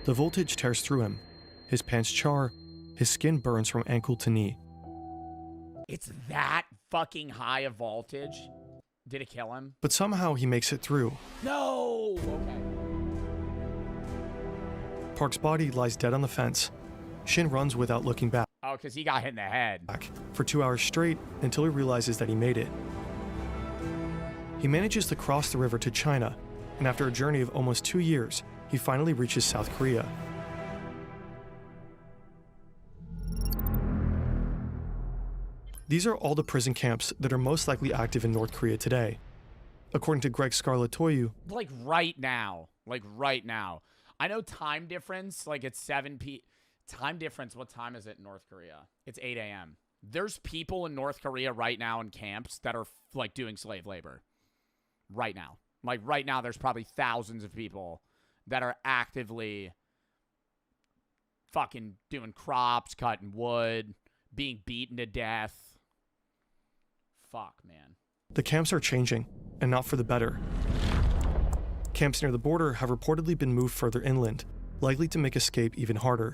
The voltage tears through him. His pants char. His skin burns from ankle to knee. It's that fucking high a voltage. Did it kill him? But somehow he makes it through. No! Okay. Park's body lies dead on the fence. Shin runs without looking back. Oh, because he got hit in the head. For 2 hours straight until he realizes that he made it. He manages to cross the river to China, and after a journey of almost 2 years, he finally reaches South Korea. These are all the prison camps that are most likely active in North Korea today. According to Greg Scarlatoiu, Like right now. Like right now. I know time difference, like it's 7 p. Time difference, what time is it in North Korea? It's 8 a.m. There's people in North Korea right now in camps that are like doing slave labor. Right now. Like right now, there's probably thousands of people that are actively fucking doing crops, cutting wood, being beaten to death. Fuck, man. the camps are changing, and not for the better. Camps near the border have reportedly been moved further inland, likely to make escape even harder.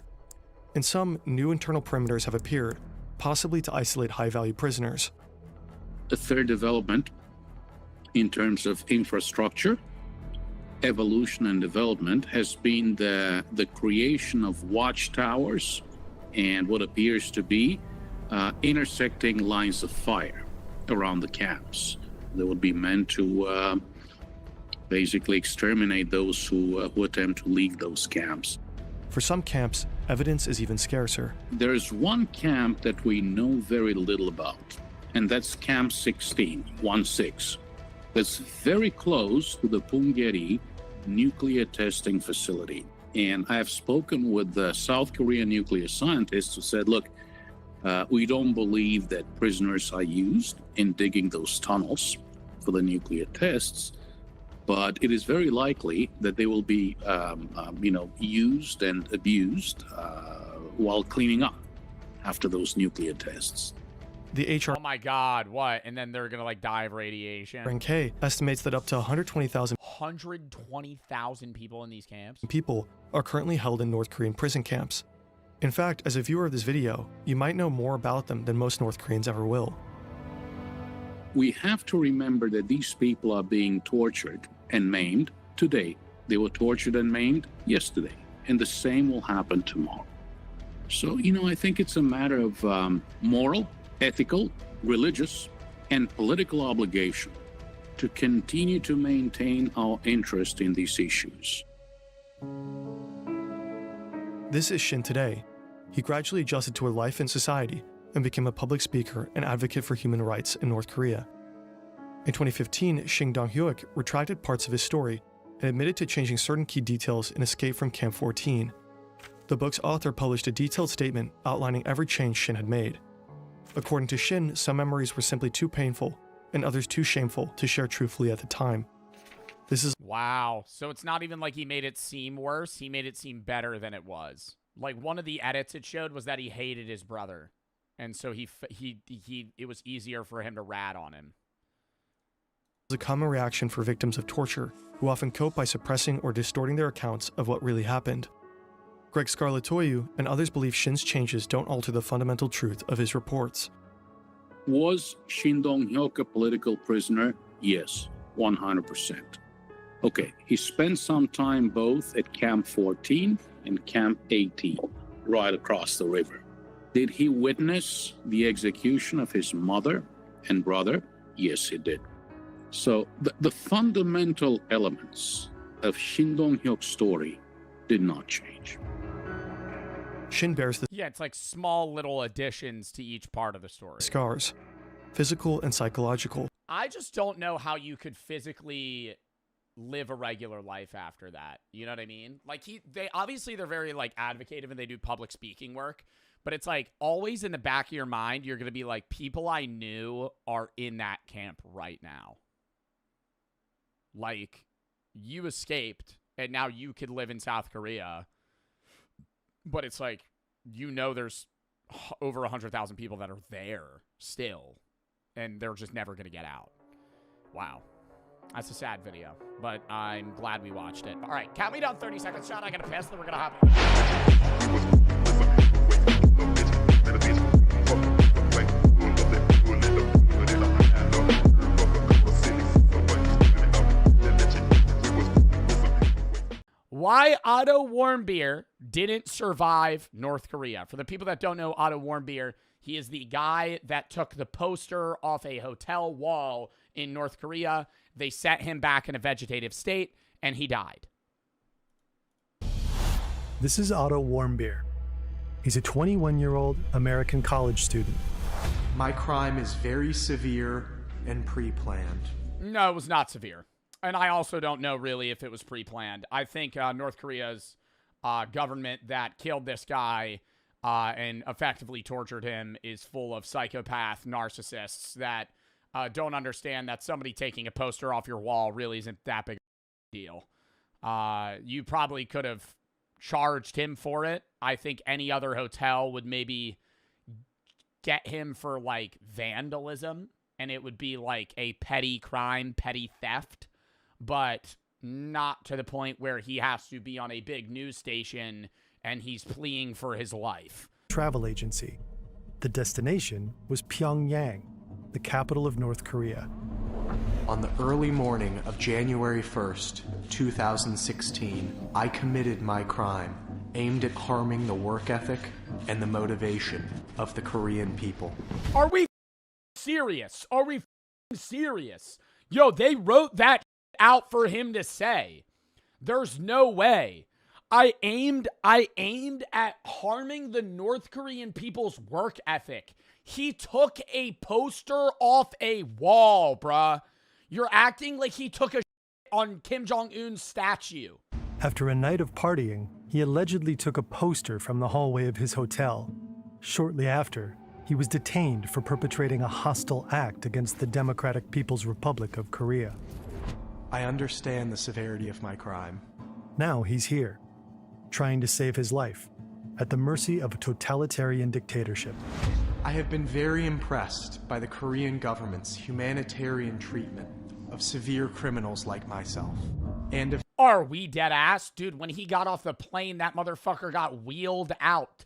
And some new internal perimeters have appeared, possibly to isolate high-value prisoners. A third development in terms of infrastructure, evolution and development has been the creation of watchtowers and what appears to be intersecting lines of fire around the camps. That would be meant to basically exterminate those who attempt to leave those camps. For some camps, evidence is even scarcer. There's one camp that we know very little about, and that's Camp 16, 1-6. That's very close to the Punggye-ri nuclear testing facility. And I have spoken with the South Korean nuclear scientists who said, look, we don't believe that prisoners are used in digging those tunnels for the nuclear tests, but it is very likely that they will be, used and abused while cleaning up after those nuclear tests. The Oh my God, what? And then they're gonna like die of radiation. HRNK estimates that up to 120,000 people in these camps. people are currently held in North Korean prison camps. In fact, as a viewer of this video, you might know more about them than most North Koreans ever will. We have to remember that these people are being tortured and maimed today. They were tortured and maimed yesterday, and the same will happen tomorrow. So, I think it's a matter of moral, ethical, religious, and political obligation to continue to maintain our interest in these issues. This is Shin today. He gradually adjusted to a life in society and became a public speaker and advocate for human rights in North Korea. In 2015, Shin Dong-hyuk retracted parts of his story and admitted to changing certain key details in Escape from Camp 14. The book's author published a detailed statement outlining every change Shin had made. According to Shin, some memories were simply too painful and others too shameful to share truthfully at the time. This is Wow. So it's not even like he made it seem worse. He made it seem better than it was. Like one of the edits it showed was that he hated his brother. And so it was easier for him to rat on him. a common reaction for victims of torture, who often cope by suppressing or distorting their accounts of what really happened. Greg Scarlatoiu and others believe Shin's changes don't alter the fundamental truth of his reports. Was Shin Dong-hyuk a political prisoner? Yes, 100%. Okay, he spent some time both at Camp 14 and Camp 18, right across the river. Did he witness the execution of his mother and brother? Yes, he did. So the fundamental elements of Shin Dong-hyuk's story did not change. Shin bears the Yeah, it's like small little additions to each part of the story. scars, physical and psychological. I just don't know how you could physically live a regular life after that. You know what I mean? Like they're very like advocative and they do public speaking work, but it's like always in the back of your mind, you're going to be like, people I knew are in that camp right now. Like you escaped and now you could live in South Korea, but it's like, there's over 100,000 people that are there still, and they're just never going to get out. Wow. That's a sad video, but I'm glad we watched it. All right, count me down 30 seconds, Sean. I got to piss, then we're going to hop. Wait. why Otto Warmbier didn't survive North Korea. For the people that don't know Otto Warmbier, he is the guy that took the poster off a hotel wall in North Korea. They set him back in a vegetative state, and he died. This is Otto Warmbier. He's a 21-year-old American college student. My crime is very severe and pre-planned. No, it was not severe. And I also don't know really if it was pre-planned. I think North Korea's government that killed this guy and effectively tortured him is full of psychopath narcissists that don't understand that somebody taking a poster off your wall really isn't that big a deal. You probably could have charged him for it. I think any other hotel would maybe get him for like vandalism, and it would be like a petty crime, petty theft, but not to the point where he has to be on a big news station and he's pleading for his life. Travel agency. The destination was Pyongyang, the capital of North Korea. On the early morning of January 1st, 2016, I committed my crime aimed at harming the work ethic and the motivation of the Korean people. Are we serious? Are we serious? Yo, they wrote that out for him to say. There's no way. I aimed at harming the North Korean people's work ethic. He took a poster off a wall, bruh. You're acting like he took a on Kim Jong-un's statue. After a night of partying, he allegedly took a poster from the hallway of his hotel. Shortly after, he was detained for perpetrating a hostile act against the Democratic People's Republic of Korea. I understand the severity of my crime. Now he's here, trying to save his life, at the mercy of a totalitarian dictatorship. I have been very impressed by the Korean government's humanitarian treatment of severe criminals like myself. And if Are we dead ass? Dude, when he got off the plane, that motherfucker got wheeled out.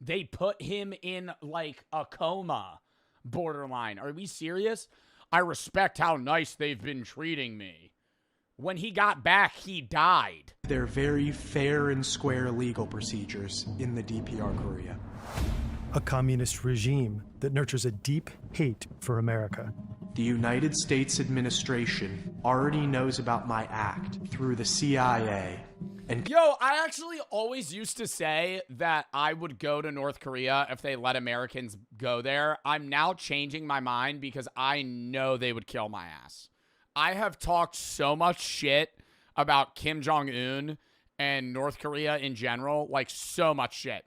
They put him in like a coma borderline. Are we serious? I respect how nice they've been treating me. When he got back, he died. they're very fair and square legal procedures in the DPR Korea. A communist regime that nurtures a deep hate for America. The United States administration already knows about my act through the CIA. And Yo, I actually always used to say that I would go to North Korea if they let Americans go there. I'm now changing my mind because I know they would kill my ass. I have talked so much shit about Kim Jong-un and North Korea in general, like so much shit.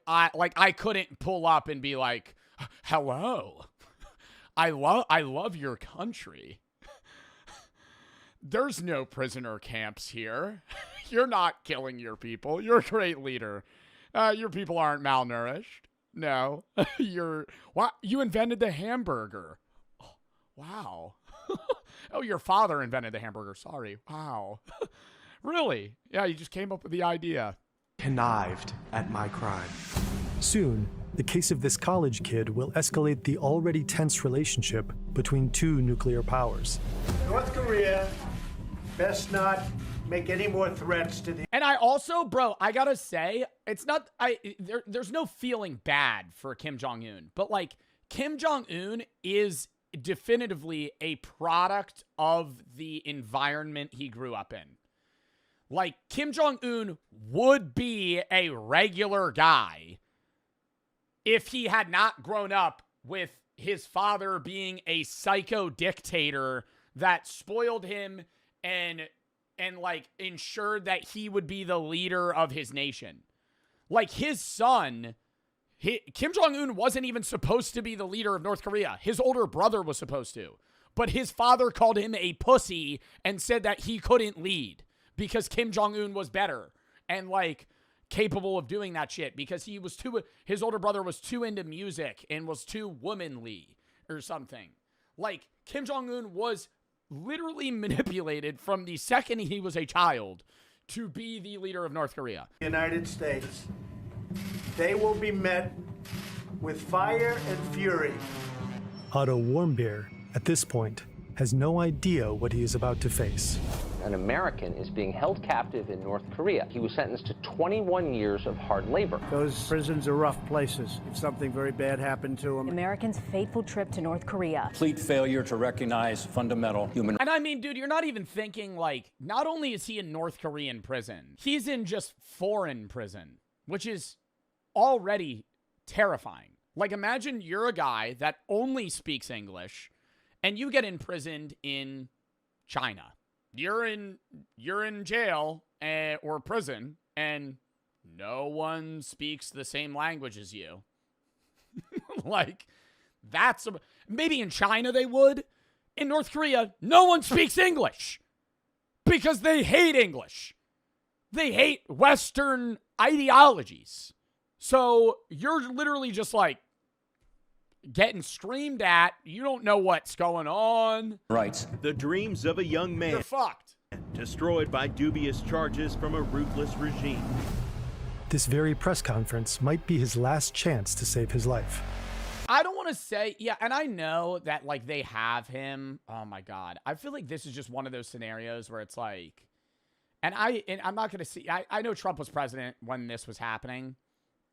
I couldn't pull up and be like, hello, I love your country. There's no prisoner camps here. You're not killing your people. You're a great leader. Your people aren't malnourished. No. You invented the hamburger. Oh, wow. Oh, your father invented the hamburger. Sorry. Wow. Really? Yeah, you just came up with the idea. Connived at my crime. Soon, the case of this college kid will escalate the already tense relationship between two nuclear powers. North Korea best not make any more threats to the... And I also, bro, I gotta say, it's not, there's no feeling bad for Kim Jong-un, but like, Kim Jong-un is definitively a product of the environment he grew up in. Like, Kim Jong-un would be a regular guy if he had not grown up with his father being a psycho dictator that spoiled him and like ensured that he would be the leader of his nation. Like, his son, Kim Jong-un wasn't even supposed to be the leader of North Korea. His older brother was supposed to. But his father called him a pussy and said that he couldn't lead because Kim Jong-un was better and like capable of doing that shit because his older brother was too into music and was too womanly or something. Like, Kim Jong-un was literally manipulated from the second he was a child to be the leader of North Korea. United States, they will be met with fire and fury. Otto Warmbier, at this point, has no idea what he is about to face. an American is being held captive in North Korea. He was sentenced to 21 years of hard labor. Those prisons are rough places. If something very bad happened to him. Americans' fateful trip to North Korea. Complete failure to recognize fundamental human. And I mean, dude, you're not even thinking, like, not only is he in North Korean prison, he's in just foreign prison, which is already terrifying. Like, imagine you're a guy that only speaks English and you get imprisoned in China. You're in jail or prison and no one speaks the same language as you. Like, that's maybe in China they would. In North Korea, no one speaks English because they hate English. They hate Western ideologies. So you're literally just like getting screamed at. You don't know what's going on. Rights. The dreams of a young man. You're fucked. Destroyed by dubious charges from a ruthless regime. This very press conference might be his last chance to save his life. I don't want to say, yeah, and I know that, like, they have him. Oh, my God. I feel like this is just one of those scenarios where it's like, and I'm not going to see, I know Trump was president when this was happening,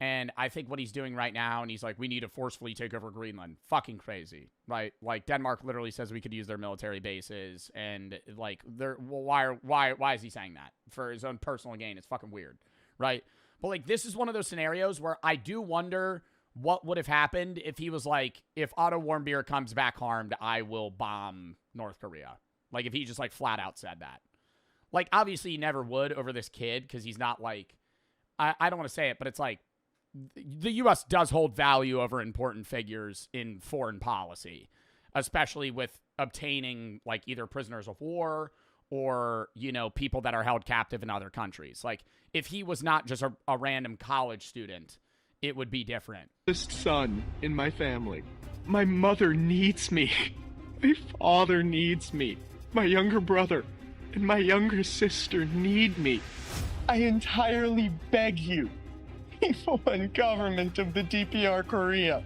and I think what he's doing right now, and he's like, we need to forcefully take over Greenland. Fucking crazy, right? Like, Denmark literally says we could use their military bases, and, like, why is he saying that? For his own personal gain. It's fucking weird, right? But, like, this is one of those scenarios where I do wonder what would have happened if he was like, if Otto Warmbier comes back harmed, I will bomb North Korea. Like, if he just, like, flat out said that. Like, obviously he never would over this kid because he's not, like, I don't want to say it, but it's like, the U.S. does hold value over important figures in foreign policy, especially with obtaining, like, either prisoners of war or, you know, people that are held captive in other countries. Like, if he was not just a random college student, it would be different. Son in my family. My mother needs me. My father needs me. My younger brother and my younger sister need me. I entirely beg you, people and government of the DPR Korea.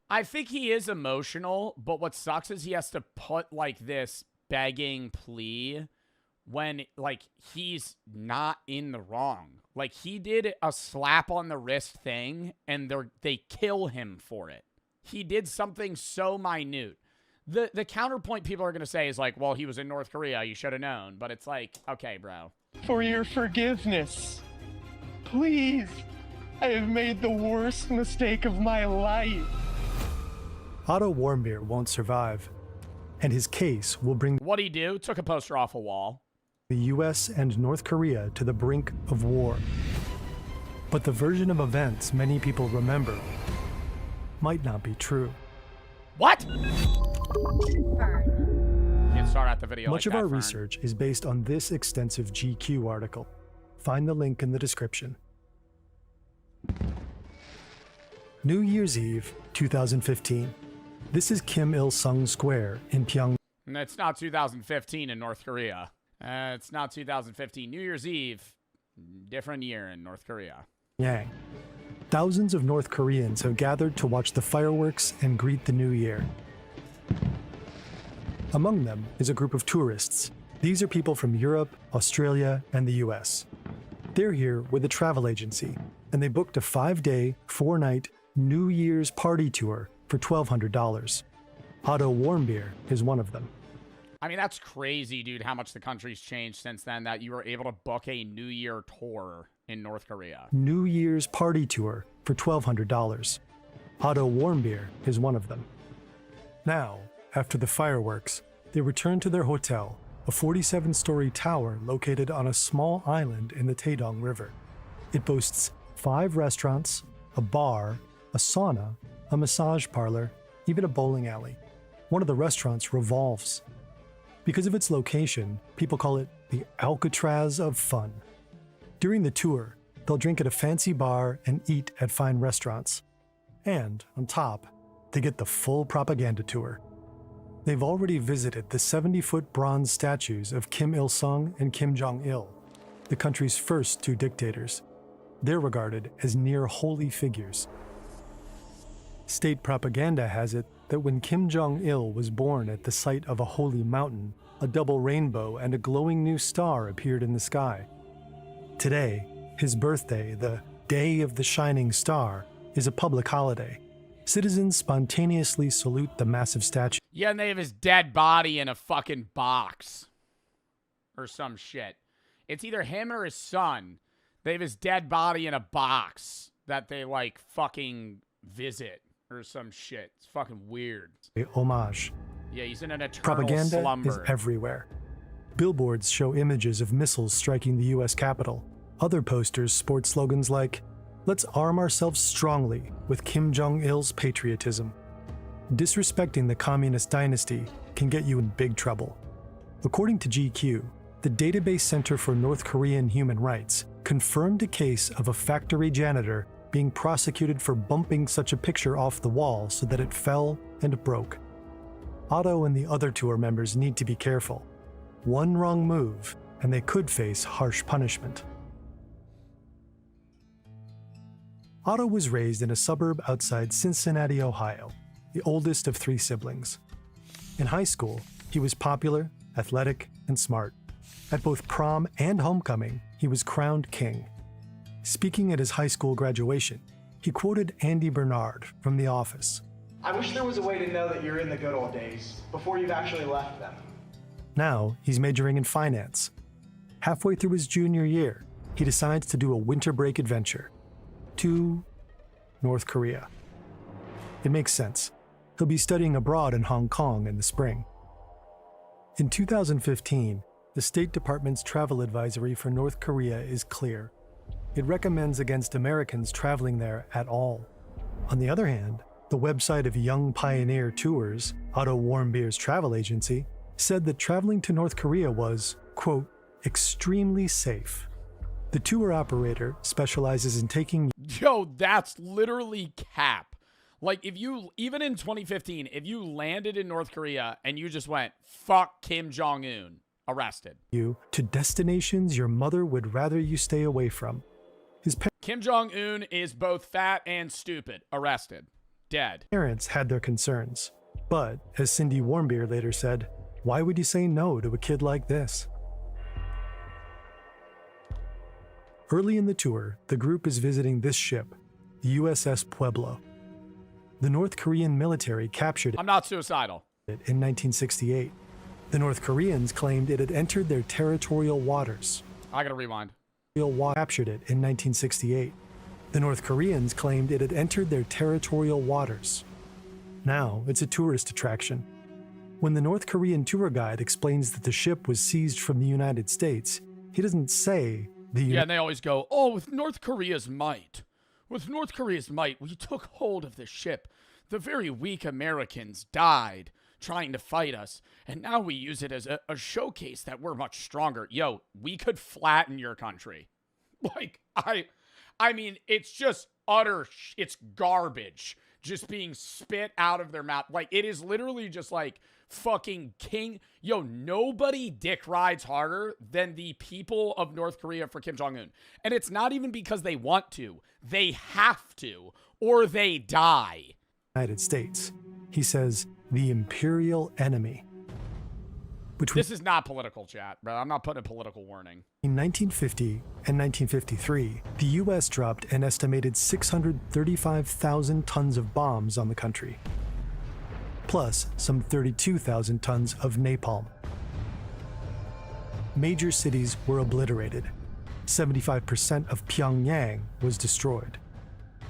I think he is emotional, but what sucks is he has to put, like, this begging plea when, like, he's not in the wrong. Like, he did a slap on the wrist thing, and they kill him for it. He did something so minute. The counterpoint people are going to say is like, well, he was in North Korea, you should have known. But it's like, okay, bro. For your forgiveness. Please. I have made the worst mistake of my life. Otto Warmbier won't survive, and his case will bring what'd he do? Took a poster off a wall. The U.S. and North Korea to the brink of war. But the version of events many people remember might not be true. What? Can't start out the video. Much of our research is based on this extensive GQ article. Find the link in the description. New Year's Eve, 2015. This is Kim Il-sung Square in Pyongyang. It's not 2015 in North Korea. It's not 2015. New Year's Eve, different year in North Korea. Thousands of North Koreans have gathered to watch the fireworks and greet the new year. Among them is a group of tourists. These are people from Europe, Australia, and the US. They're here with a travel agency, and they booked a 5-day, 4-night New Year's party tour for $1,200. Otto Warmbier is one of them. I mean, that's crazy, dude, how much the country's changed since then that you were able to book a New Year tour in North Korea. New Year's party tour for $1,200. Otto Warmbier is one of them. Now, after the fireworks, they return to their hotel, a 47-story tower located on a small island in the Taedong River. It boasts 5 restaurants, a bar, a sauna, a massage parlor, even a bowling alley. One of the restaurants revolves. Because of its location, people call it the Alcatraz of fun. During the tour, they'll drink at a fancy bar and eat at fine restaurants. And, on top, they get the full propaganda tour. They've already visited the 70-foot bronze statues of Kim Il-sung and Kim Jong-il, the country's first 2 dictators. They're regarded as near holy figures. State propaganda has it that when Kim Jong-il was born at the site of a holy mountain, a double rainbow and a glowing new star appeared in the sky. Today, his birthday, the Day of the Shining Star, is a public holiday. Citizens spontaneously salute the massive statue. Yeah, and they have his dead body in a fucking box. Or some shit. It's either him or his son. They have his dead body in a box that they, like, fucking visit. Or some shit. It's fucking weird. Homage. Yeah, he's in an eternal Propaganda slumber. is everywhere. Billboards show images of missiles striking the U.S. Capitol. Other posters sport slogans like, "Let's arm ourselves strongly with Kim Jong-il's patriotism." Disrespecting the communist dynasty can get you in big trouble. According to GQ, the Database Center for North Korean Human Rights confirmed a case of a factory janitor being prosecuted for bumping such a picture off the wall so that it fell and broke. Otto and the other tour members need to be careful. One wrong move, and they could face harsh punishment. Otto was raised in a suburb outside Cincinnati, Ohio, the oldest of 3 siblings. In high school, he was popular, athletic, and smart. At both prom and homecoming, he was crowned king. Speaking at his high school graduation, he quoted Andy Bernard from The Office. I wish there was a way to know that you're in the good old days before you've actually left them. Now, he's majoring in finance. Halfway through his junior year, he decides to do a winter break adventure to North Korea. It makes sense. He'll be studying abroad in Hong Kong in the spring. In 2015, the State Department's travel advisory for North Korea is clear. It recommends against Americans traveling there at all. On the other hand, the website of Young Pioneer Tours, Otto Warmbier's travel agency, said that traveling to North Korea was, quote, extremely safe. The tour operator specializes in taking... Yo, that's literally cap. Like, if you, even in 2015, if you landed in North Korea and you just went, fuck Kim Jong-un, arrested. You to destinations your mother would rather you stay away from. Kim Jong-un is both fat and stupid, arrested, dead. Parents had their concerns. But, as Cindy Warmbier later said, why would you say no to a kid like this? Early in the tour, the group is visiting this ship, the USS Pueblo. The North Korean military captured it. I'm not suicidal. In 1968. The North Koreans claimed it had entered their territorial waters. I gotta rewind. Captured it in 1968. The North Koreans claimed it had entered their territorial waters. Now it's a tourist attraction. When the North Korean tour guide explains that the ship was seized from the United States, he doesn't say the... Yeah, and they always go, oh, with North Korea's might. With North Korea's might, we took hold of the ship. The very weak Americans died trying to fight us, and now we use it as a showcase that we're much stronger. Yo, we could flatten your country. Like, I mean, it's just it's garbage just being spit out of their mouth. Like, it is literally just like fucking king. Yo, nobody dick rides harder than the people of North Korea for Kim Jong-un. And it's not even because they want to. They have to, or they die. United States. He says, the imperial enemy. This is not political, chat, bro. I'm not putting a political warning. In 1950 and 1953, the U.S. dropped an estimated 635,000 tons of bombs on the country, plus some 32,000 tons of napalm. Major cities were obliterated. 75% of Pyongyang was destroyed.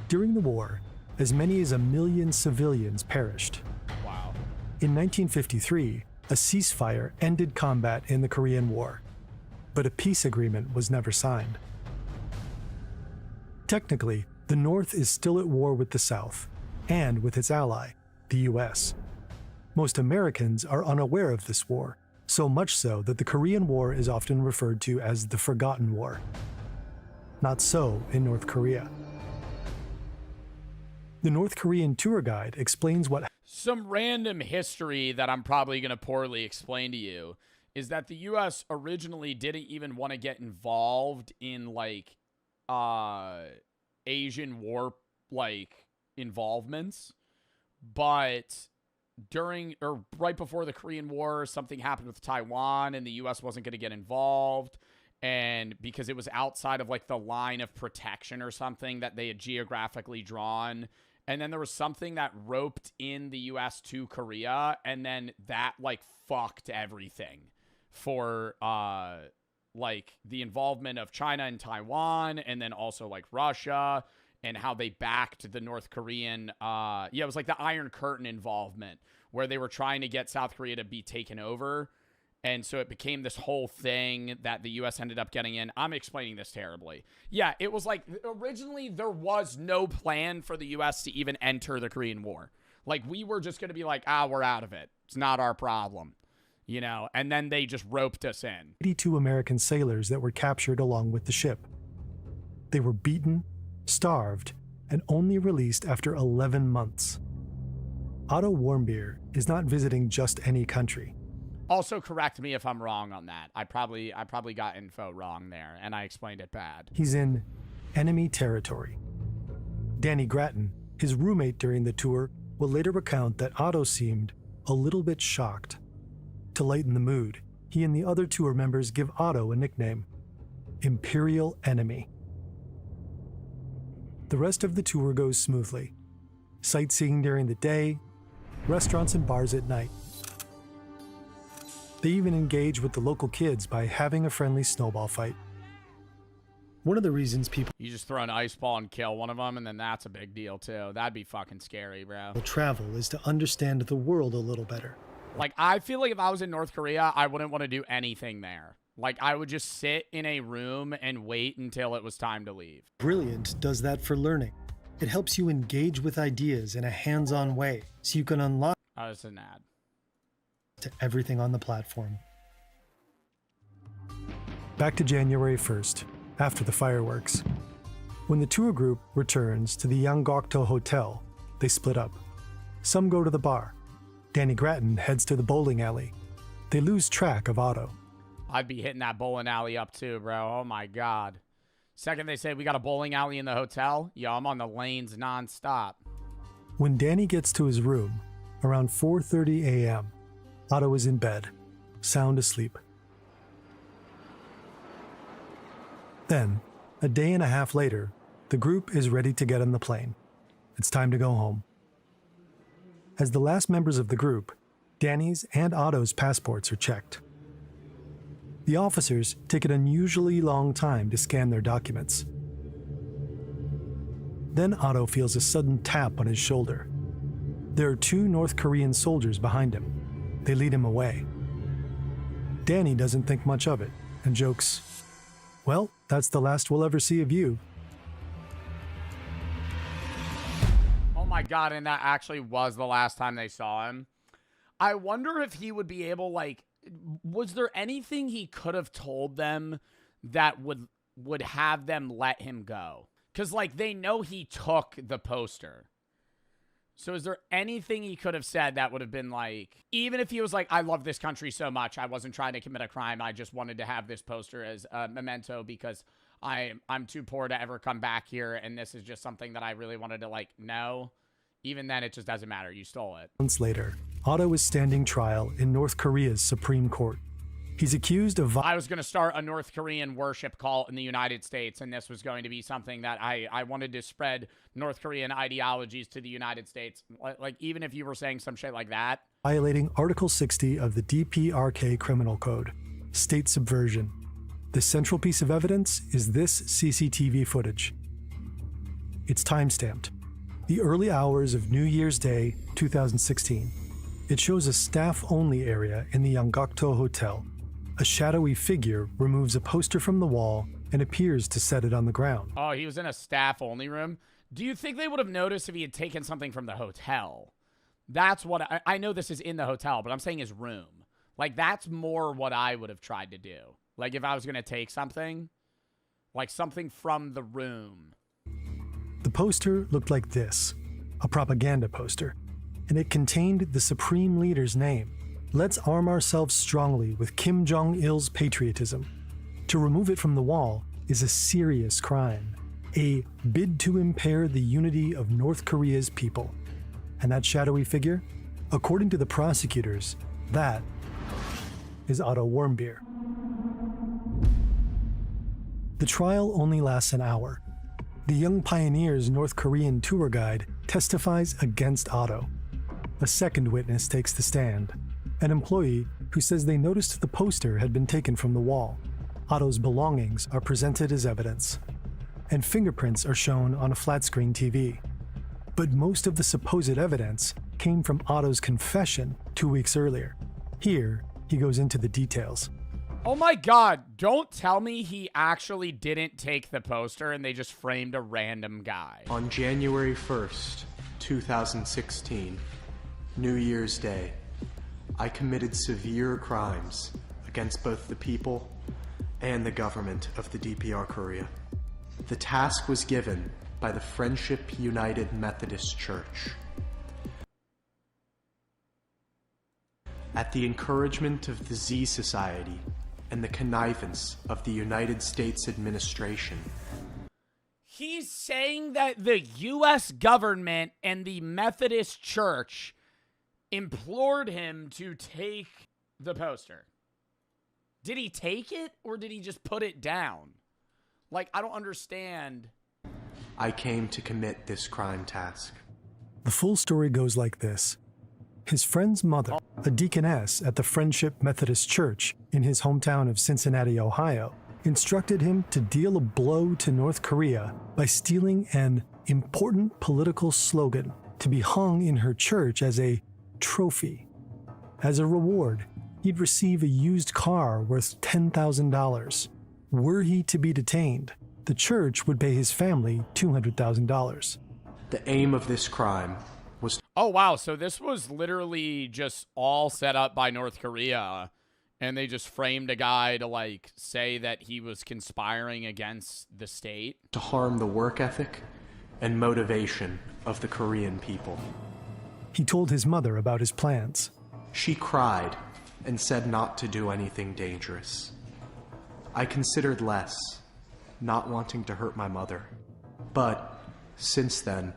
During the war, as many as 1 million civilians perished. Wow. In 1953, a ceasefire ended combat in the Korean War, but a peace agreement was never signed. Technically, the North is still at war with the South, and with its ally, the US. Most Americans are unaware of this war, so much so that the Korean War is often referred to as the Forgotten War. Not so in North Korea. The North Korean tour guide explains what... Some random history that I'm probably going to poorly explain to you is that the U.S. originally didn't even want to get involved in, like, Asian war, like, involvements. But during or right before the Korean War, something happened with Taiwan and the U.S. wasn't going to get involved. And because it was outside of like the line of protection or something that they had geographically drawn. And then there was something that roped in the U.S. to Korea. And then that like fucked everything for like the involvement of China and Taiwan, and then also like Russia and how they backed the North Korean. It was like the Iron Curtain involvement where they were trying to get South Korea to be taken over. And so it became this whole thing that the U.S. ended up getting in. I'm explaining this terribly. Yeah, it was like originally there was no plan for the U.S. to even enter the Korean War. Like we were just going to be like, we're out of it. It's not our problem, you know? And then they just roped us in. 82 American sailors that were captured along with the ship. They were beaten, starved, and only released after 11 months. Otto Warmbier is not visiting just any country. Also, correct me if I'm wrong on that. I probably got info wrong there, and I explained it bad. He's in enemy territory. Danny Grattan, his roommate during the tour, will later recount that Otto seemed a little bit shocked. To lighten the mood, he and the other tour members give Otto a nickname, Imperial Enemy. The rest of the tour goes smoothly. Sightseeing during the day, restaurants and bars at night. They even engage with the local kids by having a friendly snowball fight. One of the reasons people You just throw an ice ball and kill one of them, and then that's a big deal too. That'd be fucking scary, bro. travel is to understand the world a little better. Like, I feel like if I was in North Korea, I wouldn't want to do anything there. Like, I would just sit in a room and wait until it was time to leave. Brilliant does that for learning. It helps you engage with ideas in a hands-on way, so you can unlock It's an ad. to everything on the platform. Back to January 1st, after the fireworks. When the tour group returns to the Yanggokdo Hotel, they split up. Some go to the bar. Danny Grattan heads to the bowling alley. They lose track of Otto. I'd be hitting that bowling alley up too, bro. Oh my God. Second they say we got a bowling alley in the hotel, yo, I'm on the lanes nonstop. When Danny gets to his room, around 4:30 a.m., Otto is in bed, sound asleep. Then, a day and a half later, the group is ready to get on the plane. It's time to go home. As the last members of the group, Danny's and Otto's passports are checked. The officers take an unusually long time to scan their documents. Then Otto feels a sudden tap on his shoulder. There are 2 North Korean soldiers behind him. They lead him away. Danny doesn't think much of it and jokes, "Well, that's the last we'll ever see of you." Oh my God, and that actually was the last time they saw him. I wonder if he would be able, like, was there anything he could have told them that would have them let him go? Because, like, they know he took the poster. So is there anything he could have said that would have been like, even if he was like, I love this country so much, I wasn't trying to commit a crime, I just wanted to have this poster as a memento because I'm too poor to ever come back here, and this is just something that I really wanted to, like, know. Even then, it just doesn't matter. You stole it. Months later, Otto is standing trial in North Korea's Supreme Court. He's accused of... I was going to start a North Korean worship cult in the United States, and this was going to be something that I wanted to spread North Korean ideologies to the United States. Like, even if you were saying some shit like that. Violating Article 60 of the DPRK Criminal Code, state subversion. The central piece of evidence is this CCTV footage. It's time-stamped. The early hours of New Year's Day, 2016. It shows a staff-only area in the Yanggokdo Hotel. A shadowy figure removes a poster from the wall and appears to set it on the ground. Oh, he was in a staff-only room? Do you think they would have noticed if he had taken something from the hotel? That's what I know this is in the hotel, but I'm saying his room. Like, that's more what I would have tried to do. Like, if I was going to take something, like something from the room. The poster looked like this, a propaganda poster, and it contained the Supreme Leader's name. Let's arm ourselves strongly with Kim Jong-il's patriotism. To remove it from the wall is a serious crime, a bid to impair the unity of North Korea's people. And that shadowy figure? According to the prosecutors, that is Otto Warmbier. The trial only lasts an hour. The Young Pioneers' North Korean tour guide testifies against Otto. A second witness takes the stand, an employee who says they noticed the poster had been taken from the wall. Otto's belongings are presented as evidence, and fingerprints are shown on a flat-screen TV. But most of the supposed evidence came from Otto's confession 2 weeks earlier. Here, he goes into the details. Oh my God, don't tell me he actually didn't take the poster and they just framed a random guy. On January 1st, 2016, New Year's Day, I committed severe crimes against both the people and the government of the DPR Korea. The task was given by the Friendship United Methodist Church. At the encouragement of the Z Society and the connivance of the United States administration. He's saying that the U.S. government and the Methodist Church implored him to take the poster. Did he take it or did he just put it down? Like, I don't understand. I came to commit this crime task. The full story goes like this. His friend's mother, a deaconess at the Friendship Methodist Church in his hometown of Cincinnati, Ohio, instructed him to deal a blow to North Korea by stealing an important political slogan to be hung in her church as a trophy. As a reward, he'd receive a used car worth $10,000. Were he to be detained, the church would pay his family $200,000. The aim of this crime was... Oh, wow. So this was literally just all set up by North Korea, and they just framed a guy to, like, say that he was conspiring against the state? To harm the work ethic and motivation of the Korean people. He told his mother about his plans. She cried and said not to do anything dangerous. I considered less, not wanting to hurt my mother. But since then,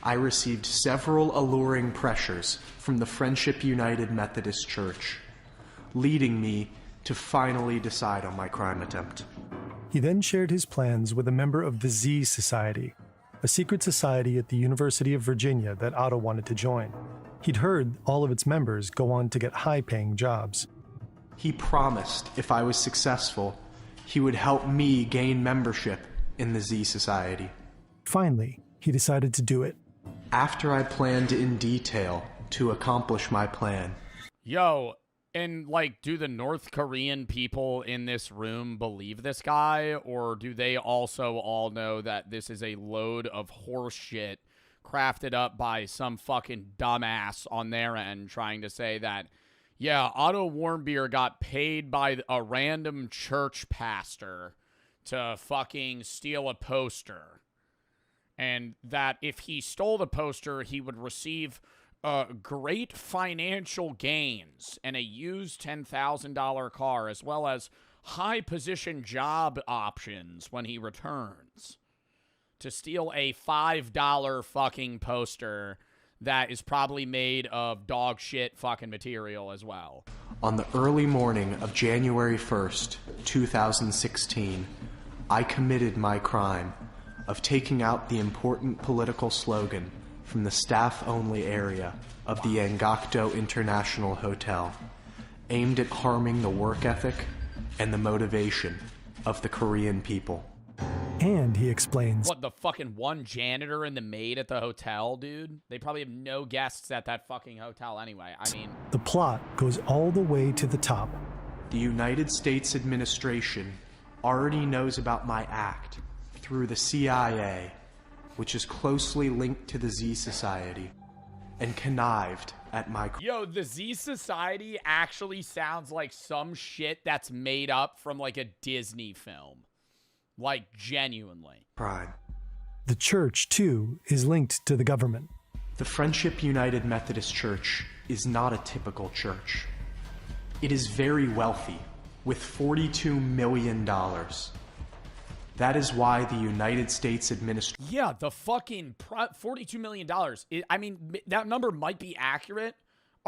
I received several alluring pressures from the Friendship United Methodist Church, leading me to finally decide on my crime attempt. He then shared his plans with a member of the Z Society, a secret society at the University of Virginia that Otto wanted to join. He'd heard all of its members go on to get high-paying jobs. He promised if I was successful, he would help me gain membership in the Z Society. Finally, he decided to do it. After I planned in detail to accomplish my plan. Yo, and, like, do the North Korean people in this room believe this guy? Or do they also all know that this is a load of horse shit crafted up by some fucking dumbass on their end trying to say that, yeah, Otto Warmbier got paid by a random church pastor to fucking steal a poster. And that if he stole the poster, he would receive great financial gains and a used $10,000 car, as well as high-position job options when he returns. To steal a $5 fucking poster that is probably made of dog shit fucking material as well. On the early morning of January 1st, 2016, I committed my crime of taking out the important political slogan from the staff-only area of the Angakdo International Hotel, aimed at harming the work ethic and the motivation of the Korean people. And he explains... What, the fucking one janitor and the maid at the hotel, dude? They probably have no guests at that fucking hotel anyway. I mean... The plot goes all the way to the top. The United States administration already knows about my act through the CIA, which is closely linked to the Z Society, and connived at my... Yo, the Z Society actually sounds like some shit that's made up from, like, a Disney film. Like, genuinely. Crime. The church, too, is linked to the government. The Friendship United Methodist Church is not a typical church. It is very wealthy, with $42 million. That is why the United States administration... Yeah, the fucking $42 million. I mean, that number might be accurate.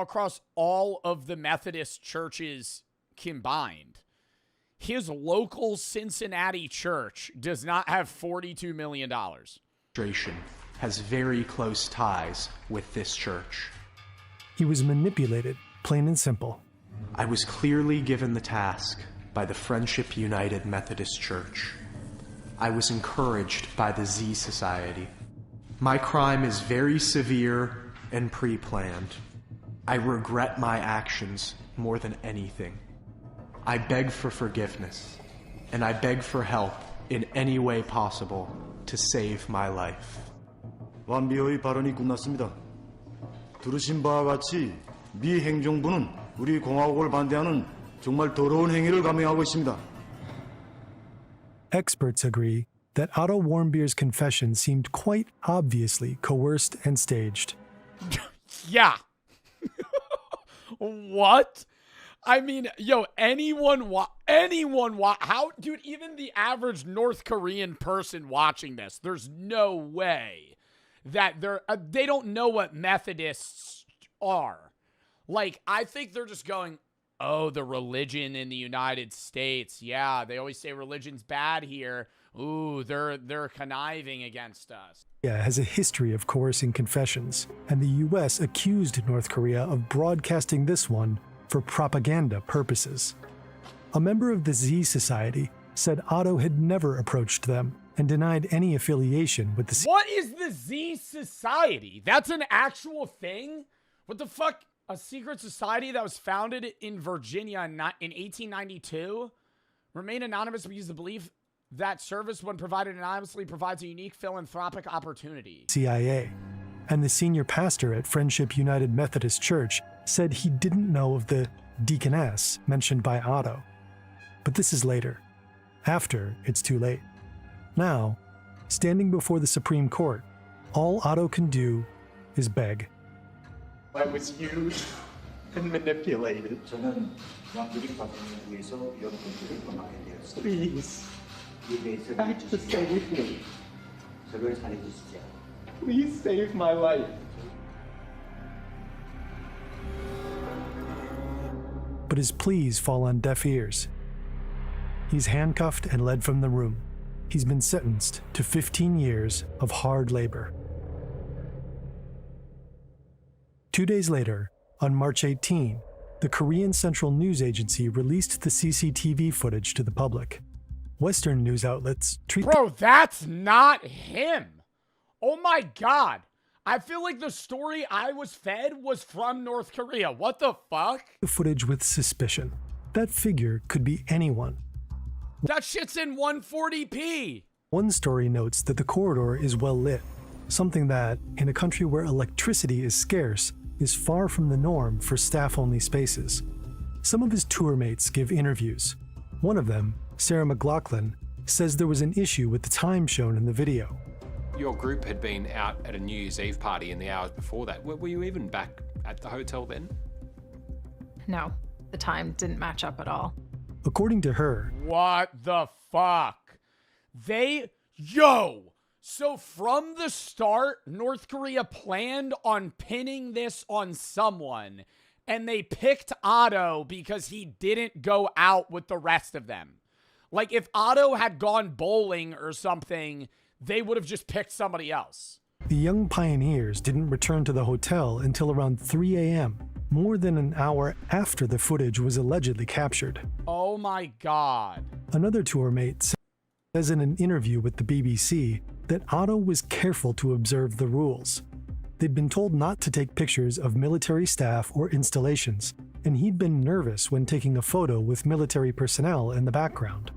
across all of the Methodist churches combined. His local Cincinnati church does not have $42 million. Has very close ties with this church. He was manipulated, plain and simple. I was clearly given the task by the Friendship United Methodist Church. I was encouraged by the Z Society. My crime is very severe and pre-planned. I regret my actions more than anything. I beg for forgiveness, and I beg for help in any way possible to save my life. 완비호의 발언이 끝났습니다. 들으신 바와 같이 미 행정부는 우리 공화국을 반대하는 정말 더러운 행위를 감행하고 있습니다. Experts agree that Otto Warmbier's confession seemed quite obviously coerced and staged. Yeah. What? I mean, yo, how, dude, even the average North Korean person watching this, there's no way that they don't know what Methodists are. Like, I think they're just going, oh, the religion in the United States. Yeah, they always say religion's bad here. Ooh, they're conniving against us. Korea has a history of coercing confessions, and the U.S. accused North Korea of broadcasting this one for propaganda purposes. A member of the Z Society said Otto had never approached them and denied any affiliation with the... What is the Z Society? That's an actual thing? What the fuck? A secret society that was founded in Virginia in 1892? Remain anonymous because the belief that service, when provided anonymously, provides a unique philanthropic opportunity. CIA. And the senior pastor at Friendship United Methodist Church said he didn't know of the deaconess mentioned by Otto. But this is later, after it's too late. Now, standing before the Supreme Court, all Otto can do is beg. I was used and manipulated. Please, act to save me. Please save my life. But his pleas fall on deaf ears. He's handcuffed and led from the room. He's been sentenced to 15 years of hard labor. 2 days later, on March 18, the Korean Central News Agency released the CCTV footage to the public. Western news outlets treat... Bro, that's not him! Oh my god! I feel like the story I was fed was from North Korea. What the fuck? The footage with suspicion. That figure could be anyone. That shit's in 140p! One story notes that the corridor is well lit, something that, in a country where electricity is scarce, is far from the norm for staff-only spaces. Some of his tour mates give interviews. One of them, Sarah McLaughlin, says there was an issue with the time shown in the video. Your group had been out at a New Year's Eve party in the hours before that. Were you even back at the hotel then? No, the time didn't match up at all. According to her... What the fuck? So from the start, North Korea planned on pinning this on someone, and they picked Otto because he didn't go out with the rest of them. Like, if Otto had gone bowling or something, they would have just picked somebody else. The young pioneers didn't return to the hotel until around 3 a.m., more than an hour after the footage was allegedly captured. Oh my god. Another tour mate says in an interview with the BBC that Otto was careful to observe the rules. They'd been told not to take pictures of military staff or installations, and he'd been nervous when taking a photo with military personnel in the background.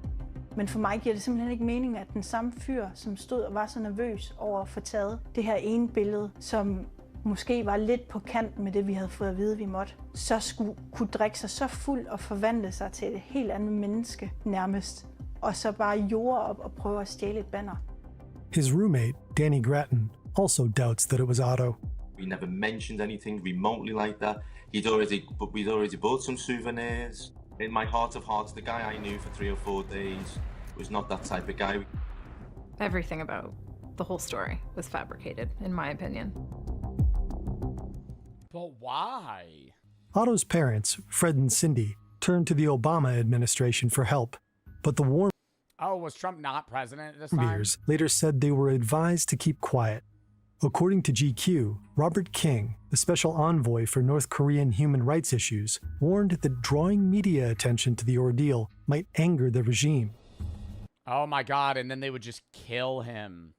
Men for mig giver det simpelthen ikke mening, at den samme fyr, som stod og var så nervøs over at få taget det her ene billede, som måske var lidt på kant med det, vi havde fået at vide, vi måtte, så skulle kunne drikke sig så fuld og forvandle sig til et helt andet menneske nærmest, og så bare jorde op og prøve at stjæle et banner. His roommate, Danny Grattan, also doubts that it was Otto. We never mentioned anything remotely like that. We'd already bought some souvenirs. In my heart of hearts, the guy I knew for 3 or 4 days was not that type of guy. Everything about the whole story was fabricated, in my opinion. But why? Otto's parents, Fred and Cindy, turned to the Obama administration for help, but the Warm Oh, was Trump not president at this time? Beers later said they were advised to keep quiet. According to GQ, Robert King, the special envoy for North Korean human rights issues, warned that drawing media attention to the ordeal might anger the regime. Oh my God, and then they would just kill him.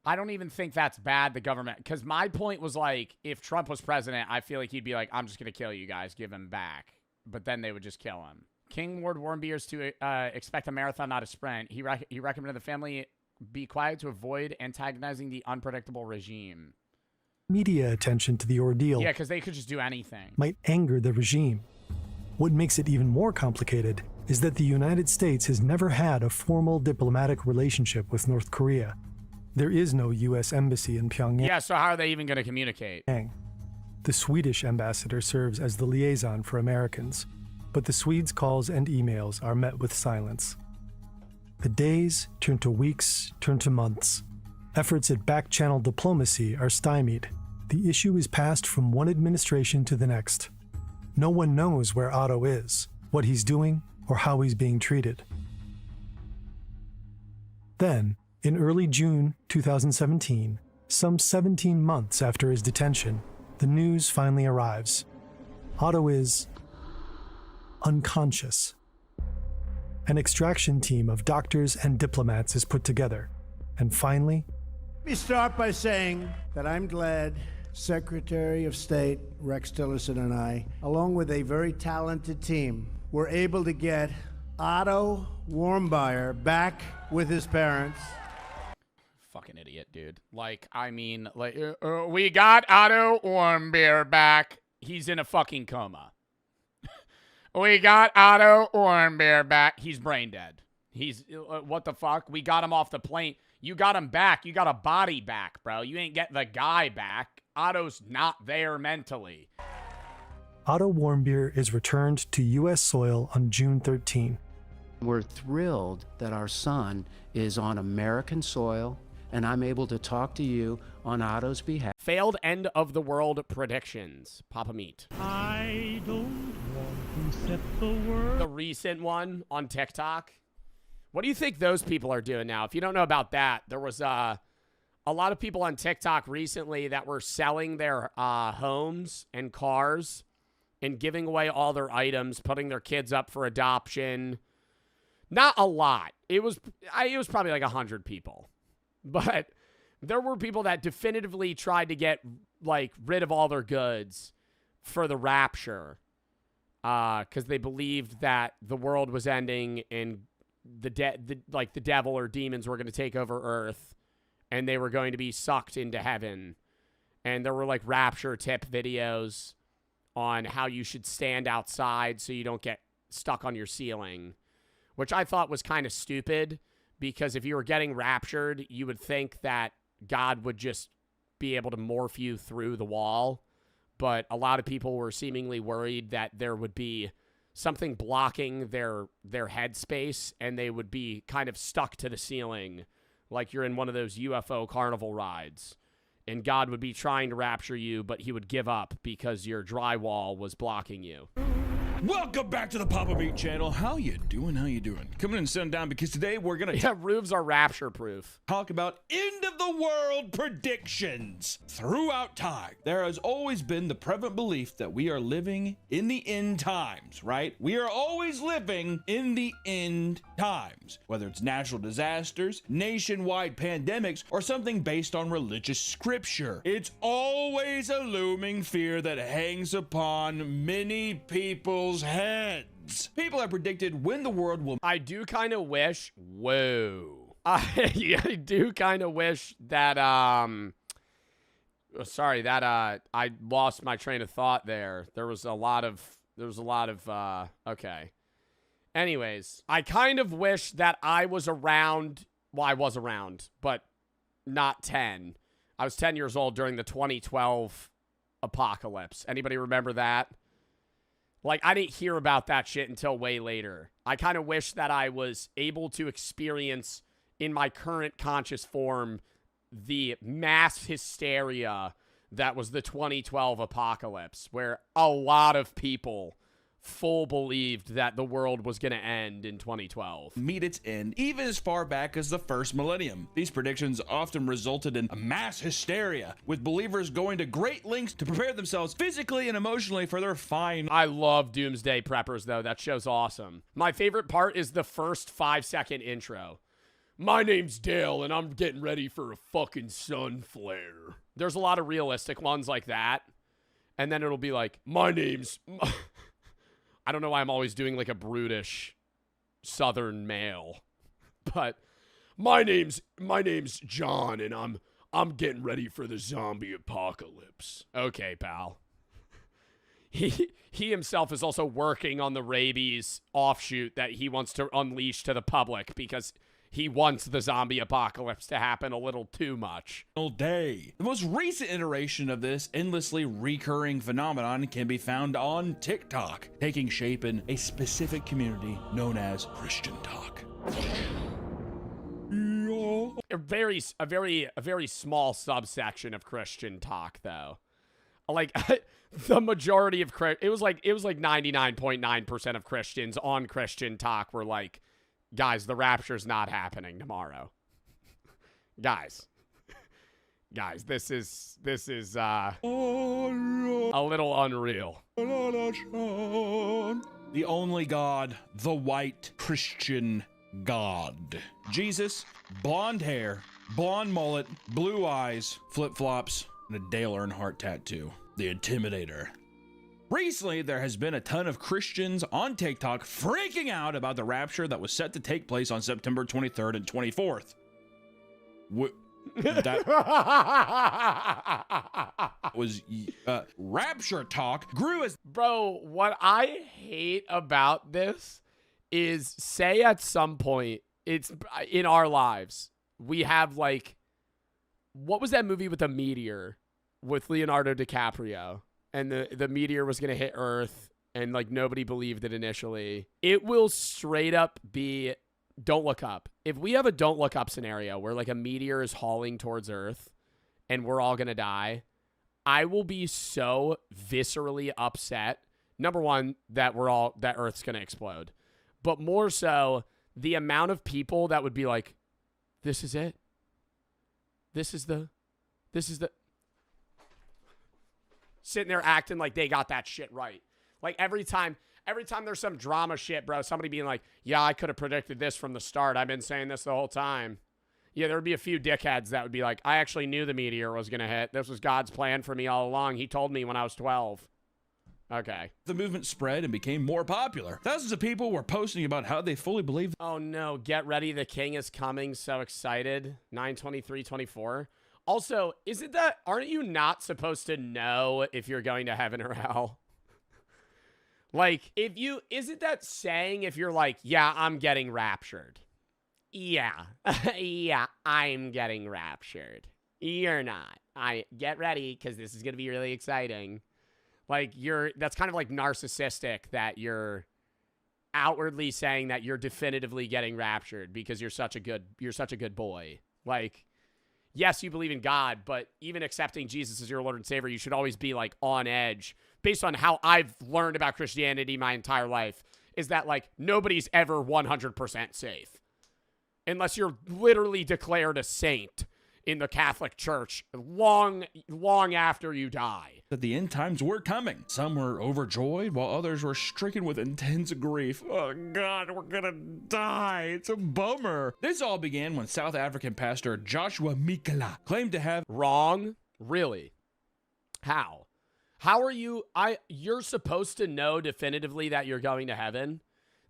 I don't even think that's bad, the government, because my point was like, if Trump was president, I feel like he'd be like, I'm just going to kill you guys, give him back. But then they would just kill him. King warned Warmbiers to expect a marathon, not a sprint. He recommended the family be quiet to avoid antagonizing the unpredictable regime. Media attention to the ordeal Yeah, because they could just do anything. might anger the regime. What makes it even more complicated is that the United States has never had a formal diplomatic relationship with North Korea. There is no U.S. embassy in Pyongyang. Yeah, so how are they even going to communicate? The Swedish ambassador serves as the liaison for Americans, but the Swedes' calls and emails are met with silence. The days turn to weeks, turn to months. Efforts at back-channel diplomacy are stymied. The issue is passed from one administration to the next. No one knows where Otto is, what he's doing, or how he's being treated. Then, in early June 2017, some 17 months after his detention, the news finally arrives. Otto is unconscious. An extraction team of doctors and diplomats is put together. And finally, Let me start by saying that I'm glad Secretary of State Rex Tillerson and I, along with a very talented team, were able to get Otto Warmbier back with his parents. Fucking idiot, dude. Like, I mean, like, we got Otto Warmbier back. He's in a fucking coma. We got Otto Warmbier back. He's brain dead. He's, what the fuck? We got him off the plane. You got him back. You got a body back, bro. You ain't get the guy back. Otto's not there mentally. Otto Warmbier is returned to U.S. soil on June 13. We're thrilled that our son is on American soil, and I'm able to talk to you on Otto's behalf. Failed end of the world predictions. Papa Meat. I don't want to set the world. The recent one on TikTok. What do you think those people are doing now? If you don't know about that, there was a lot of people on TikTok recently that were selling their homes and cars and giving away all their items, putting their kids up for adoption. Not a lot. It was probably like 100 people. But there were people that definitively tried to get like rid of all their goods for the rapture because they believed that the world was ending and the devil or demons were going to take over Earth and they were going to be sucked into heaven. And there were like rapture tip videos on how you should stand outside so you don't get stuck on your ceiling, which I thought was kind of stupid because if you were getting raptured, you would think that God would just be able to morph you through the wall. But a lot of people were seemingly worried that there would be something blocking their headspace and they would be kind of stuck to the ceiling like you're in one of those UFO carnival rides. And God would be trying to rapture you, but he would give up because your drywall was blocking you. Welcome back to the Papa Beat channel. How you doing? How you doing? Coming in and sitting down because today we're going to roofs are rapture proof. Talk about end of the world predictions. Throughout time, there has always been the prevalent belief that we are living in the end times, right? We are always living in the end times, whether it's natural disasters, nationwide pandemics, or something based on religious scripture. It's always a looming fear that hangs upon many people's heads. People have predicted when the world will. I do kind of wish. Whoa. I do kind of wish that. Sorry, that I lost my train of thought there. There was a lot of. Okay. Anyways, I kind of wish that I was around. Well, I was around, but not 10. I was 10 years old during the 2012 apocalypse. Anybody remember that? Like, I didn't hear about that shit until way later. I kind of wish that I was able to experience in my current conscious form the mass hysteria that was the 2012 apocalypse, where a lot of people full believed that the world was going to end in 2012. Meet its end even as far back as the first millennium. These predictions often resulted in a mass hysteria, with believers going to great lengths to prepare themselves physically and emotionally for their fine. I love Doomsday Preppers, though. That show's awesome. My favorite part is the first 5-second intro. My name's Dale, and I'm getting ready for a fucking sun flare. There's a lot of realistic ones like that. And then it'll be like, my name's... I don't know why I'm always doing like a brutish Southern male, but my name's John, and I'm getting ready for the zombie apocalypse. Okay, pal. He himself is also working on the rabies offshoot that he wants to unleash to the public because he wants the zombie apocalypse to happen a little too much. Day. The most recent iteration of this endlessly recurring phenomenon can be found on TikTok, taking shape in a specific community known as Christian Talk. A very small subsection of Christian Talk, though. Like the majority of it was like 99.9% of Christians on Christian Talk were like, guys, the rapture's not happening tomorrow. Guys, this is a little unreal. The only God, the white Christian God. Jesus, blonde hair, blonde mullet, blue eyes, flip-flops, and a Dale Earnhardt tattoo. The Intimidator. Recently, there has been a ton of Christians on TikTok freaking out about the rapture that was set to take place on September 23rd and 24th. That was rapture talk grew as... Bro, what I hate about this is, say at some point, it's in our lives, we have like... What was that movie with the meteor with Leonardo DiCaprio? And the meteor was going to hit Earth, and like nobody believed it initially. It will straight up be Don't Look Up. If we have a Don't Look Up scenario where like a meteor is hauling towards Earth and we're all going to die, I will be so viscerally upset. Number one, that Earth's going to explode. But more so, the amount of people that would be like, this is it. This is the sitting there acting like they got that shit right. Like every time there's some drama shit, bro, somebody being like, yeah, I could have predicted this from the start. I've been saying this the whole time. Yeah, there would be a few dickheads that would be like, I actually knew the meteor was going to hit. This was God's plan for me all along. He told me when I was 12. Okay. The movement spread and became more popular. Thousands of people were posting about how they fully believed. Oh no, get ready, the king is coming. So excited. 9/23/24. Also, aren't you not supposed to know if you're going to heaven or hell? Like, isn't that saying if you're like, yeah, I'm getting raptured? Yeah. Yeah, I'm getting raptured. You're not. Get ready, because this is going to be really exciting. Like, that's kind of like narcissistic that you're outwardly saying that you're definitively getting raptured because you're such a good boy. Like, yes, you believe in God, but even accepting Jesus as your Lord and Savior, you should always be like on edge. Based on how I've learned about Christianity my entire life, is that like nobody's ever 100% safe. Unless you're literally declared a saint in the Catholic Church long after you die. That the end times were coming. Some were overjoyed, while others were stricken with intense grief. Oh God, we're gonna die. It's a bummer. This all began when South African pastor Joshua Mikela claimed to have... Wrong? Really? How? How are you... You're supposed to know definitively that you're going to heaven?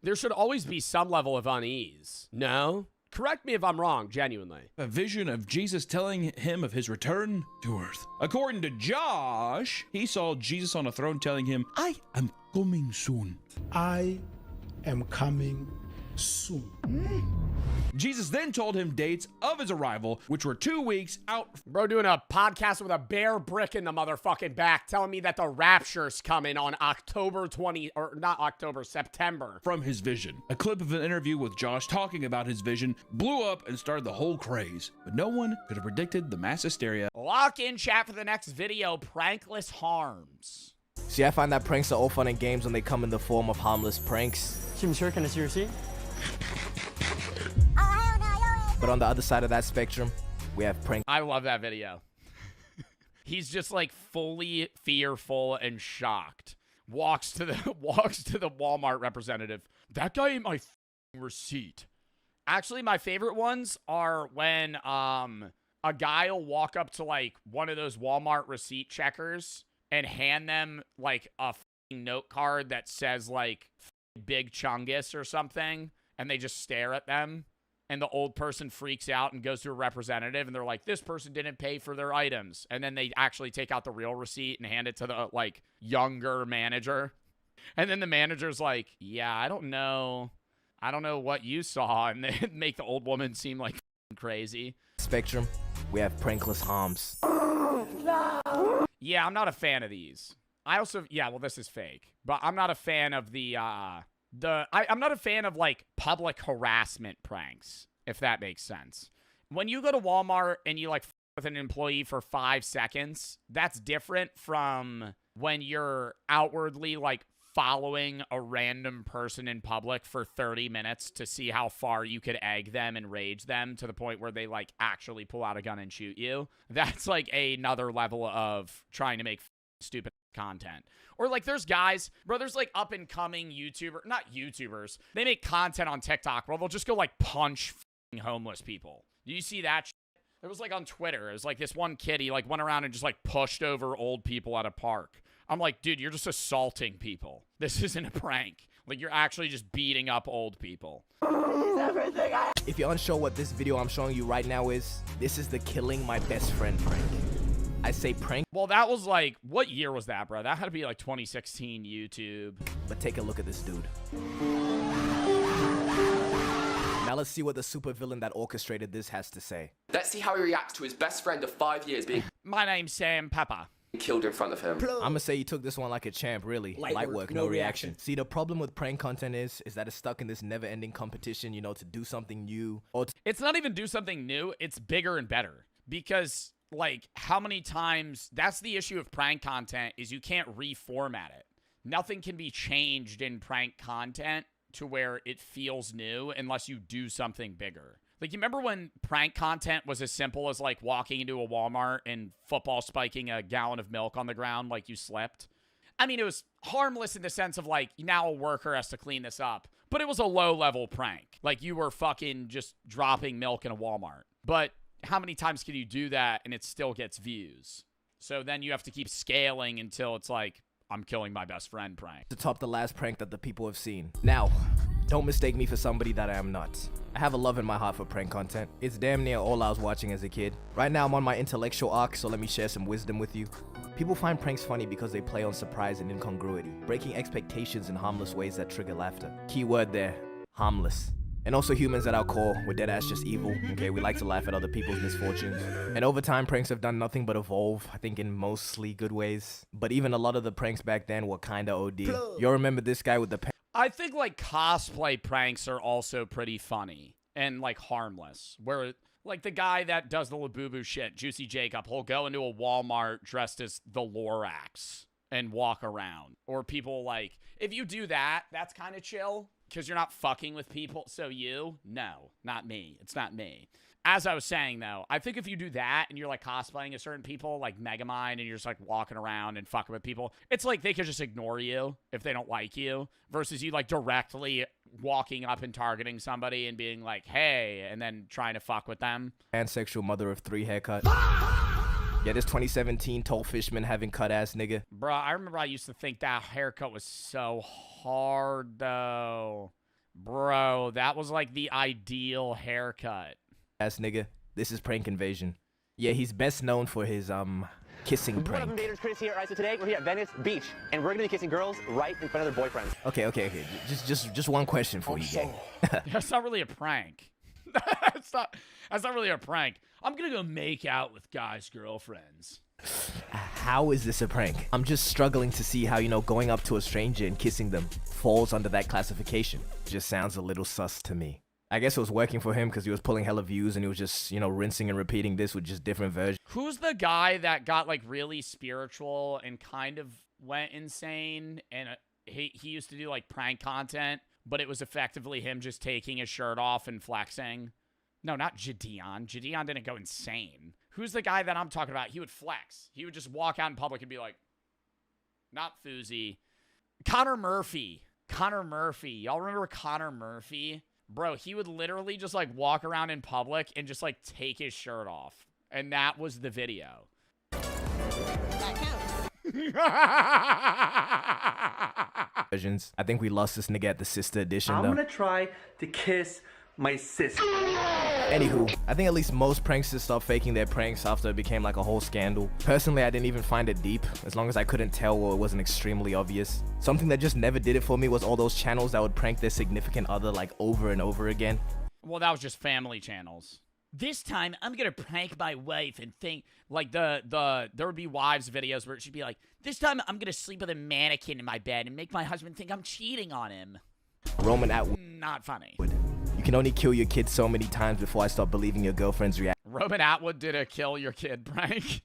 There should always be some level of unease. No? Correct me if I'm wrong, genuinely. A vision of Jesus telling him of his return to earth. According to Josh, he saw Jesus on a throne telling him, I am coming soon. I am coming soon. Jesus then told him dates of his arrival, which were 2 weeks out. Bro doing a podcast with a bare brick in the motherfucking back, telling me that the rapture's coming on October 20, or not October, September. From his vision. A clip of an interview with Josh talking about his vision blew up and started the whole craze. But no one could have predicted the mass hysteria. Lock in chat for the next video, Prankless Harms. See, I find that pranks are all fun and games when they come in the form of harmless pranks. Sure, can I see your receipt? But on the other side of that spectrum, we have prank. I love that video. He's just like fully fearful and shocked. Walks to the Walmart representative. That guy ate my receipt. Actually, my favorite ones are when a guy will walk up to like one of those Walmart receipt checkers and hand them like a note card that says like Big Chungus or something, and they just stare at them, and the old person freaks out and goes to a representative, and they're like, this person didn't pay for their items, and then they actually take out the real receipt and hand it to the like younger manager, and then the manager's like, yeah, I don't know what you saw, and they make the old woman seem like crazy. Spectrum, we have prankless harms. Yeah, I'm not a fan of these. I also, yeah, well, this is fake, but I'm not a fan of I'm not a fan of like public harassment pranks, if that makes sense. When you go to Walmart and you like with an employee for 5 seconds, that's different from when you're outwardly like following a random person in public for 30 minutes to see how far you could egg them and rage them to the point where they like actually pull out a gun and shoot you. That's like another level of trying to make stupid content. Or like there's guys, bro, there's like up and coming not YouTubers. They make content on TikTok where they'll just go like punch homeless people. Do you see that shit? It was like on Twitter. It was like this one kid, he like went around and just like pushed over old people at a park. I'm like, dude, you're just assaulting people. This isn't a prank. Like, you're actually just beating up old people. If you're unsure what this video I'm showing you right now is, this is the killing my best friend prank. I say prank. Well, that was like, what year was that, bro? That had to be like 2016 YouTube. But take a look at this dude. Now let's see what the supervillain that orchestrated this has to say. Let's see how he reacts to his best friend of 5 years being My name's Sam Pepper. Killed in front of him. I'ma say he took this one like a champ, really. Light work, no reaction. See, the problem with prank content is that it's stuck in this never-ending competition, you know, to do something new. Or it's not even do something new, it's bigger and better. Because, like, how many times... That's the issue of prank content, is you can't reformat it. Nothing can be changed in prank content to where it feels new unless you do something bigger. Like, you remember when prank content was as simple as, like, walking into a Walmart and football spiking a gallon of milk on the ground like you slipped? I mean, it was harmless in the sense of, like, now a worker has to clean this up. But it was a low-level prank. Like, you were fucking just dropping milk in a Walmart. But how many times can you do that and it still gets views? So then you have to keep scaling until it's like, I'm killing my best friend prank. To top the last prank that the people have seen. Now, don't mistake me for somebody that I am not. I have a love in my heart for prank content. It's damn near all I was watching as a kid. Right now I'm on my intellectual arc, so let me share some wisdom with you. People find pranks funny because they play on surprise and incongruity, breaking expectations in harmless ways that trigger laughter. Key word there, harmless. And also humans at our core, we're dead ass just evil, okay? We like to laugh at other people's misfortunes. And over time, pranks have done nothing but evolve, I think in mostly good ways. But even a lot of the pranks back then were kinda OD. Y'all remember this guy with the I think, like, cosplay pranks are also pretty funny and, like, harmless. Where, like, the guy that does the Labubu shit, Juicy Jacob, he'll go into a Walmart dressed as the Lorax and walk around. Or people, like, if you do that, that's kind of chill because you're not fucking with people. So no, not me. It's not me. As I was saying, though, I think if you do that and you're, like, cosplaying as certain people, like Megamind, and you're just, like, walking around and fucking with people, it's like they could just ignore you if they don't like you, versus you, like, directly walking up and targeting somebody and being like, hey, and then trying to fuck with them. Pansexual mother of 3 haircut. Yeah, this 2017 tall fishman having cut-ass nigga. Bro, I remember I used to think that haircut was so hard, though. Bro, that was, like, the ideal haircut. Ass nigga, this is Prank Invasion. Yeah, he's best known for his kissing prank. What up, invaders? Chris here. All right, so today we're here at Venice Beach, and we're gonna be kissing girls right in front of their boyfriends. Okay. Just one question for you, gang. That's not really a prank. That's not really a prank. I'm gonna go make out with guys' girlfriends. How is this a prank? I'm just struggling to see how, going up to a stranger and kissing them falls under that classification. Just sounds a little sus to me. I guess it was working for him because he was pulling hella views and he was just, rinsing and repeating this with just different versions. Who's the guy that got like really spiritual and kind of went insane? And he used to do like prank content, but it was effectively him just taking his shirt off and flexing. No, not Gideon. Gideon didn't go insane. Who's the guy that I'm talking about? He would flex. He would just walk out in public and be like, not Fousey. Connor Murphy. Connor Murphy. Y'all remember Connor Murphy? Bro, he would literally just like walk around in public and just like take his shirt off. And that was the video. I think we lost this nigga at the sister edition though. I'm gonna try to kiss my sister. Anywho, I think at least most pranksters stopped faking their pranks after it became like a whole scandal. Personally, I didn't even find it deep, as long as I couldn't tell or it wasn't extremely obvious. Something that just never did it for me was all those channels that would prank their significant other like over and over again. Well, that was just family channels. This time, I'm gonna prank my wife and think like there would be wives videos where she'd be like, this time I'm gonna sleep with a mannequin in my bed and make my husband think I'm cheating on him. Roman Atwood. Not funny. You can only kill your kid so many times before I start believing your girlfriend's Roman Atwood did a kill your kid prank.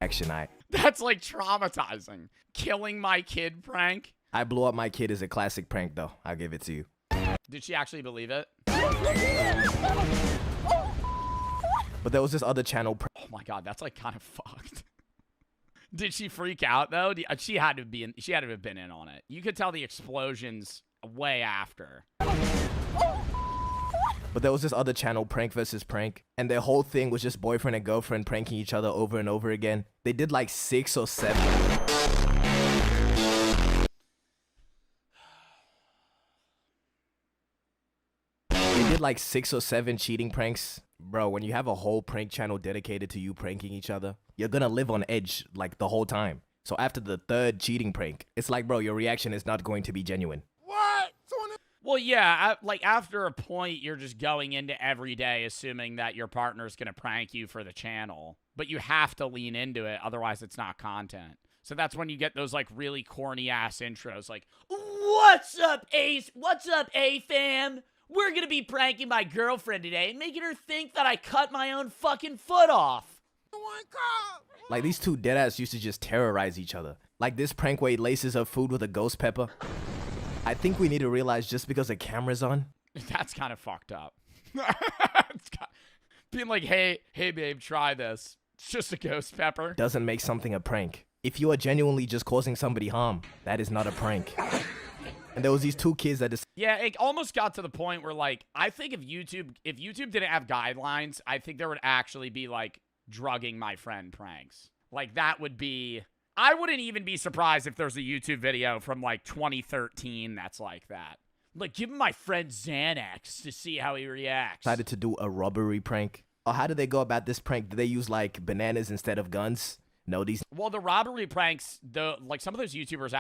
reaction. That's like traumatizing. Killing my kid prank. I blew up my kid is a classic prank though. I'll give it to you. Did she actually believe it? But there was this other channel. Oh my god, that's like kind of fucked. Did she freak out though? She had to be in. She had to have been in on it. You could tell the explosions way after. But there was this other channel, Prank vs. Prank, and their whole thing was just boyfriend and girlfriend pranking each other over and over again. They did like 6 or 7. They did like 6 or 7 cheating pranks. Bro, when you have a whole prank channel dedicated to you pranking each other, you're gonna live on edge like the whole time. So after the 3rd cheating prank, it's like, bro, your reaction is not going to be genuine. Well, yeah, like after a point, you're just going into every day assuming that your partner's going to prank you for the channel. But you have to lean into it, otherwise it's not content. So that's when you get those like really corny ass intros like, what's up, Ace? What's up, A-fam? We're going to be pranking my girlfriend today and making her think that I cut my own fucking foot off. Like these two deadass used to just terrorize each other. Like this prank where he laces her food with a ghost pepper. I think we need to realize just because the camera's on. That's kind of fucked up. Being like, hey, babe, try this. It's just a ghost pepper. Doesn't make something a prank. If you are genuinely just causing somebody harm, that is not a prank. And there was these 2 kids that just... Yeah, it almost got to the point where, like, I think if YouTube didn't have guidelines, I think there would actually be, like, drugging my friend pranks. Like, that would be... I wouldn't even be surprised if there's a YouTube video from, like, 2013 that's like that. Like, give my friend Xanax to see how he reacts. Decided to do a robbery prank. Or how did they go about this prank? Did they use, like, bananas instead of guns? No, these... Well, the robbery pranks, some of those YouTubers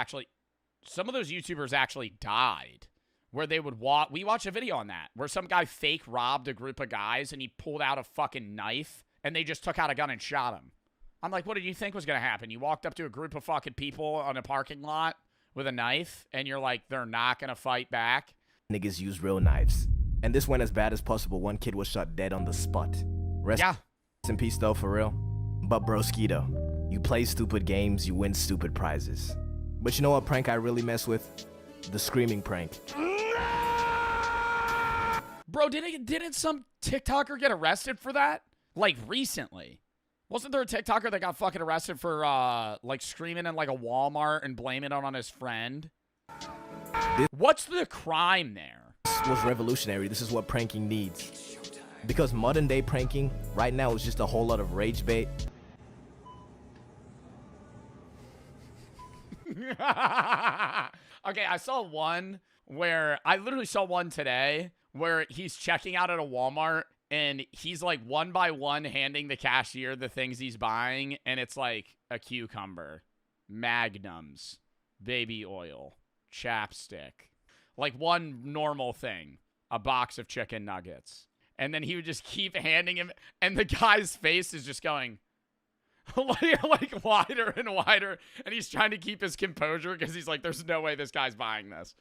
actually died. Where they would we watched a video on that, where some guy fake robbed a group of guys and he pulled out a fucking knife and they just took out a gun and shot him. I'm like, what did you think was going to happen? You walked up to a group of fucking people on a parking lot with a knife, and you're like, they're not going to fight back? Niggas use real knives. And this went as bad as possible. One kid was shot dead on the spot. Rest in peace, though, for real. But broskito, you play stupid games, you win stupid prizes. But you know what prank I really mess with? The screaming prank. Bro, didn't some TikToker get arrested for that? Like, recently. Wasn't there a TikToker that got fucking arrested for, like, screaming in, like, a Walmart and blaming it on his friend? What's the crime there? This was revolutionary. This is what pranking needs. Because modern day pranking, right now, is just a whole lot of rage bait. Okay, I literally saw one today where he's checking out at a Walmart. And he's like one by one handing the cashier the things he's buying. And it's like a cucumber, Magnums, baby oil, chapstick. Like one normal thing, a box of chicken nuggets. And then he would just keep handing him, and the guy's face is just going like wider and wider, and he's trying to keep his composure because he's like, there's no way this guy's buying this.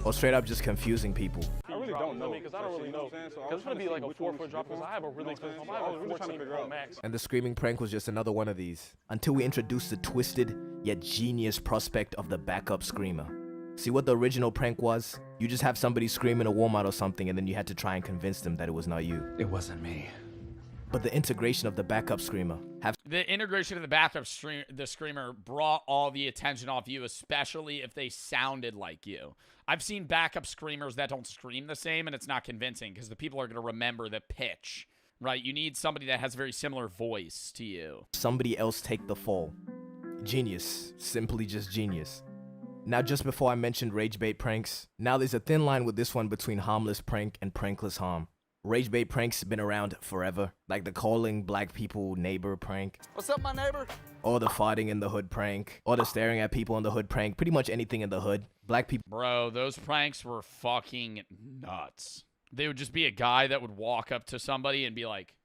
Or straight up just confusing people. I really don't know because I don't really know. Because it's gonna be like a 4-foot drop because I have a really expensive phone. I have a 14 Pro Max. And the screaming prank was just another one of these. Until we introduced the twisted yet genius prospect of the backup screamer. See what the original prank was? You just have somebody scream in a Walmart or something, and then you had to try and convince them that it was not you. It wasn't me. But the integration of the backup screamer. The integration of the backup screamer brought all the attention off you, especially if they sounded like you. I've seen backup screamers that don't scream the same, and it's not convincing because the people are going to remember the pitch, right? You need somebody that has a very similar voice to you. Somebody else take the fall. Genius. Simply just genius. Now, just before I mentioned rage bait pranks, now there's a thin line with this one between harmless prank and prankless harm. Rage bait pranks been around forever, like the calling black people neighbor prank. What's up, my neighbor? Or the farting in the hood prank. Or the staring at people in the hood prank. Pretty much anything in the hood. Black people. Bro, those pranks were fucking nuts. They would just be a guy that would walk up to somebody and be like,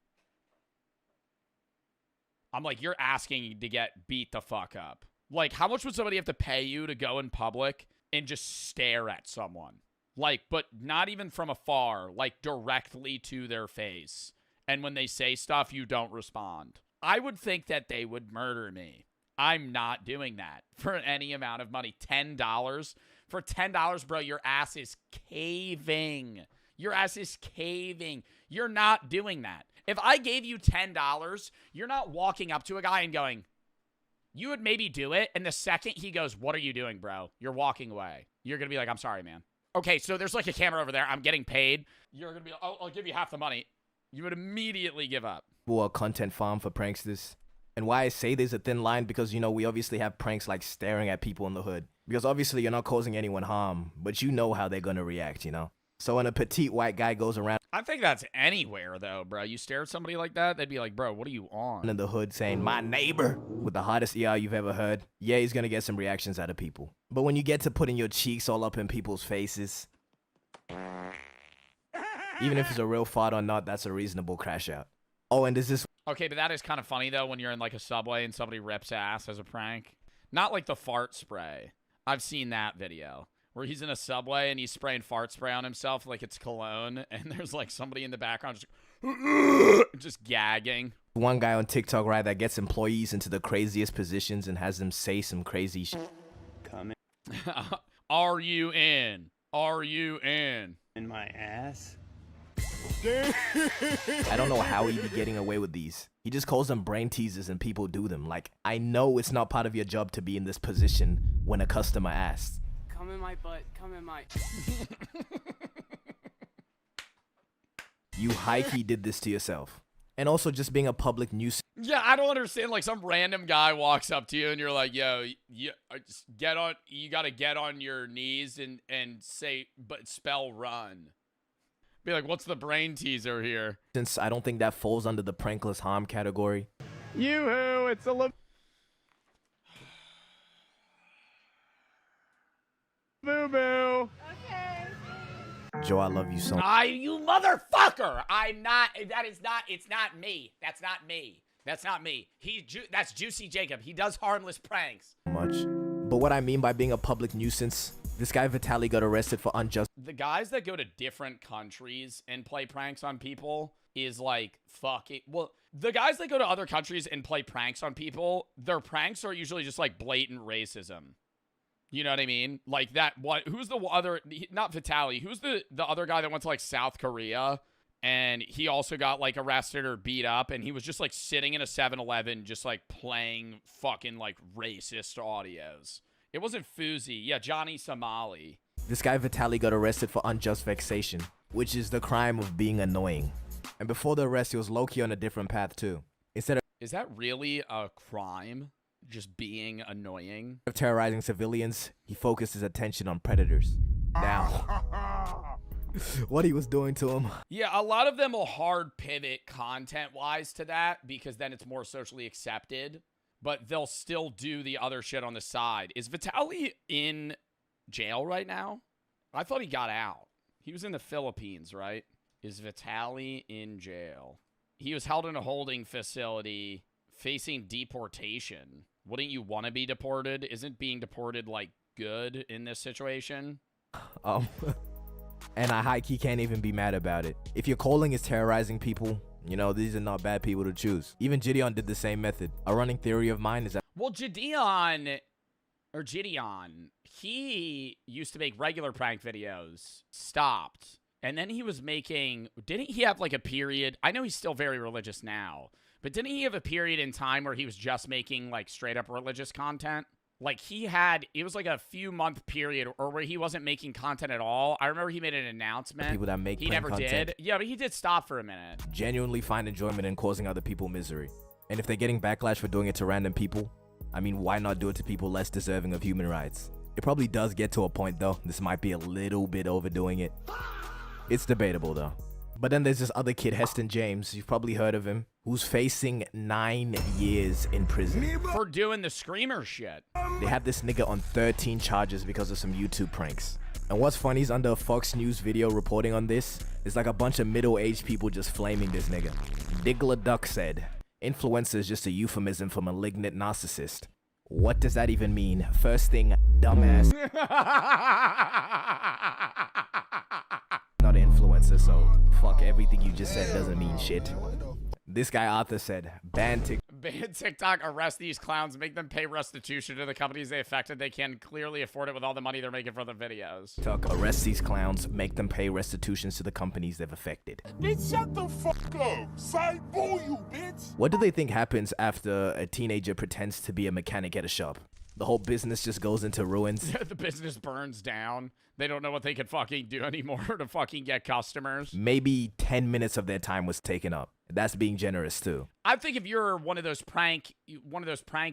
I'm like, you're asking to get beat the fuck up. Like, how much would somebody have to pay you to go in public and just stare at someone? Like, but not even from afar, like directly to their face. And when they say stuff, you don't respond. I would think that they would murder me. I'm not doing that for any amount of money. $10? For $10, bro, your ass is caving. Your ass is caving. You're not doing that. If I gave you $10, you're not walking up to a guy and going, you would maybe do it. And the second he goes, what are you doing, bro? You're walking away. You're going to be like, I'm sorry, man. Okay, so there's like a camera over there. I'm getting paid. You're going to be, I'll give you half the money. You would immediately give up. People are content farm for pranksters. And why I say there's a thin line, because, you know, we obviously have pranks like staring at people in the hood. Because obviously you're not causing anyone harm, but you know how they're going to react, you know? So when a petite white guy goes around... I think that's anywhere, though, bro. You stare at somebody like that, they'd be like, bro, what are you on? ...in the hood saying, my neighbor, with the hottest ER you've ever heard. Yeah, he's going to get some reactions out of people. But when you get to putting your cheeks all up in people's faces... Even if it's a real fart or not, that's a reasonable crash out. Oh, and does this... Okay, but that is kind of funny, though, when you're in, like, a subway and somebody rips ass as a prank. Not like the fart spray. I've seen that video. Where he's in a subway and he's spraying fart spray on himself like it's cologne. And there's, like, somebody in the background just gagging. One guy on TikTok, right, that gets employees into the craziest positions and has them say some crazy shit. Come in. Are you in? Are you in? In my ass? I don't know how he'd be getting away with these. He just calls them brain teasers and people do them. Like, I know it's not part of your job to be in this position when a customer asks. Come in my butt. Come in my... You high-key did this to yourself. And also just being a public nuisance. Yeah, I don't understand. Like, some random guy walks up to you and you're like, yo, you gotta get on your knees and say, but spell run. Be like, what's the brain teaser here? Since I don't think that falls under the prankless harm category. Yoo-hoo, it's a boo-boo. Okay. Joe, I love you so much. You motherfucker! I'm not, it's not me. That's not me. That's not me. That's Juicy Jacob. He does harmless pranks. Much. But what I mean by being a public nuisance, this guy Vitaly got arrested for unjust... The guys that go to different countries and play pranks on people is like, fuck it. Well, the guys that go to other countries and play pranks on people, their pranks are usually just like blatant racism. You know what I mean? Like that, who's the other, not Vitaly, who's the other guy that went to like South Korea and he also got like arrested or beat up and he was just like sitting in a 7-Eleven just like playing fucking like racist audios. It wasn't Fuzi. Yeah, Johnny Somali. This guy Vitaly got arrested for unjust vexation, which is the crime of being annoying. And before the arrest, he was low-key on a different path too. Is that really a crime? Just being annoying? Of terrorizing civilians, he focused his attention on predators. Now, what he was doing to him. Yeah, a lot of them will hard pivot content-wise to that because then it's more socially accepted. But they'll still do the other shit on the side. Is Vitaly in jail right now? I thought he got out. He was in the Philippines, right? Is Vitali in jail? He was held in a holding facility facing deportation. Wouldn't you want to be deported? Isn't being deported, like, good in this situation? And I high-key can't even be mad about it. If your calling is terrorizing people, you know, these are not bad people to choose. Even Gideon did the same method. A running theory of mine is that... Well, Gideon, he used to make regular prank videos, stopped. And then he was making, didn't he have like a period? I know he's still very religious now, but didn't he have a period in time where he was just making like straight up religious content? Like he had, it was like a few month period or where he wasn't making content at all. I remember he made an announcement. People that make he prank never content did. Yeah, but he did stop for a minute. Genuinely find enjoyment in causing other people misery. And if they're getting backlash for doing it to random people, I mean, why not do it to people less deserving of human rights? It probably does get to a point though. This might be a little bit overdoing it. It's debatable though. But then there's this other kid, Heston James, you've probably heard of him, who's facing 9 years in prison. For doing the screamer shit. They have this nigga on 13 charges because of some YouTube pranks. And what's funny is under a Fox News video reporting on this, there's like a bunch of middle-aged people just flaming this nigga. Diggler Duck said, influencer is just a euphemism for malignant narcissist. What does that even mean? First thing, dumbass. Not an influencer, so fuck everything you just said doesn't mean shit. This guy Arthur said, ban TikTok, arrest these clowns, make them pay restitution to the companies they affected. They can clearly afford it with all the money they're making for the videos. TikTok, arrest these clowns, make them pay restitutions to the companies they've affected. Bitch, shut the fuck up. Side boo you, bitch. What do they think happens after a teenager pretends to be a mechanic at a shop? The whole business just goes into ruins. The business burns down. They don't know what they can fucking do anymore to fucking get customers. Maybe 10 minutes of their time was taken up. That's being generous too. I think if you're one of those prank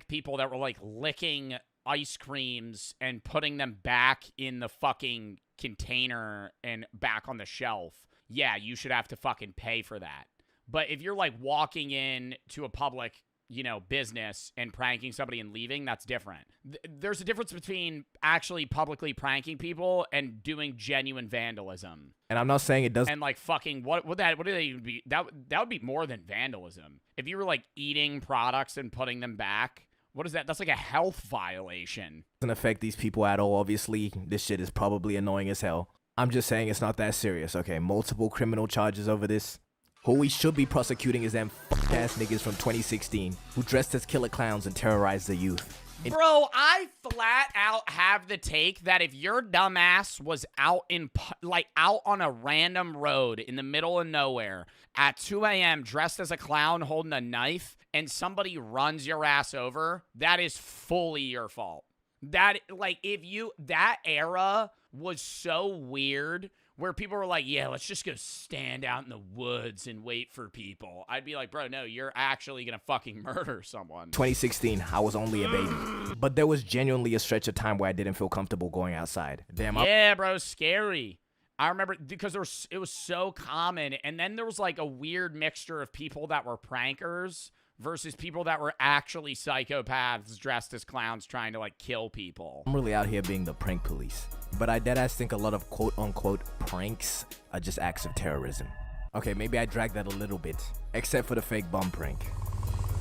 people that were like licking ice creams and putting them back in the fucking container and back on the shelf, yeah, you should have to fucking pay for that. But if you're like walking in to a public, you know, business and pranking somebody and leaving, that's different. There's a difference between actually publicly pranking people and doing genuine vandalism. And I'm not saying it doesn't. And like fucking what would they even be? That would be more than vandalism. If you were like eating products and putting them back, what is that? That's like a health violation. Doesn't affect these people at all. Obviously, this shit is probably annoying as hell. I'm just saying it's not that serious. Okay, multiple criminal charges over this. Who we should be prosecuting is them ass niggas from 2016 who dressed as killer clowns and terrorized the youth. Bro, I flat out have the take that if your dumbass was out on a random road in the middle of nowhere at 2 a.m. dressed as a clown holding a knife and somebody runs your ass over, that is fully your fault. That era was so weird where people were like, yeah, let's just go stand out in the woods and wait for people. I'd be like, bro, no, you're actually going to fucking murder someone. 2016, I was only a baby. But there was genuinely a stretch of time where I didn't feel comfortable going outside. Damn. Yeah, bro, scary. I remember because it was so common. And then there was like a weird mixture of people that were prankers versus people that were actually psychopaths dressed as clowns trying to like kill people. I'm really out here being the prank police. But I deadass think a lot of quote-unquote pranks are just acts of terrorism. Okay, maybe I dragged that a little bit. Except for the fake bomb prank.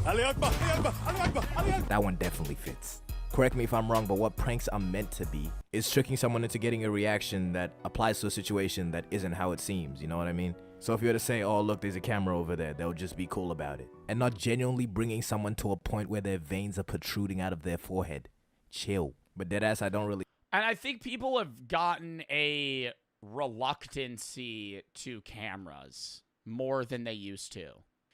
That one definitely fits. Correct me if I'm wrong, but what pranks are meant to be is tricking someone into getting a reaction that applies to a situation that isn't how it seems, you know what I mean? So if you were to say, oh look, there's a camera over there, they'll just be cool about it. And not genuinely bringing someone to a point where their veins are protruding out of their forehead. Chill. But deadass, I don't really... And I think people have gotten a reluctancy to cameras more than they used to.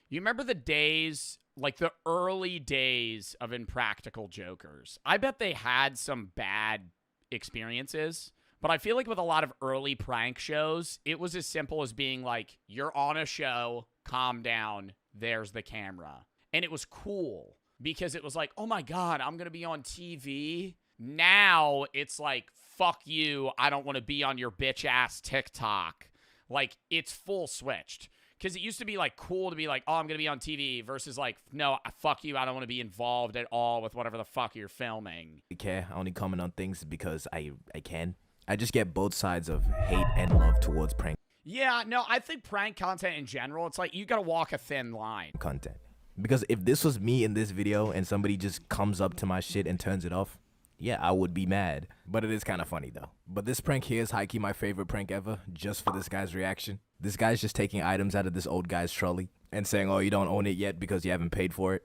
You remember the days, like the early days of Impractical Jokers? I bet they had some bad experiences, but I feel like with a lot of early prank shows, it was as simple as being like, you're on a show, calm down, there's the camera. And it was cool because it was like, oh my God, I'm going to be on TV. Now it's like, fuck you, I don't want to be on your bitch ass TikTok. Like, it's full switched. Because it used to be like cool to be like, oh, I'm going to be on TV versus like, no, fuck you, I don't want to be involved at all with whatever the fuck you're filming. I care. I only comment on things because I can. I just get both sides of hate and love towards prank Yeah, no, I think prank content in general, it's like you gotta walk a thin line. content. Because if this was me in this video and somebody just comes up to my shit and turns it off, yeah, I would be mad. But it is kind of funny though. But this prank here is high-key my favorite prank ever, just for this guy's reaction. This guy's just taking items out of this old guy's trolley and saying, oh, you don't own it yet because you haven't paid for it.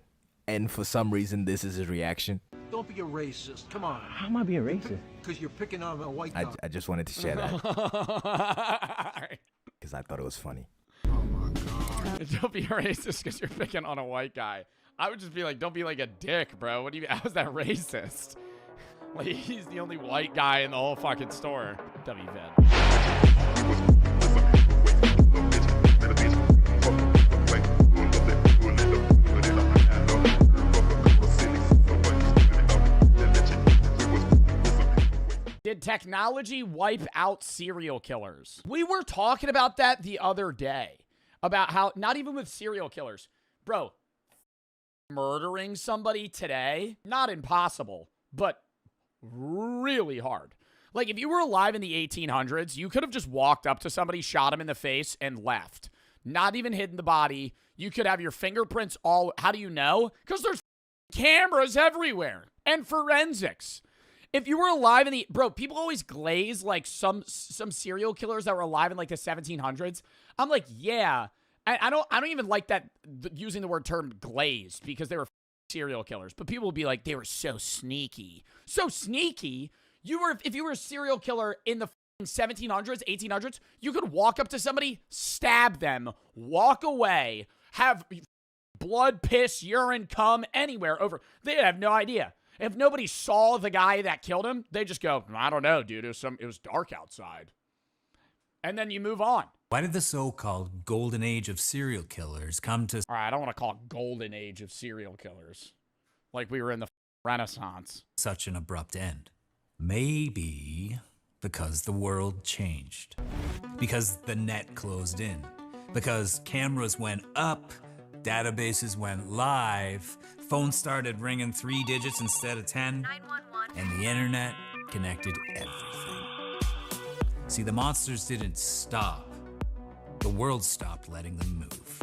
And for some reason, this is his reaction. Don't be a racist. Come on. How am I being racist? Because you're picking on a white guy. I just wanted to share that. Because I thought it was funny. Don't be racist because you're picking on a white guy. I would just be like, don't be like a dick, bro. What do you? How is that racist? Like, he's the only white guy in the whole fucking store. WVed. Did technology wipe out serial killers? We were talking about that the other day. About how, not even with serial killers. Bro, murdering somebody today, not impossible, but really hard. Like, if you were alive in the 1800s, you could have just walked up to somebody, shot him in the face, and left. Not even hidden the body. You could have your fingerprints all... How do you know? Because there's cameras everywhere. And forensics. If you were alive in the... Bro, people always glaze, like, some serial killers that were alive in, like, the 1700s. I'm like, yeah. I don't even like that, using the word term glazed, because they were serial killers. But people will be like, they were so sneaky. So sneaky? If you were a serial killer in the 1700s, 1800s, you could walk up to somebody, stab them, walk away, have blood, piss, urine, cum, anywhere over. They have no idea. If nobody saw the guy that killed him, they just go, I don't know, dude. It was dark outside. And then you move on. Why did the so-called golden age of serial killers come to... All right, I don't want to call it golden age of serial killers. Like we were in the Renaissance. ...such an abrupt end? Maybe because the world changed. Because the net closed in. Because cameras went up, databases went live, phones started ringing 3 digits instead of 10, 911. And the internet connected everything. See, the monsters didn't stop. The world stopped letting them move.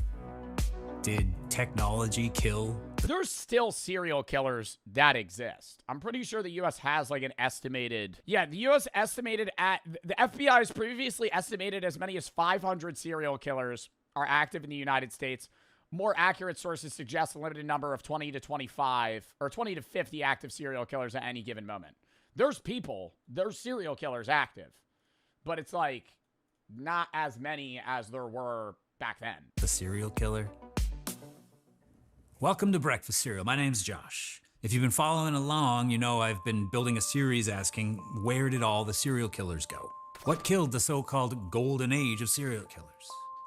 Did technology kill? There's still serial killers that exist. I'm pretty sure the U.S. has like an estimated... Yeah, the U.S. estimated at... The FBI has previously estimated as many as 500 serial killers are active in the United States. More accurate sources suggest a limited number of 20 to 25 or 20 to 50 active serial killers at any given moment. There's serial killers active. But it's like not as many as there were back then. The serial killer? Welcome to Breakfast Cereal. My name's Josh. If you've been following along, you know I've been building a series asking, where did all the serial killers go? What killed the so-called golden age of serial killers?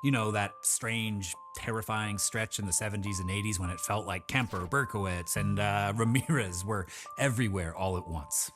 You know, that strange, terrifying stretch in the 70s and 80s when it felt like Kemper, Berkowitz, and Ramirez were everywhere all at once.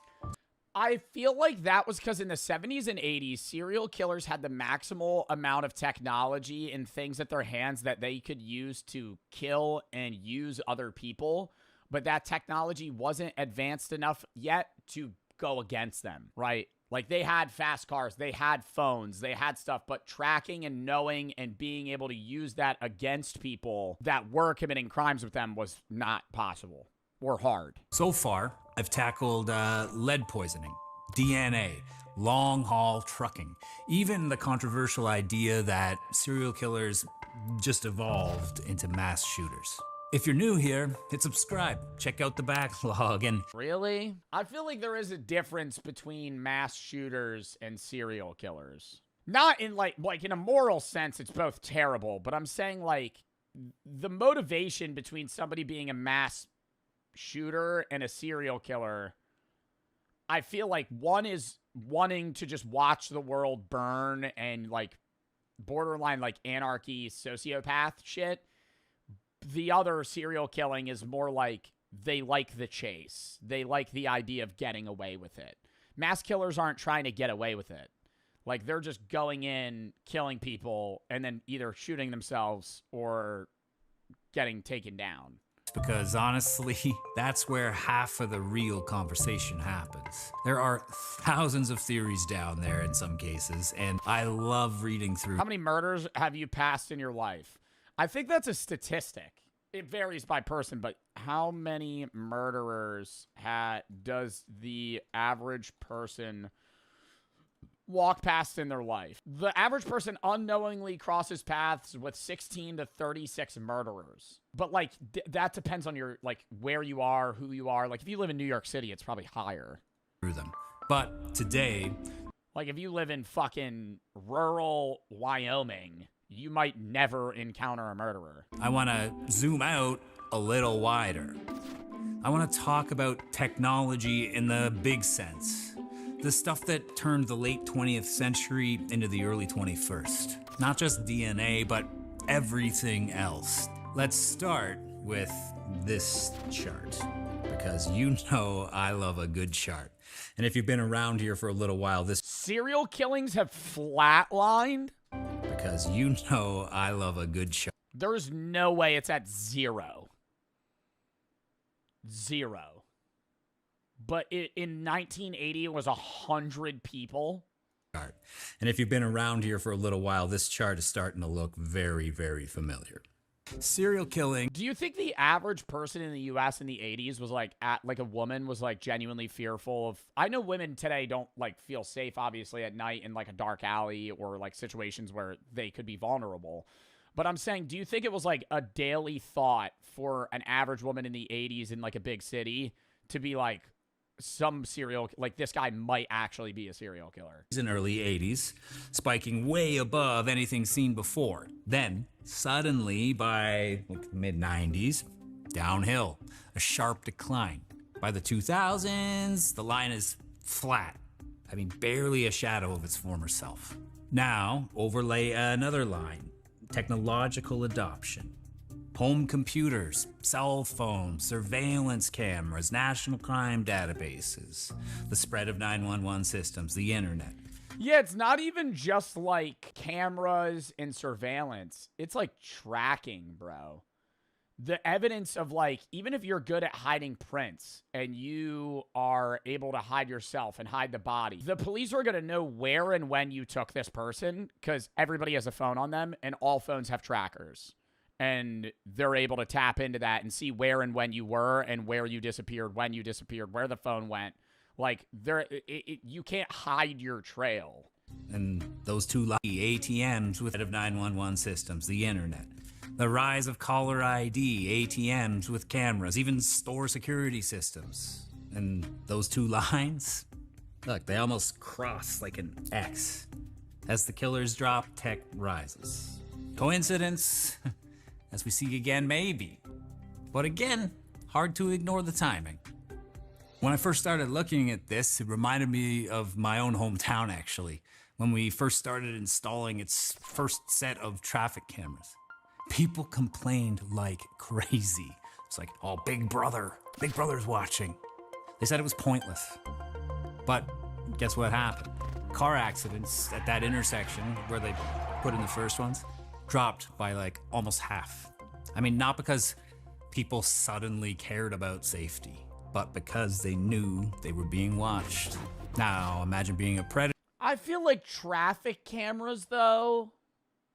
I feel like that was because in the 70s and 80s, serial killers had the maximal amount of technology and things at their hands that they could use to kill and use other people. But that technology wasn't advanced enough yet to go against them, right? Like, they had fast cars, they had phones, they had stuff, but tracking and knowing and being able to use that against people that were committing crimes with them was not possible or hard. So far, I've tackled lead poisoning, DNA, long-haul trucking, even the controversial idea that serial killers just evolved into mass shooters. If you're new here, hit subscribe, check out the backlog, and... Really? I feel like there is a difference between mass shooters and serial killers. Not in like in a moral sense, it's both terrible, but I'm saying like the motivation between somebody being a mass shooter and a serial killer, I feel like one is wanting to just watch the world burn and like borderline like anarchy, sociopath shit. The other serial killing is more like they like the chase. They like the idea of getting away with it. Mass killers aren't trying to get away with it. Like, they're just going in, killing people, and then either shooting themselves or getting taken down. Because honestly, that's where half of the real conversation happens. There are thousands of theories down there in some cases, and I love reading through. How many murders have you passed in your life? I think that's a statistic. It varies by person, but how many murderers does the average person walk past in their life? The average person unknowingly crosses paths with 16 to 36 murderers. But like that depends on your like where you are, who you are. Like if you live in New York City, it's probably higher. Through them. But today, like if you live in fucking rural Wyoming, you might never encounter a murderer. I want to zoom out a little wider. I want to talk about technology in the big sense. The stuff that turned the late 20th century into the early 21st. Not just DNA, but everything else. Let's start with this chart, because you know I love a good chart. And if you've been around here for a little while, this serial killings have flatlined? Because you know I love a good chart. There's no way it's at 0. 0. But in 1980, it was 100 people. And if you've been around here for a little while, this chart is starting to look very, very familiar. Serial killing. Do you think the average person in the U.S. in the 80s was like, a woman was like genuinely fearful of? I know women today don't like feel safe, obviously, at night in like a dark alley or like situations where they could be vulnerable. But I'm saying, do you think it was like a daily thought for an average woman in the 80s in like a big city to be like, like this guy might actually be a serial killer? In early 80s, spiking way above anything seen before. Then, suddenly, by like mid 90s, downhill, a sharp decline. By the 2000s, the line is flat. I mean, barely a shadow of its former self. Now, overlay another line, technological adoption. Home computers, cell phones, surveillance cameras, national crime databases, the spread of 911 systems, the internet. Yeah, it's not even just like cameras and surveillance. It's like tracking, bro. The evidence of like, even if you're good at hiding prints and you are able to hide yourself and hide the body, the police are going to know where and when you took this person because everybody has a phone on them and all phones have trackers. And they're able to tap into that and see where and when you were and where you disappeared, when you disappeared, where the phone went. Like, you can't hide your trail. And those two ATMs with of 911 systems, the internet. The rise of caller ID, ATMs with cameras, even store security systems. And those two lines, look, they almost cross like an X. As the killers drop, tech rises. Coincidence? As we see again, maybe. But again, hard to ignore the timing. When I first started looking at this, it reminded me of my own hometown, actually, when we first started installing its first set of traffic cameras. People complained like crazy. It's like, oh, Big Brother's watching. They said it was pointless. But guess what happened? Car accidents at that intersection where they put in the first ones dropped by like almost half. I mean, not because people suddenly cared about safety, but because they knew they were being watched. Now, imagine being a predator. I feel like traffic cameras, though,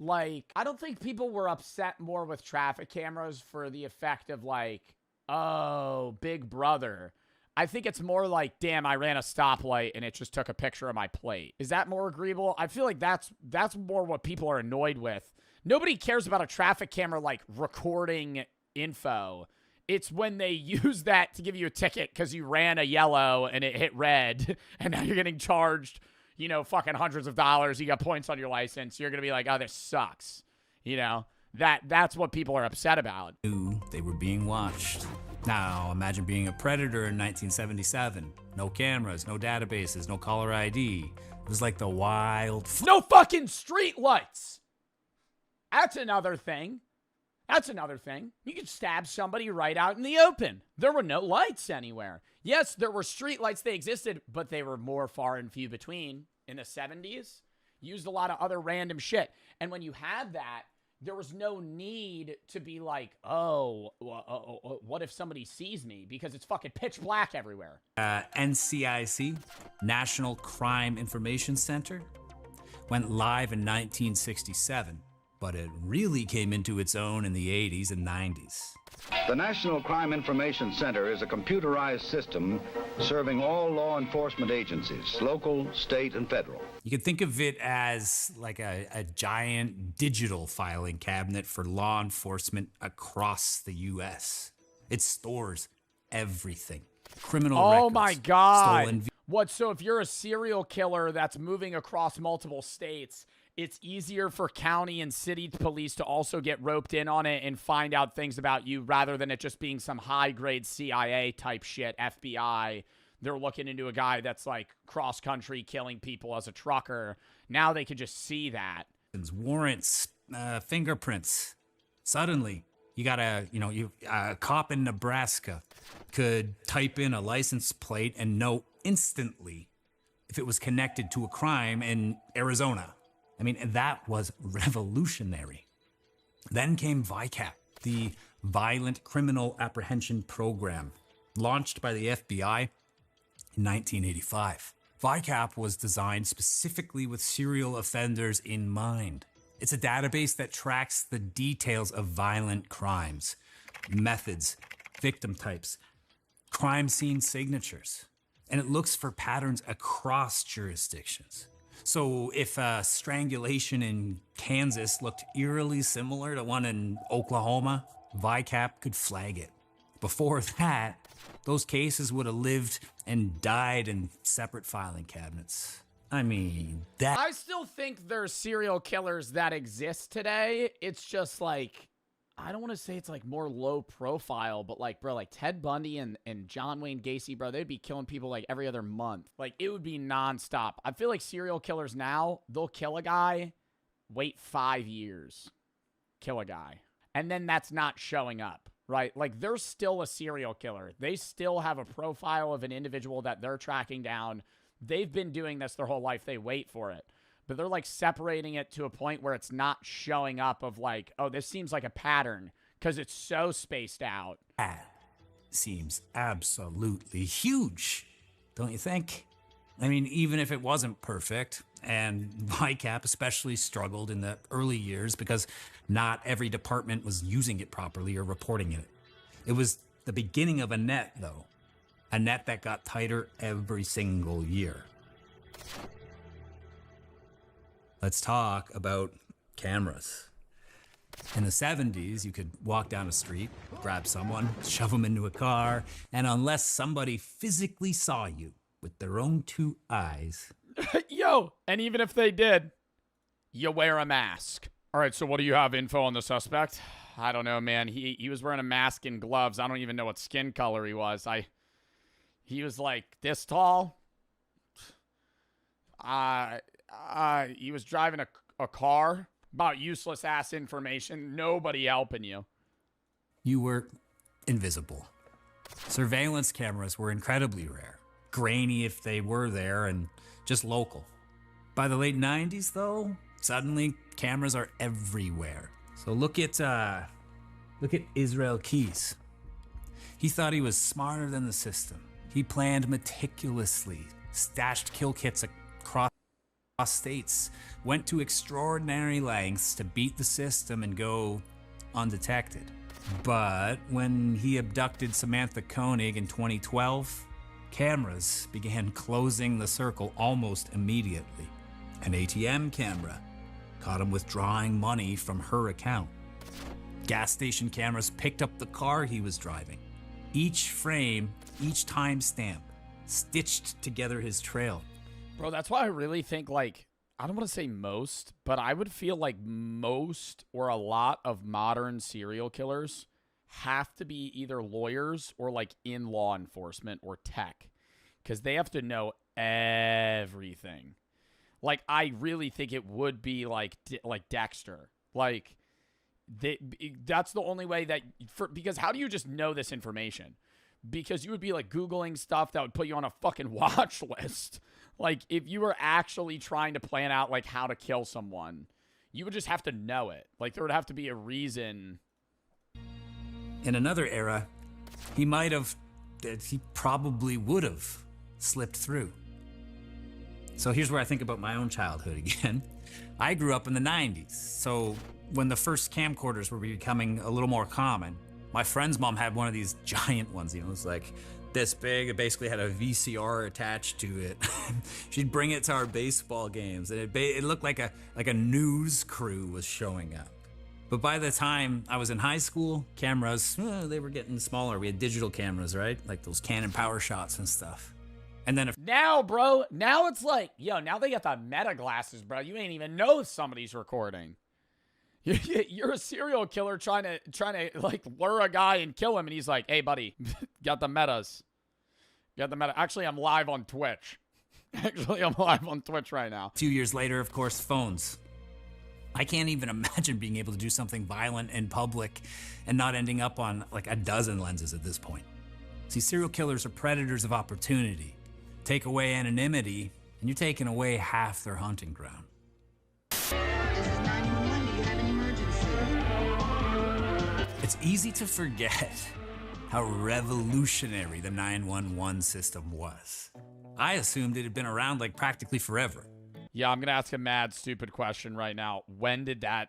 like, I don't think people were upset more with traffic cameras for the effect of like, oh, Big Brother. I think it's more like, damn, I ran a stoplight and it just took a picture of my plate. Is that more agreeable? I feel like that's more what people are annoyed with. Nobody cares about a traffic camera, like, recording info. It's when they use that to give you a ticket because you ran a yellow and it hit red, and now you're getting charged, you know, fucking hundreds of dollars. You got points on your license. You're going to be like, oh, this sucks. You know, that's what people are upset about. They were being watched. Now, imagine being a predator in 1977. No cameras, no databases, no caller ID. It was like the wild... No fucking street lights! That's another thing. You could stab somebody right out in the open. There were no lights anywhere. Yes, there were street lights. They existed, but they were more far and few between. In the 70s, used a lot of other random shit. And when you have that, there was no need to be like, oh, what if somebody sees me? Because it's fucking pitch black everywhere. NCIC, National Crime Information Center, went live in 1967, but it really came into its own in the 80s and 90s. The National Crime Information Center is a computerized system serving all law enforcement agencies, local, state, and federal. You could think of it as like a giant digital filing cabinet for law enforcement across the U.S. It stores everything. Criminal records. Oh my God. Stolen What? So if you're a serial killer that's moving across multiple states, it's easier for county and city police to also get roped in on it and find out things about you rather than it just being some high-grade CIA type shit, FBI. They're looking into a guy that's like cross-country killing people as a trucker. Now they could just see that. warrants, fingerprints. Suddenly, you got a cop in Nebraska could type in a license plate and know instantly if it was connected to a crime in Arizona. I mean, that was revolutionary. Then came VICAP, the Violent Criminal Apprehension Program, launched by the FBI in 1985. VICAP was designed specifically with serial offenders in mind. It's a database that tracks the details of violent crimes, methods, victim types, crime scene signatures, and it looks for patterns across jurisdictions. So if a strangulation in Kansas looked eerily similar to one in Oklahoma, VICAP could flag it. Before that, those cases would have lived and died in separate filing cabinets. I mean, that... I still think there's serial killers that exist today. It's just like, I don't want to say it's like more low profile, but like, bro, like Ted Bundy and John Wayne Gacy, bro, they'd be killing people like every other month. Like, it would be nonstop. I feel like serial killers now, they'll kill a guy, wait 5 years, kill a guy, and then that's not showing up, right? Like, they're still a serial killer. They still have a profile of an individual that they're tracking down. They've been doing this their whole life. They wait for it. But they're like separating it to a point where it's not showing up of like, oh, this seems like a pattern because it's so spaced out. That seems absolutely huge, don't you think? I mean, even if it wasn't perfect, and VICAP especially struggled in the early years because not every department was using it properly or reporting it. It was the beginning of a net, though. A net that got tighter every single year. Let's talk about cameras. In the 70s, you could walk down a street, grab someone, shove them into a car, and unless somebody physically saw you with their own two eyes... Yo, and even if they did, you wear a mask. All right, so what do you have info on the suspect? I don't know, man. He was wearing a mask and gloves. I don't even know what skin color he was. He was like this tall. He was driving a car. About useless ass information. Nobody helping you. You were invisible. Surveillance cameras were incredibly rare. Grainy if they were there and just local. By the late 90s, though, suddenly cameras are everywhere. So look at Israel Keys. He thought he was smarter than the system. He planned meticulously, stashed kill kits across states, went to extraordinary lengths to beat the system and go undetected. But when he abducted Samantha Koenig in 2012, cameras began closing the circle almost immediately. An ATM camera caught him withdrawing money from her account. Gas station cameras picked up the car he was driving. Each frame, each timestamp, stitched together his trail. Bro, that's why I really think, like, I don't want to say most, but I would feel like most or a lot of modern serial killers have to be either lawyers or, like, in law enforcement or tech. Because they have to know everything. Like, I really think it would be like Dexter. Like, that's the only way that... because how do you just know this information? Because you would be, like, Googling stuff that would put you on a fucking watch list. Like, if you were actually trying to plan out, like, how to kill someone, You would just have to know it. Like, there would have to be a reason. In another era, he probably would have slipped through. So here's where I think about my own childhood again. I grew up in the 90s, so when the first camcorders were becoming a little more common, my friend's mom had one of these giant ones, you know, it was like this big. It basically had a VCR attached to it. She'd bring it to our baseball games, and it looked like a news crew was showing up. But by the time I was in high school, cameras, they were getting smaller. We had digital cameras, right? Like those Canon Power Shots and stuff. And then now, bro, now it's like, yo, now they got the meta glasses, bro. You ain't even know somebody's recording. You're a serial killer trying to like lure a guy and kill him, and he's like, hey, buddy, got the metas. Got the meta. Actually, I'm live on Twitch. I'm live on Twitch right now. A few years later, of course, phones. I can't even imagine being able to do something violent in public and not ending up on like a dozen lenses at this point. See, serial killers are predators of opportunity. Take away anonymity, and you're taking away half their hunting ground. It's easy to forget how revolutionary the 911 system was. I assumed it had been around like practically forever. Yeah, I'm going to ask a mad stupid question right now. When did that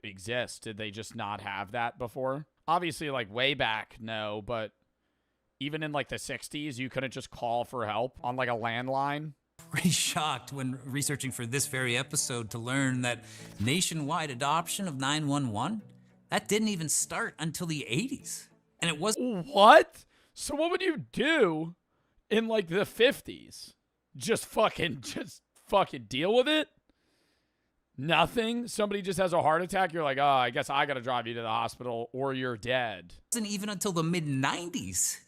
exist? Did they just not have that before? Obviously, like way back, no, but even in like the 60s, you couldn't just call for help on like a landline? Pretty shocked when researching for this very episode to learn that nationwide adoption of 911, that didn't even start until the 80s. And it was... What? So what would you do in like the 50s? Just fucking deal with it? Nothing? Somebody just has a heart attack, you're like, oh, I guess I gotta drive you to the hospital or you're dead. It wasn't even until the mid-90s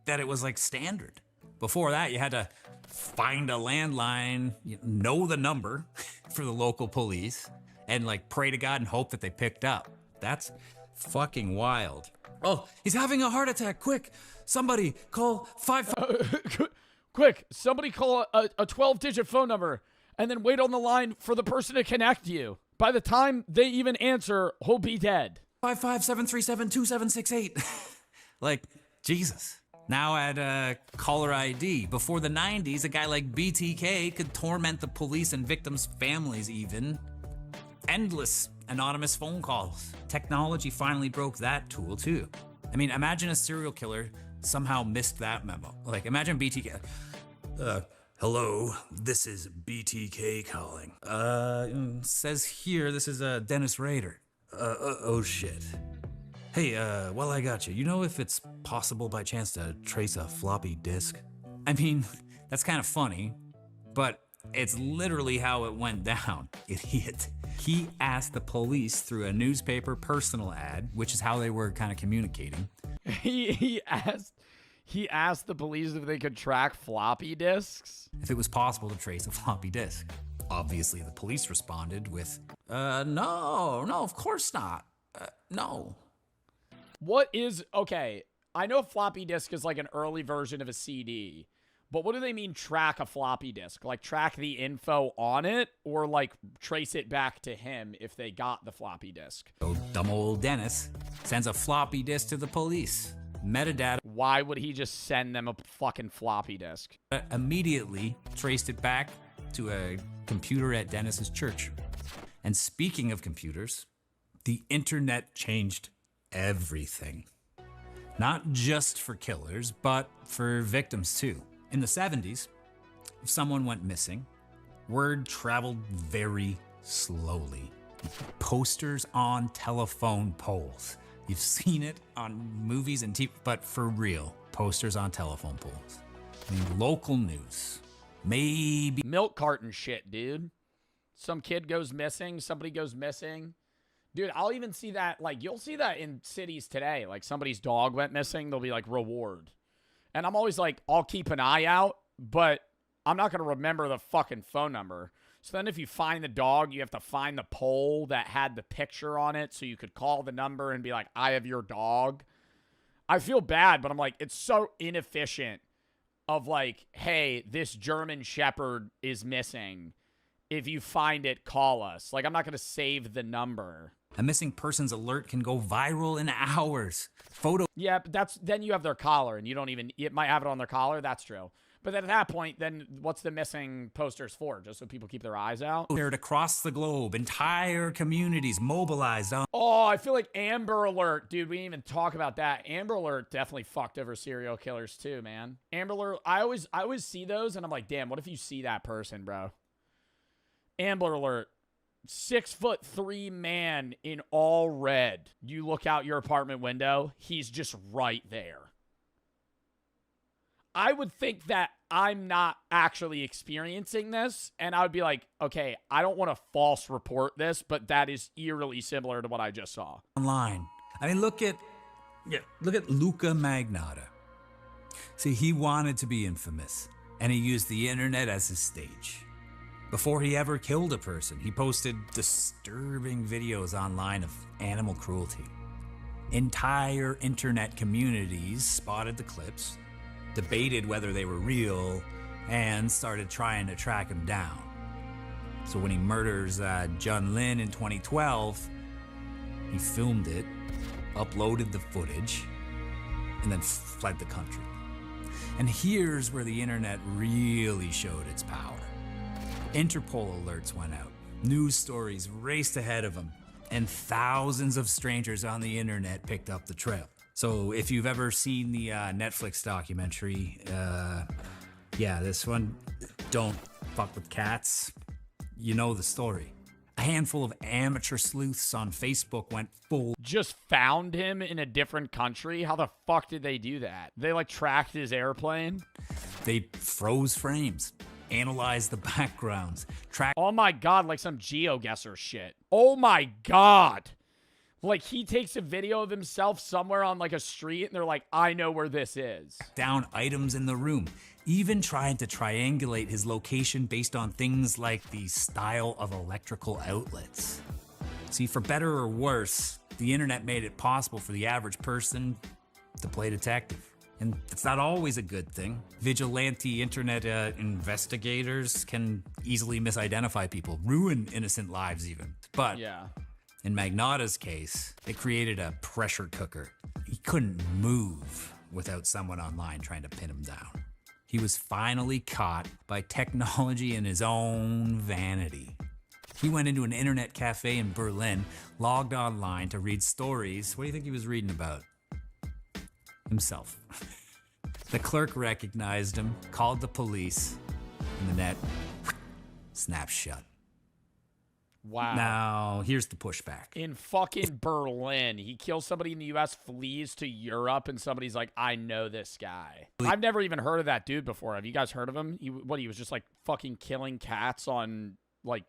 that it was like standard. Before that, you had to find a landline, know the number for the local police, and like pray to God and hope that they picked up. That's fucking wild. Oh, he's having a heart attack. Quick, somebody call 55. Quick, somebody call a 12-digit phone number and then wait on the line for the person to connect you. By the time they even answer, he'll be dead. 557372768. Like, Jesus. Now add caller ID. Before the 90s, a guy like BTK could torment the police and victims' families even. Endless anonymous phone calls. Technology finally broke that tool too. I mean, imagine a serial killer somehow missed that memo. Like, imagine BTK. Hello, this is BTK calling. Says here this is Dennis Rader. Oh shit. Hey, while I got you, you know if it's possible by chance to trace a floppy disk? I mean, that's kind of funny, but it's literally how it went down, idiot. He asked the police through a newspaper personal ad, which is how they were kind of communicating. He asked the police if they could track floppy disks? If it was possible to trace a floppy disk. Obviously, the police responded with, no, of course not. No. What is, okay, I know floppy disk is like an early version of a CD, but what do they mean track a floppy disk? Like track the info on it or like trace it back to him if they got the floppy disk? So dumb old Dennis sends a floppy disk to the police. Metadata. Why would he just send them a fucking floppy disk? Immediately traced it back to a computer at Dennis's church. And speaking of computers, the internet changed everything. Not just for killers, but for victims too. In the 70s, if someone went missing, word traveled very slowly. Posters on telephone poles. You've seen it on movies and TV, but for real, posters on telephone poles. I mean, local news. Maybe milk carton shit, dude. Some kid goes missing, somebody goes missing. Dude, I'll even see that, like, you'll see that in cities today. Like, somebody's dog went missing, they'll be like, reward. And I'm always like, I'll keep an eye out, but I'm not going to remember the fucking phone number. So then if you find the dog, you have to find the pole that had the picture on it so you could call the number and be like, I have your dog. I feel bad, but I'm like, it's so inefficient of like, hey, this German Shepherd is missing. if you find it, call us. Like, I'm not going to save the number. A missing persons alert can go viral in hours. Yeah, but then you have their collar, and you don't even, it might have it on their collar. That's true. But then at that point, then what's the missing posters for? Just so people keep their eyes out? Shared across the globe, entire communities mobilized on. Oh, I feel like Amber Alert, dude. We didn't even talk about that. Amber Alert definitely fucked over serial killers too, man. Amber Alert, I always see those, and I'm like, damn, what if you see that person, bro? Amber Alert. 6'3" man in all red. You look out your apartment window, he's just right there. I would think that I'm not actually experiencing this, and I would be like, okay, I don't want to false report this, but that is eerily similar to what I just saw. Online. I mean, look at Luca Magnotta. See, he wanted to be infamous, and he used the internet as his stage. Before he ever killed a person, he posted disturbing videos online of animal cruelty. Entire internet communities spotted the clips, debated whether they were real, and started trying to track him down. So when he murders Jun Lin in 2012, he filmed it, uploaded the footage, and then fled the country. And here's where the internet really showed its power. Interpol alerts went out. News stories raced ahead of him, and thousands of strangers on the internet picked up the trail. So if you've ever seen the Netflix documentary, this one, Don't Fuck with Cats, you know the story. A handful of amateur sleuths on Facebook went full. Just found him in a different country? How the fuck did they do that? They like tracked his airplane? They froze frames, analyzed the backgrounds, tracked. Oh my God, like some GeoGuessr shit. Oh my God. Like he takes a video of himself somewhere on like a street and they're like, I know where this is. Down items in the room, even trying to triangulate his location based on things like the style of electrical outlets. See, for better or worse, the internet made it possible for the average person to play detective. And it's not always a good thing. Vigilante internet investigators can easily misidentify people, ruin innocent lives even. But yeah. In Magnotta's case, it created a pressure cooker. He couldn't move without someone online trying to pin him down. He was finally caught by technology and his own vanity. He went into an internet cafe in Berlin, logged online to read stories. What do you think he was reading about? Himself. The clerk recognized him, called the police, and the net snapped shut. Wow. Now, here's the pushback. In fucking Berlin, he kills somebody in the U.S., flees to Europe, and somebody's like, I know this guy. I've never even heard of that dude before. Have you guys heard of him? He was just like fucking killing cats on like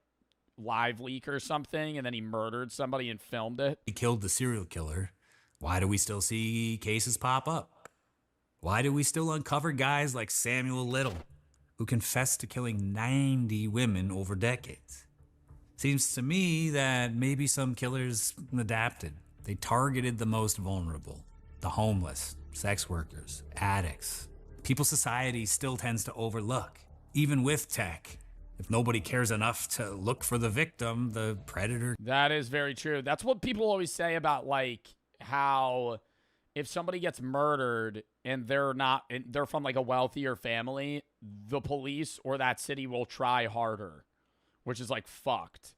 Live Leak or something, and then he murdered somebody and filmed it. He killed the serial killer. Why do we still see cases pop up? Why do we still uncover guys like Samuel Little, who confessed to killing 90 women over decades? Seems to me that maybe some killers adapted. They targeted the most vulnerable, the homeless, sex workers, addicts. People society still tends to overlook. Even with tech, if nobody cares enough to look for the victim, the predator. That is very true. That's what people always say about like how if somebody gets murdered and they're from like a wealthier family, the police or that city will try harder, which is like fucked.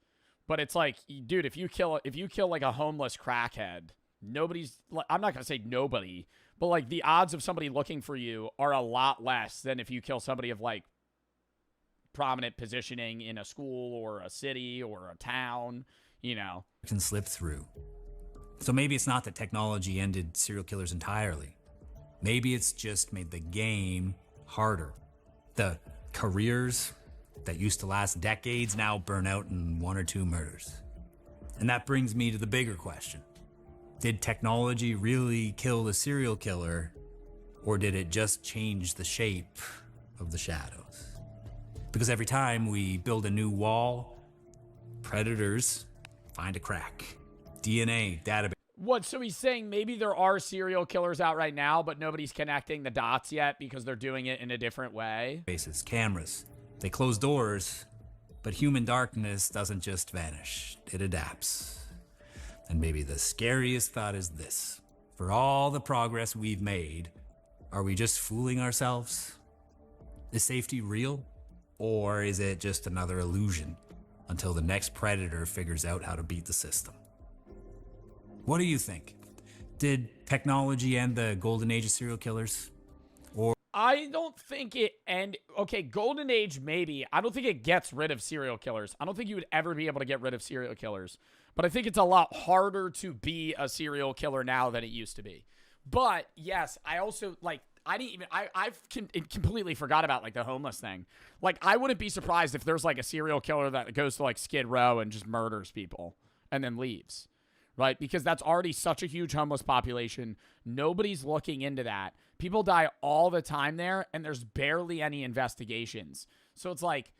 But it's like, dude, if you kill like a homeless crackhead, nobody's like, I'm not going to say nobody, but like the odds of somebody looking for you are a lot less than if you kill somebody of like prominent positioning in a school or a city or a town, you know. Can slip through. So maybe it's not that technology ended serial killers entirely. Maybe it's just made the game harder. The careers that used to last decades now burn out in 1 or 2 murders. And that brings me to the bigger question. Did technology really kill the serial killer, or did it just change the shape of the shadows? Because every time we build a new wall, predators find a crack. DNA, database. What, so he's saying maybe there are serial killers out right now, but nobody's connecting the dots yet because they're doing it in a different way? Cameras. They close doors, But human darkness doesn't just vanish, it adapts. And maybe the scariest thought is this. For all the progress we've made, are we just fooling ourselves? Is safety real? Or is it just another illusion until the next predator figures out how to beat the system? What do you think? Did technology end the golden age of serial killers? Or I don't think it okay, golden age maybe. I don't think it gets rid of serial killers. I don't think you would ever be able to get rid of serial killers. But I think it's a lot harder to be a serial killer now than it used to be. But yes, I also I've completely forgot about like the homeless thing. Like I wouldn't be surprised if there's like a serial killer that goes to like Skid Row and just murders people and then leaves. Right? Because that's already such a huge homeless population. Nobody's looking into that. People die all the time there, and there's barely any investigations. So it's like,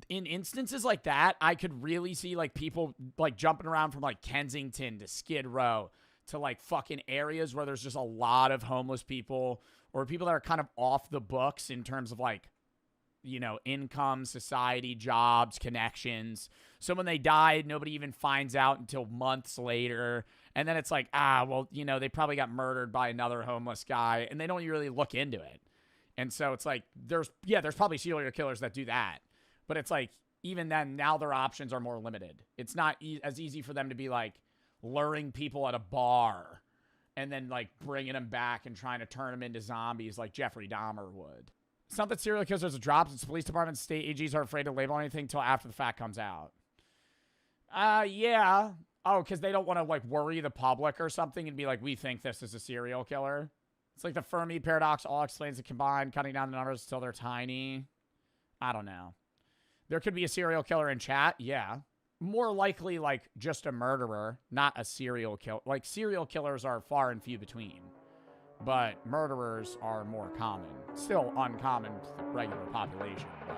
in instances like that, I could really see like people like jumping around from like Kensington to Skid Row to like fucking areas where there's just a lot of homeless people or people that are kind of off the books in terms of like, you know, income, society, jobs, connections. So when they died, nobody even finds out until months later. And then it's like, well, you know, they probably got murdered by another homeless guy, and they don't really look into it. And so it's like, there's probably serial killers that do that. But it's like, even then, now their options are more limited. It's not as easy for them to be like luring people at a bar and then like bringing them back and trying to turn them into zombies like Jeffrey Dahmer would. It's not that serial killers are drops. It's police departments, state AGs are afraid to label anything until after the fact comes out. Yeah. Oh, because they don't want to like worry the public or something and be like, we think this is a serial killer. It's like the Fermi paradox all explains the combined, cutting down the numbers until they're tiny. I don't know. There could be a serial killer in chat. Yeah. More likely like just a murderer, not a serial killer. Like serial killers are far and few between. But murderers are more common. Still uncommon to the regular population, but...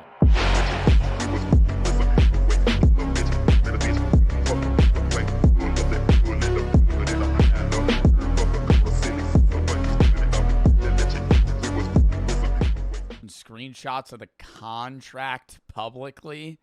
Screenshots of the contract publicly.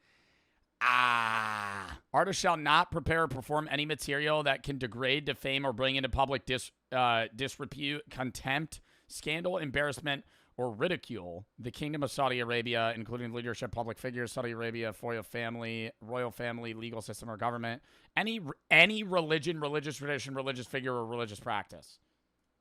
Artists shall not prepare or perform any material that can degrade, defame, or bring into public disrepute, contempt, scandal, embarrassment, or ridicule the Kingdom of Saudi Arabia, including leadership, public figures, Saudi Arabia, royal family, legal system, or government, any religion, religious tradition, religious figure, or religious practice.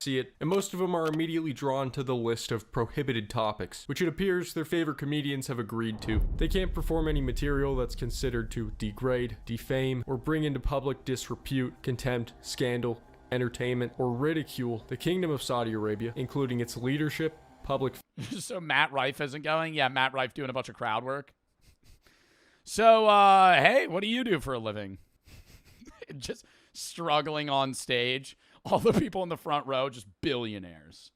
See it, and most of them are immediately drawn to the list of prohibited topics, which it appears their favorite comedians have agreed to. They can't perform any material that's considered to degrade, defame, or bring into public disrepute, contempt, scandal, entertainment, or ridicule the Kingdom of Saudi Arabia, including its leadership, public... So Matt Rife isn't going? Yeah, Matt Rife doing a bunch of crowd work. So, hey, what do you do for a living? Just struggling on stage. All the people in the front row, just billionaires.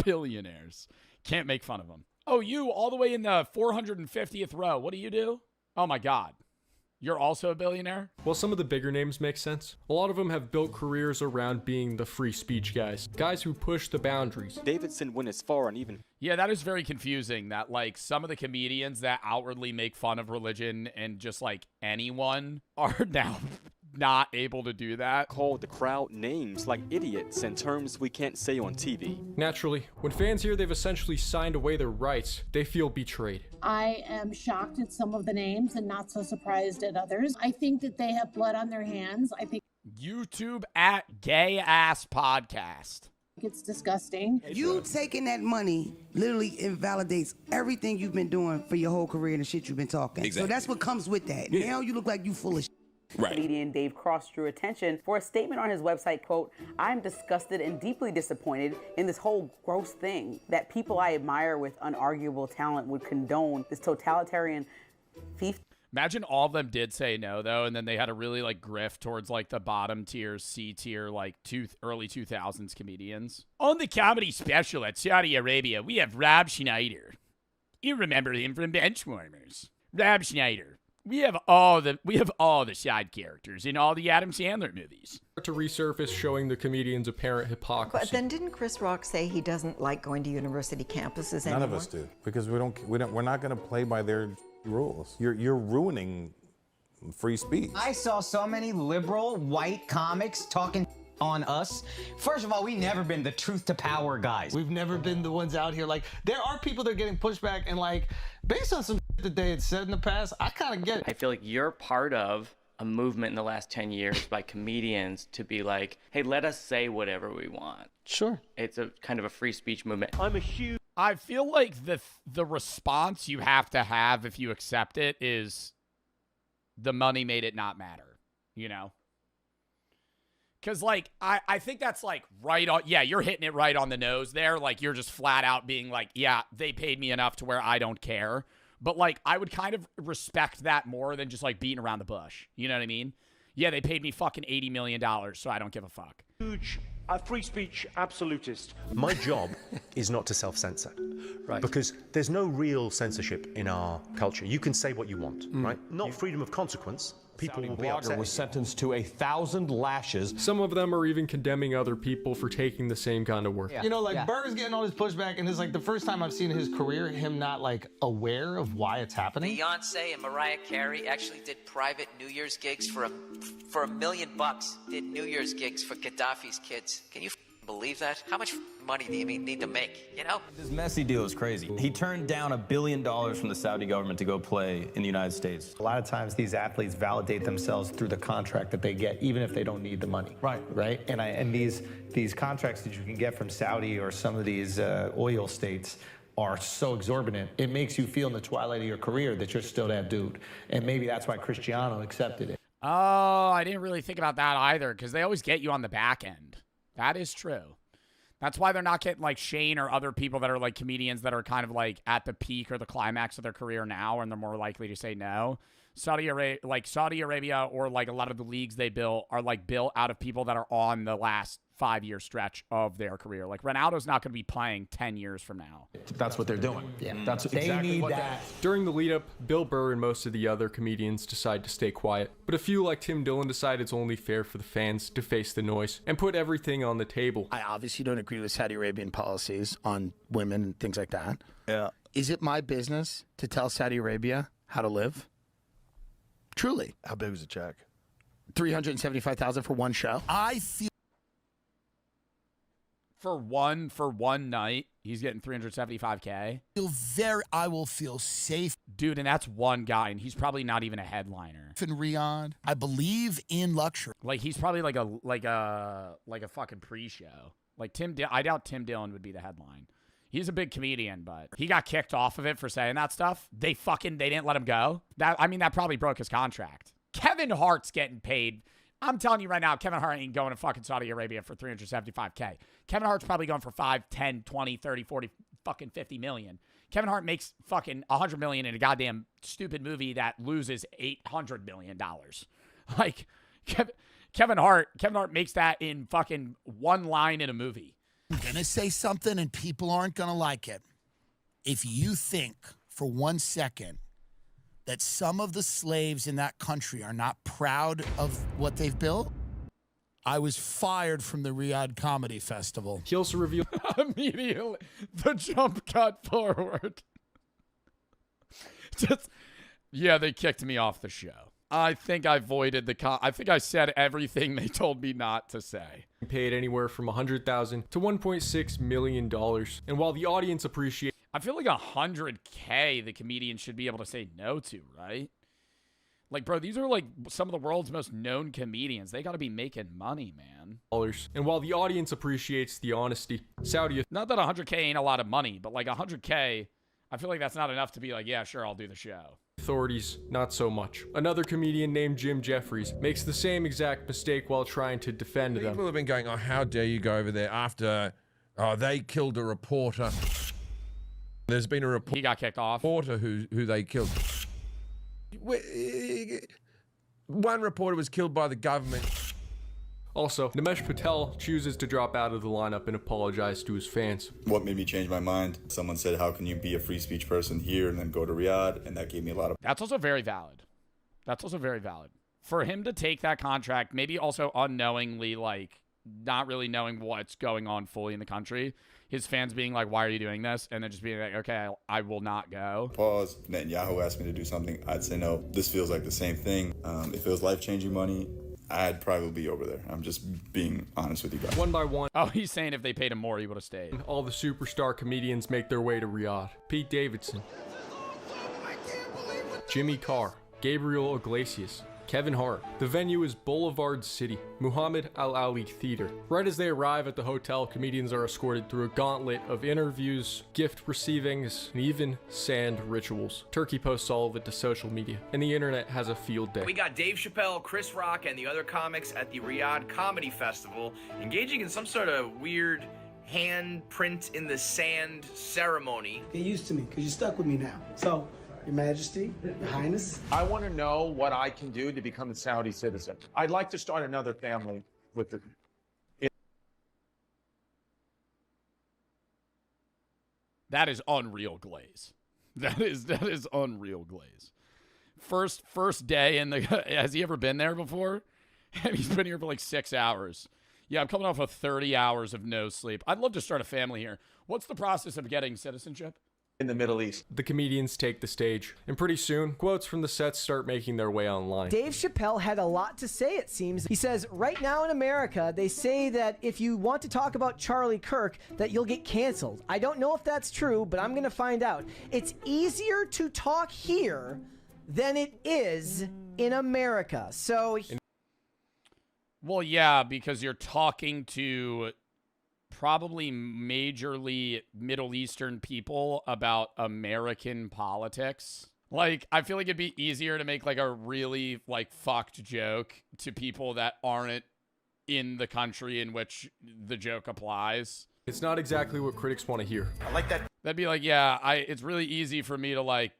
Billionaires. Can't make fun of them. Oh, you all the way in the 450th row. What do you do? Oh, my God. You're also a billionaire? Well, some of the bigger names make sense. A lot of them have built careers around being the free speech guys. Guys who push the boundaries. Davidson went as far and even... Yeah, that is very confusing that, like, some of the comedians that outwardly make fun of religion and just, like, anyone are now... not able to do that. Call the crowd names like idiots and terms we can't say on TV. Naturally, when fans hear they've essentially signed away their rights, they feel betrayed. I am shocked at some of the names and not so surprised at others. I think that they have blood on their hands. I think YouTube at Gay Ass Podcast. It's disgusting. You taking that money literally invalidates everything you've been doing for your whole career and the shit you've been talking. Exactly. So that's what comes with that. Yeah. Now you look like you full of shit. Right. Comedian Dave Cross drew attention for a statement on his website, quote, "I'm disgusted and deeply disappointed in this whole gross thing that people I admire with unarguable talent would condone this totalitarian thief." Imagine all of them did say no, though, and then they had a really, like, grift towards, like, the bottom tier, C tier, like, early 2000s comedians. On the comedy special at Saudi Arabia, we have Rob Schneider. You remember him from Benchwarmers. Rob Schneider. We have all the side characters in all the Adam Sandler movies. To resurface, showing the comedian's apparent hypocrisy. But then didn't Chris Rock say he doesn't like going to university campuses anymore? None of us do, because we're not going to play by their rules. You're ruining free speech. I saw so many liberal white comics talking on us. First of all, we never been the truth to power guys. We've never been the ones out here. Like, there are people that are getting pushback, and like, based on some that they had said in the past, I kind of get it. I feel like you're part of a movement in the last 10 years by comedians to be like, hey, let us say whatever we want. Sure. It's a kind of a free speech movement. I feel like the response you have to have if you accept it is the money made it not matter, you know? Because, like, I think that's, like, right on. Yeah, you're hitting it right on the nose there. Like, you're just flat out being like, yeah, they paid me enough to where I don't care. But, like, I would kind of respect that more than just, like, beating around the bush. You know what I mean? Yeah, they paid me fucking $80 million, so I don't give a fuck. Huge free speech absolutist. My job is not to self-censor, right? Because there's no real censorship in our culture. You can say what you want, right? Not freedom of consequence. People will be upset. Was sentenced to 1,000 lashes. Some of them are even condemning other people for taking the same kind of work. You know, like, Burger's getting all this pushback, and it's like the first time I've seen in his career him not, like, aware of why it's happening. Beyonce and Mariah Carey actually did private New Year's gigs for $1 million. Did New Year's gigs for Gaddafi's kids. Can you believe that? How much money do you need to make, you know? This Messi deal is crazy. He turned down $1 billion from the Saudi government to go play in the United States. A lot of times these athletes validate themselves through the contract that they get, even if they don't need the money. Right? And these contracts that you can get from Saudi or some of these oil states are so exorbitant, it makes you feel in the twilight of your career that you're still that dude. And maybe that's why Cristiano accepted it. Oh, I didn't really think about that either, because they always get you on the back end. That is true. That's why they're not getting, like, Shane or other people that are, like, comedians that are kind of, like, at the peak or the climax of their career now, and they're more likely to say no. Saudi Arabia or, like, a lot of the leagues they built are, like, built out of people that are on the last 5-year stretch of their career. Like, Ronaldo's not going to be playing 10 years from now. That's what they're doing. Yeah. That's exactly what that. During the lead-up, Bill Burr and most of the other comedians decide to stay quiet, but a few like Tim Dillon decide it's only fair for the fans to face the noise and put everything on the table. I obviously don't agree with Saudi Arabian policies on women and things like that. Yeah. Is it my business to tell Saudi Arabia how to live? Truly. How big was the check? $375,000 for one show. I feel For one night, he's getting $375K. I will feel safe. Dude, and that's one guy, and he's probably not even a headliner. In Riyadh, I believe in luxury. Like, he's probably like a fucking pre-show. Like, I doubt Tim Dillon would be the headline. He's a big comedian, but he got kicked off of it for saying that stuff. They didn't let him go. That probably broke his contract. Kevin Hart's getting paid. I'm telling you right now, Kevin Hart ain't going to fucking Saudi Arabia for $375K. Kevin Hart's probably going for 5, 10, 20, 30, 40, fucking 50 million. Kevin Hart makes fucking $100 million in a goddamn stupid movie that loses $800 million. Like, Kevin Hart makes that in fucking one line in a movie. I'm going to say something and people aren't going to like it. If you think for 1 second that some of the slaves in that country are not proud of what they've built, I was fired from the Riyadh Comedy Festival. He also revealed immediately the jump cut forward. They kicked me off the show. I think I voided I think I said everything they told me not to say. Paid anywhere from $100,000 to $1.6 million. And while the audience appreciates, I feel like $100K the comedian should be able to say no to, right? Like, bro, these are like some of the world's most known comedians. They got to be making money, man. And while the audience appreciates the honesty, Saudi... Not that $100K ain't a lot of money, but like $100K, I feel like that's not enough to be like, yeah, sure, I'll do the show. Authorities, not so much. Another comedian named Jim Jeffries makes the same exact mistake while trying to defend them. People have been going, oh, how dare you go over there after they killed a reporter. There's been a reporter. He got kicked off. Reporter who they killed. One reporter was killed by the government. Also, Nimesh Patel chooses to drop out of the lineup and apologize to his fans. What made me change my mind? Someone said, how can you be a free speech person here and then go to Riyadh? And that gave me a lot of... That's also very valid. For him to take that contract, maybe also unknowingly, like, not really knowing what's going on fully in the country. His fans being like, why are you doing this? And then just being like, okay, I will not go. Pause. Netanyahu asked me to do something. I'd say no. This feels like the same thing. If it was life-changing money, I'd probably be over there. I'm just being honest with you guys. One by one. Oh, he's saying if they paid him more, he would have stayed. All the superstar comedians make their way to Riyadh. Pete Davidson, Jimmy Carr, Gabriel Iglesias, Kevin Hart. The venue is Boulevard City, Muhammad Al Ali Theater. Right as they arrive at the hotel, comedians are escorted through a gauntlet of interviews, gift receivings, and even sand rituals. Turkey posts all of it to social media, and the internet has a field day. We got Dave Chappelle, Chris Rock, and the other comics at the Riyadh Comedy Festival engaging in some sort of weird handprint in the sand ceremony. Get used to me, because you're stuck with me now. So, Your Majesty, Your Highness. I want to know what I can do to become a Saudi citizen. I'd like to start another family with the. That is unreal glaze. That is unreal glaze. First day in the. Has he ever been there before? And he's been here for like 6 hours. Yeah, I'm coming off of 30 hours of no sleep. I'd love to start a family here. What's the process of getting citizenship? In the Middle East. The comedians take the stage, and pretty soon, quotes from the sets start making their way online. Dave Chappelle had a lot to say, it seems. He says, right now in America, they say that if you want to talk about Charlie Kirk, that you'll get canceled. I don't know if that's true, but I'm going to find out. It's easier to talk here than it is in America. So... Well, yeah, because you're talking to probably majorly Middle Eastern people about American politics. Like, I feel like it'd be easier to make like a really like fucked joke to people that aren't in the country in which the joke applies. It's not exactly what critics want to hear. I like that. That'd be like, yeah, it's really easy for me to like,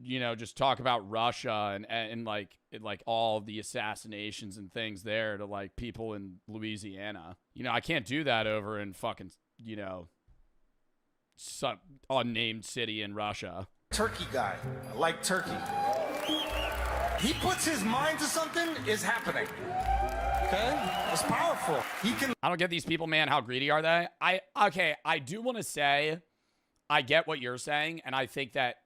you know, just talk about Russia and like all the assassinations and things there to like people in Louisiana. You know, I can't do that over in fucking, you know, some unnamed city in Russia. Turkey guy. I like Turkey. He puts his mind to something, is happening. Okay? It's powerful. He can. I don't get these people, man. How greedy are they? I do want to say, I get what you're saying, and I think that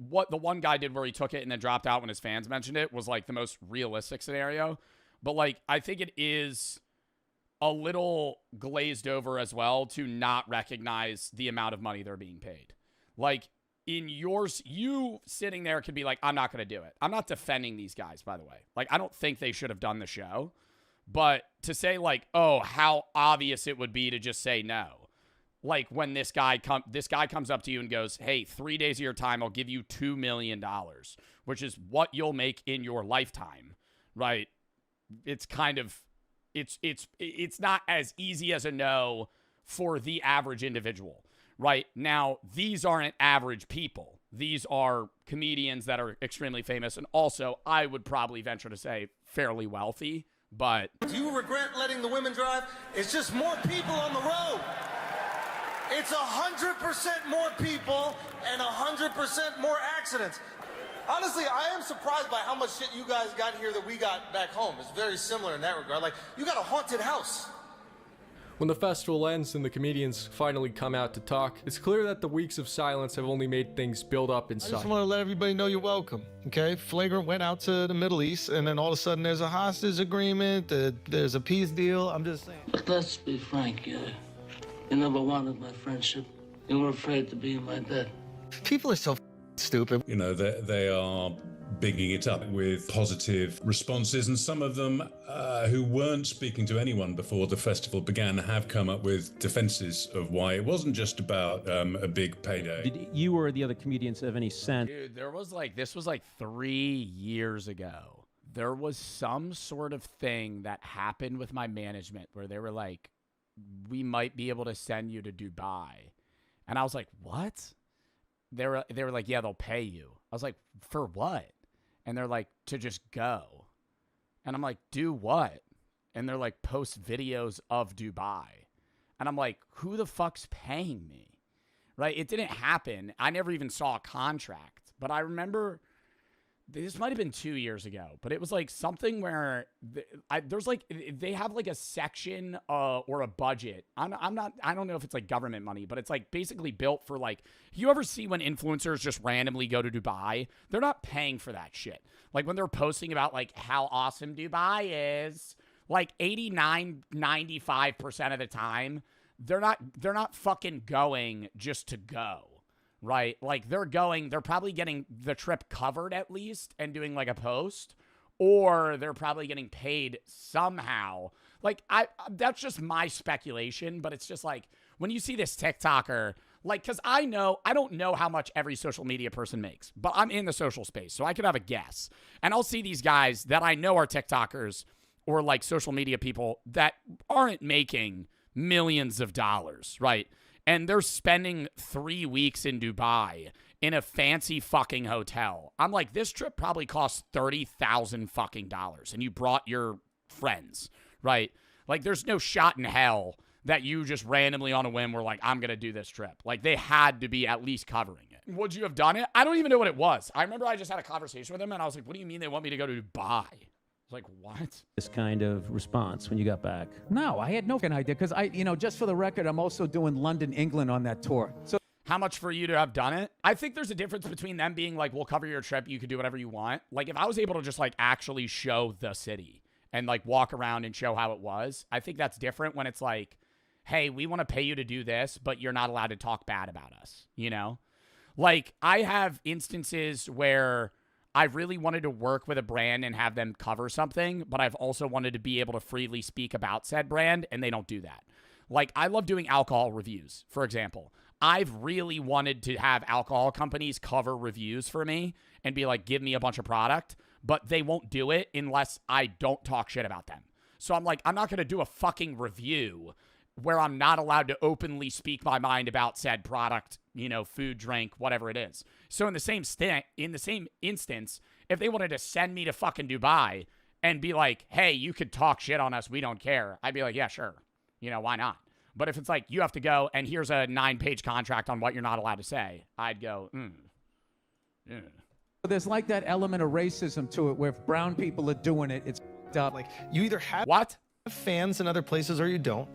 what the one guy did where he took it and then dropped out when his fans mentioned it was like the most realistic scenario. But like, I think it is a little glazed over as well to not recognize the amount of money they're being paid. Like in yours, you sitting there could be like, I'm not going to do it. I'm not defending these guys, by the way. Like, I don't think they should have done the show, but to say like, oh, how obvious it would be to just say no. Like when this guy comes up to you and goes, hey, 3 days of your time, I'll give you $2 million, which is what you'll make in your lifetime, right? It's kind of, it's not as easy as a no for the average individual, right? Now, these aren't average people. These are comedians that are extremely famous. And also, I would probably venture to say fairly wealthy, but. Do you regret letting the women drive? It's just more people on the road. It's 100% more people and 100% more accidents. Honestly, I am surprised by how much shit you guys got here that we got back home. It's very similar in that regard. Like, you got a haunted house. When the festival ends and the comedians finally come out to talk, it's clear that the weeks of silence have only made things build up inside. I just want to let everybody know you're welcome, okay? Flagrant went out to the Middle East, and then all of a sudden there's a hostage agreement, there's a peace deal. I'm just saying. But let's be frank, you never wanted my friendship. You were afraid to be in my debt. People are so stupid. You know, they are bigging it up with positive responses, and some of them who weren't speaking to anyone before the festival began have come up with defenses of why it wasn't just about a big payday. Did you or the other comedians have any sense? Dude, this was like 3 years ago. There was some sort of thing that happened with my management where they were like, we might be able to send you to Dubai. And I was like, what? They were like, yeah, they'll pay you. I was like, for what? And they're like, to just go. And I'm like, do what? And they're like, post videos of Dubai. And I'm like, who the fuck's paying me? Right? It didn't happen. I never even saw a contract. But I remember this might have been 2 years ago, but it was like something where there's like, they have like a section or a budget. I don't know if it's like government money, but it's like basically built for like, you ever see when influencers just randomly go to Dubai? They're not paying for that shit. Like when they're posting about like how awesome Dubai is, like 89, 95% of the time, they're not fucking going just to go. Right? Like they're probably getting the trip covered at least and doing like a post, or they're probably getting paid somehow. Like that's just my speculation, but it's just like when you see this TikToker, like, cause I don't know how much every social media person makes, but I'm in the social space, so I could have a guess. And I'll see these guys that I know are TikTokers or like social media people that aren't making millions of dollars, right? And they're spending 3 weeks in Dubai in a fancy fucking hotel. I'm like, this trip probably costs $30,000 fucking dollars, and you brought your friends, right? Like, there's no shot in hell that you just randomly on a whim were like, I'm gonna do this trip. Like, they had to be at least covering it. Would you have done it? I don't even know what it was. I remember I just had a conversation with him, and I was like, what do you mean they want me to go to Dubai? Like, what? This kind of response when you got back? No, I had no fucking idea because just for the record, I'm also doing London, England on that tour. So how much for you to have done it? I think there's a difference between them being like, we'll cover your trip, you can do whatever you want. Like, if I was able to just like actually show the city and like walk around and show how it was, I think that's different when it's like, hey, we want to pay you to do this, but you're not allowed to talk bad about us, you know? Like, I have instances where I really wanted to work with a brand and have them cover something, but I've also wanted to be able to freely speak about said brand, and they don't do that. Like, I love doing alcohol reviews, for example. I've really wanted to have alcohol companies cover reviews for me and be like, give me a bunch of product, but they won't do it unless I don't talk shit about them. So I'm like, I'm not going to do a fucking review where I'm not allowed to openly speak my mind about said product, food, drink, whatever it is. So in the same instance, if they wanted to send me to fucking Dubai and be like, hey, you could talk shit on us, we don't care, I'd be like, yeah, sure. Why not? But if it's like, you have to go and here's a 9-page contract on what you're not allowed to say, I'd go, yeah. there's like that element of racism to it where if brown people are doing it, it's up. Like, you either have fans in other places or you don't.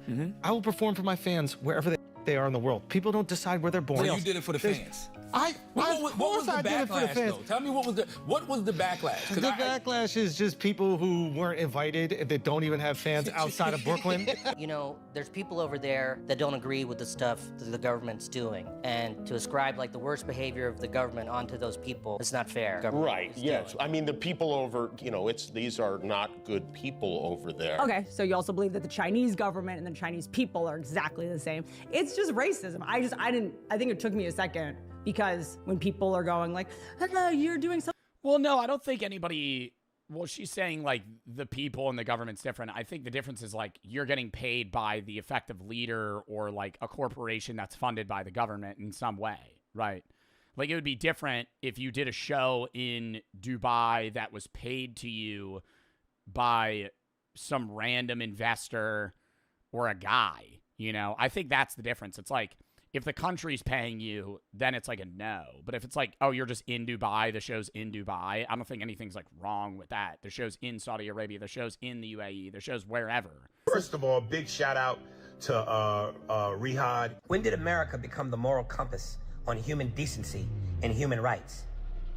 I will perform for my fans wherever they are in the world. People don't decide where they're born. So you did it for the fans. What was the backlash, though? Tell me what was the backlash? The backlash is just people who weren't invited that don't even have fans outside of Brooklyn. There's people over there that don't agree with the stuff that the government's doing, and to ascribe like the worst behavior of the government onto those people, it's not fair. Right? Yes. I mean, the people over, these are not good people over there. Okay, so you also believe that the Chinese government and the Chinese people are exactly the same. It's just racism. I think it took me a second. Because when people are going like, hello, you're doing something. Well, no, I don't think anybody. Well, she's saying like the people and the government's different. I think the difference is like you're getting paid by the effective leader or like a corporation that's funded by the government in some way, right? Like it would be different if you did a show in Dubai that was paid to you by some random investor or a guy, I think that's the difference. It's like, if the country's paying you, then it's like a no. But if it's like, oh, you're just in Dubai, the show's in Dubai, I don't think anything's like wrong with that. The show's in Saudi Arabia, the show's in the UAE, the show's wherever. First of all, big shout out to Riyadh. When did America become the moral compass on human decency and human rights?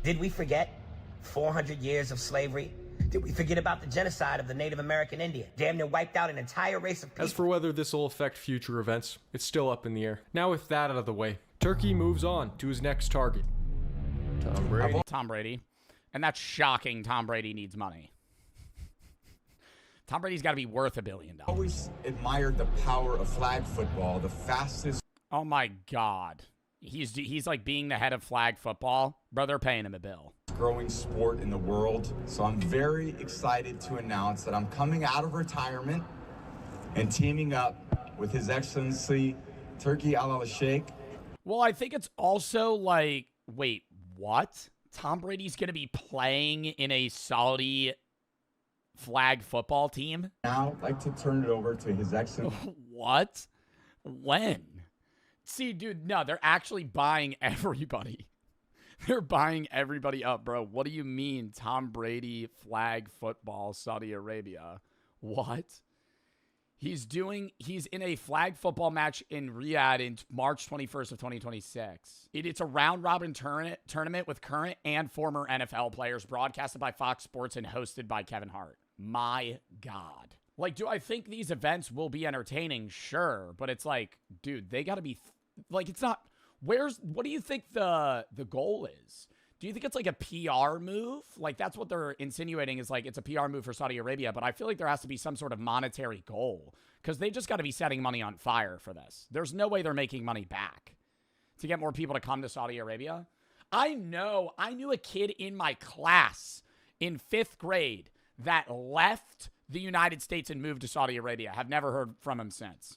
Did we forget 400 years of slavery? Did we forget about the genocide of the Native American Indian? Damn near wiped out an entire race of people. As for whether this will affect future events, it's still up in the air. Now with that out of the way, Turkey moves on to his next target. Tom Brady. And that's shocking. Tom Brady needs money. Tom Brady's got to be worth $1 billion. Always admired the power of flag football, the fastest. Oh my God. He's like being the head of flag football. Bro, they're paying him a bill. Growing sport in the world. So I'm very excited to announce that I'm coming out of retirement and teaming up with His Excellency Turki Al-Sheikh. Well, I think it's also like, wait, what? Tom Brady's going to be playing in a Saudi flag football team? Now I'd like to turn it over to His Excellency. What? When? See, dude, no, they're actually buying everybody. They're buying everybody up, bro. What do you mean Tom Brady flag football Saudi Arabia? What? He's in a flag football match in Riyadh in March 21st of 2026. It's a round-robin tournament with current and former NFL players, broadcasted by Fox Sports and hosted by Kevin Hart. My God. Like, do I think these events will be entertaining? Sure. But it's like, dude, they got to be... like, it's not... what do you think the goal is? Do you think it's like a PR move? Like, that's what they're insinuating is like it's a PR move for Saudi Arabia, but I feel like there has to be some sort of monetary goal because they just got to be setting money on fire for this. There's no way they're making money back to get more people to come to Saudi Arabia. I knew a kid in my class in 5th grade that left the United States and moved to Saudi Arabia. Have never heard from him since.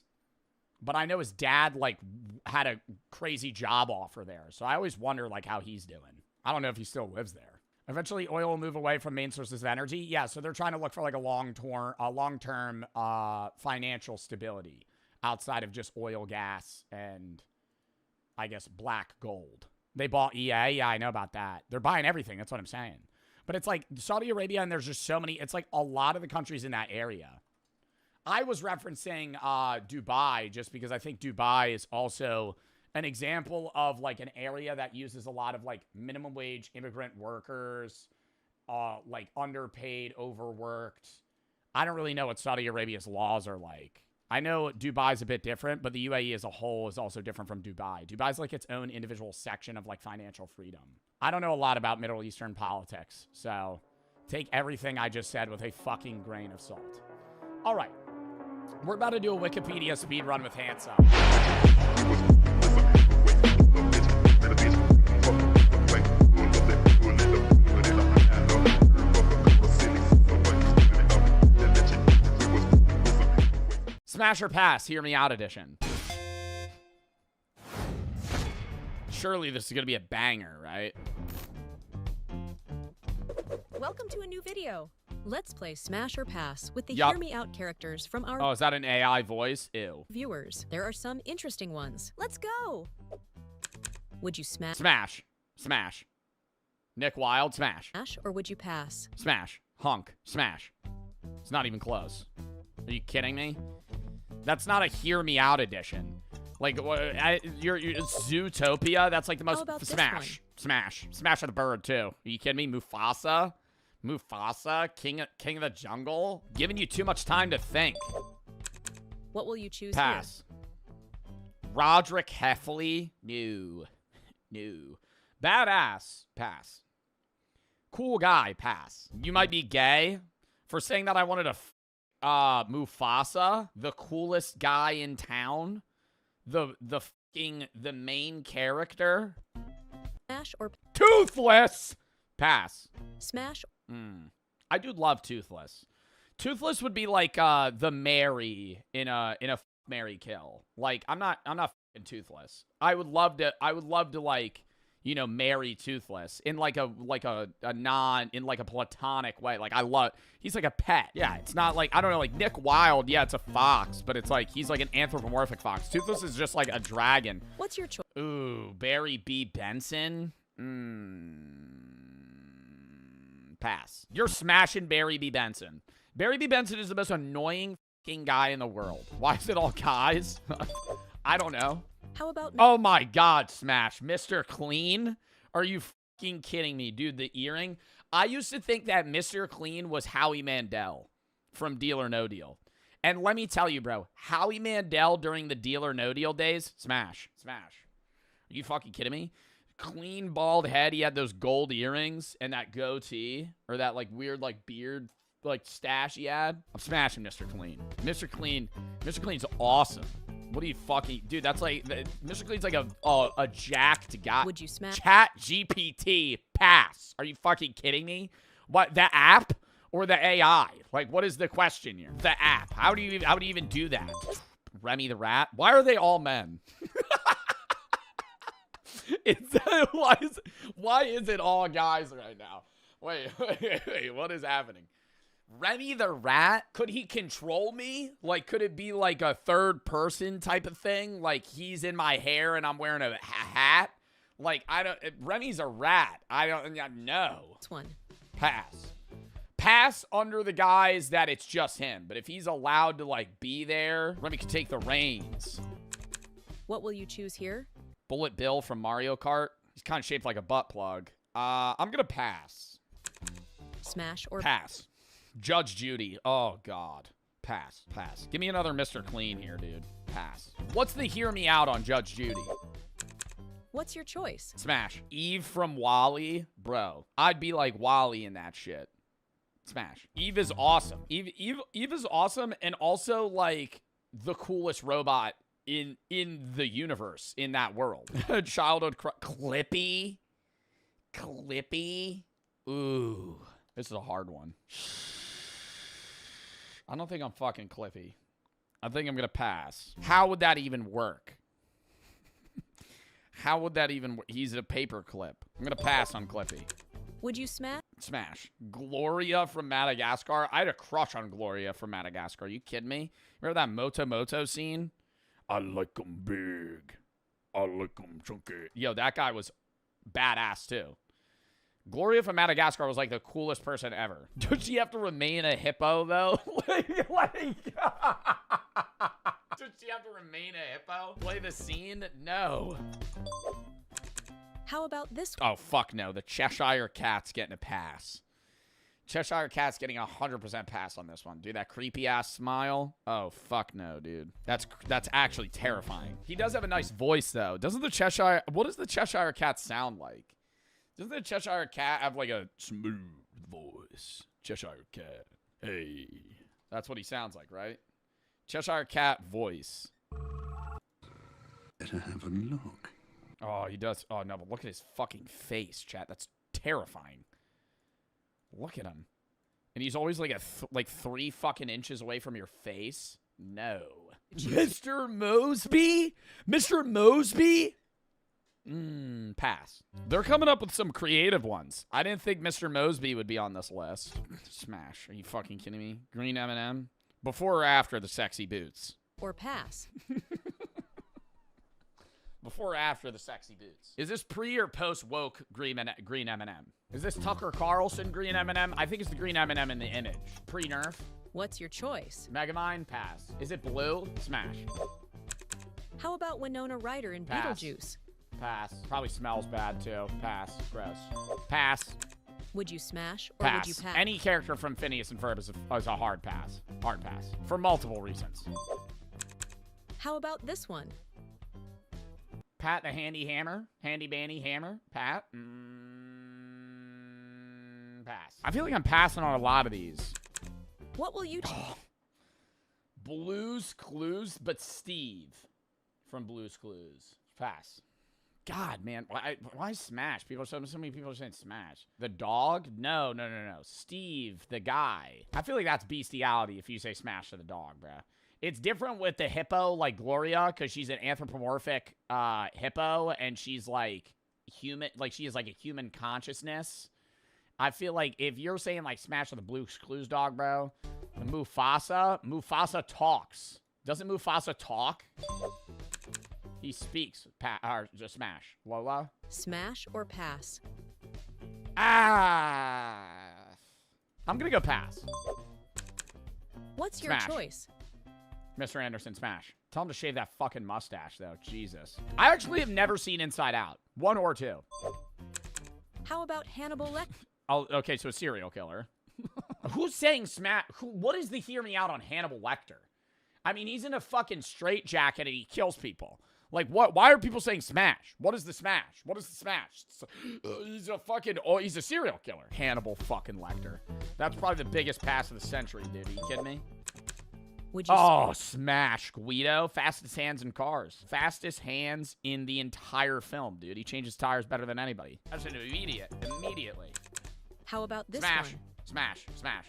But I know his dad, like, had a crazy job offer there. So I always wonder, like, how he's doing. I don't know if he still lives there. Eventually, oil will move away from main sources of energy. Yeah, so they're trying to look for, like, a long-term financial stability outside of just oil, gas, and, I guess, black gold. They bought EA. Yeah, I know about that. They're buying everything. That's what I'm saying. But it's like Saudi Arabia, and there's just so many. It's like a lot of the countries in that area. I was referencing Dubai just because I think Dubai is also an example of like an area that uses a lot of like minimum wage immigrant workers, like underpaid, overworked. I don't really know what Saudi Arabia's laws are like. I know Dubai's a bit different, but the UAE as a whole is also different from Dubai. Dubai's like its own individual section of like financial freedom. I don't know a lot about Middle Eastern politics, so take everything I just said with a fucking grain of salt. All right. We're about to do a Wikipedia speed run with Handsome. Smash or pass, hear me out edition. Surely this is going to be a banger, right? Welcome to a new video. Let's play Smash or Pass with the Hear Me Out characters from our... Oh, is that an AI voice? Ew. ...viewers. There are some interesting ones. Let's go! Would you smash... Smash. Smash. Nick Wilde, smash. Smash, or would you pass? Smash. Hunk. Smash. It's not even close. Are you kidding me? That's not a Hear Me Out edition. Like, you're Zootopia? That's like the most... Smash. Smash. Smash of the bird, too. Are you kidding me? Mufasa? Mufasa, king of the jungle, giving you too much time to think. What will you choose? Pass. Roderick Heffley, no. Badass, pass. Cool guy, pass. You might be gay for saying that I wanted to Mufasa, the coolest guy in town, the main character. Smash or Toothless, pass. Smash. I do love Toothless. Toothless would be like the Mary in a Mary kill. Like I'm not f***ing Toothless. I would love to like, you know, marry Toothless in like a platonic way. Like he's like a pet. Yeah, it's not like, I don't know, like Nick Wilde, yeah, it's a fox, but it's like he's like an anthropomorphic fox. Toothless is just like a dragon. What's your choice? Ooh, Barry B. Benson. Pass. You're smashing Barry B. Benson. Barry B. Benson is the most annoying fucking guy in the world. Why is it all guys? I don't know. How about... Oh my God, smash. Mr. Clean? Are you fucking kidding me, dude? The earring? I used to think that Mr. Clean was Howie Mandel from Deal or No Deal. And let me tell you, bro, Howie Mandel during the Deal or No Deal days, smash. Smash. Are you fucking kidding me? Clean bald head. He had those gold earrings and that goatee or that like weird like beard like stash he had. I'm smashing Mr. Clean. Mr. Clean's awesome. What are you fucking... Dude, that's like... Mr. Clean's like a jacked guy. Would you smash... Chat GPT. Pass. Are you fucking kidding me? What, the app or the AI? Like, what is the question here? The app. How do you even do that? Remy the Rat? Why are they all men? Why is it all guys right now? Wait, what is happening? Remy the Rat? Could he control me? Like, could it be like a third person type of thing? Like, he's in my hair and I'm wearing a hat? Like, I don't... Remy's a rat. I don't... No. This one. Pass. Pass under the guise that it's just him. But if he's allowed to, like, be there, Remy can take the reins. What will you choose here? Bullet Bill from Mario Kart. He's kind of shaped like a butt plug. I'm gonna pass. Smash or pass. Judge Judy. Oh, God. Pass. Pass. Give me another Mr. Clean here, dude. Pass. What's the hear me out on Judge Judy? What's your choice? Smash. Eve from Wall-E. Bro, I'd be like Wall-E in that shit. Smash. Eve is awesome. Eve is awesome and also, like, the coolest robot in the universe, in that world. Childhood Clippy. Clippy. Ooh. This is a hard one. I don't think I'm fucking Clippy. I think I'm going to pass. How would that even work? How would that even work? He's a paper clip. I'm going to pass on Clippy. Would you smash? Smash. Gloria from Madagascar. I had a crush on Gloria from Madagascar. Are you kidding me? Remember that Moto Moto scene? I like them big. I like them chunky. Yo, that guy was badass too. Gloria from Madagascar was like the coolest person ever. Does she have to remain a hippo though? Does she have to remain a hippo? Play the scene? No. How about this? Oh, fuck no. The Cheshire Cat's getting a pass. Cheshire Cat's getting 100% pass on this one. Dude, that creepy-ass smile. Oh, fuck no, dude. That's actually terrifying. He does have a nice voice, though. Doesn't the Cheshire... What does the Cheshire Cat sound like? Doesn't the Cheshire Cat have, like, a smooth voice? Cheshire Cat. Hey. That's what he sounds like, right? Cheshire Cat voice. Better have a look. Oh, he does. Oh, no, but look at his fucking face, chat. That's terrifying. Look at him. And he's always like like 3 fucking inches away from your face. No. Mr. Mosby? Mr. Mosby? Pass. They're coming up with some creative ones. I didn't think Mr. Mosby would be on this list. Smash. Are you fucking kidding me? Green M&M? Before or after the sexy boots? Or pass. Before or after the sexy boots? Is this pre or post woke green M&M? Is this Tucker Carlson green M&M? I think it's the green M&M in the image. Pre-nerf? What's your choice? Megamind? Pass. Is it blue? Smash. How about Winona Ryder in Pass. Beetlejuice? Pass. Probably smells bad too. Pass. Gross. Pass. Would you smash or Pass. would you pass? Any character from Phineas and Ferb is a hard pass. Hard pass. For multiple reasons. How about this one? Pat the Handy Hammer. Handy Bandy Hammer. Pat. Pass. I feel like I'm passing on a lot of these. What will you choose? Blue's Clues, but Steve from Blue's Clues. Pass. God, man. Why Smash? So many people are saying Smash. The dog? No. Steve, the guy. I feel like that's bestiality if you say Smash to the dog, bruh. It's different with the hippo, like Gloria, because she's an anthropomorphic hippo, and she's like human, like she is like a human consciousness. I feel like if you're saying like Smash with the Blue's Clues dog, bro, the Mufasa talks. Doesn't Mufasa talk? He speaks. Or just Smash. Lola? Smash or pass? I'm gonna go pass. What's your Smash. choice? Mr. Anderson, Smash. Tell him to shave that fucking mustache, though. Jesus. I actually have never seen Inside Out. 1 or 2. How about Hannibal Lecter? Oh, okay, so a serial killer. Who's saying Smash? What is the hear me out on Hannibal Lecter? I mean, he's in a fucking straitjacket and he kills people. Like, what? Why are people saying Smash? What is the Smash? What is the Smash? He's a fucking... Oh, he's a serial killer. Hannibal fucking Lecter. That's probably the biggest pass of the century, dude. Are you kidding me? Would you Smash. Guido. Fastest hands in cars. Fastest hands in the entire film, dude. He changes tires better than anybody. That's an immediately. How about this Smash. one? Smash. Smash.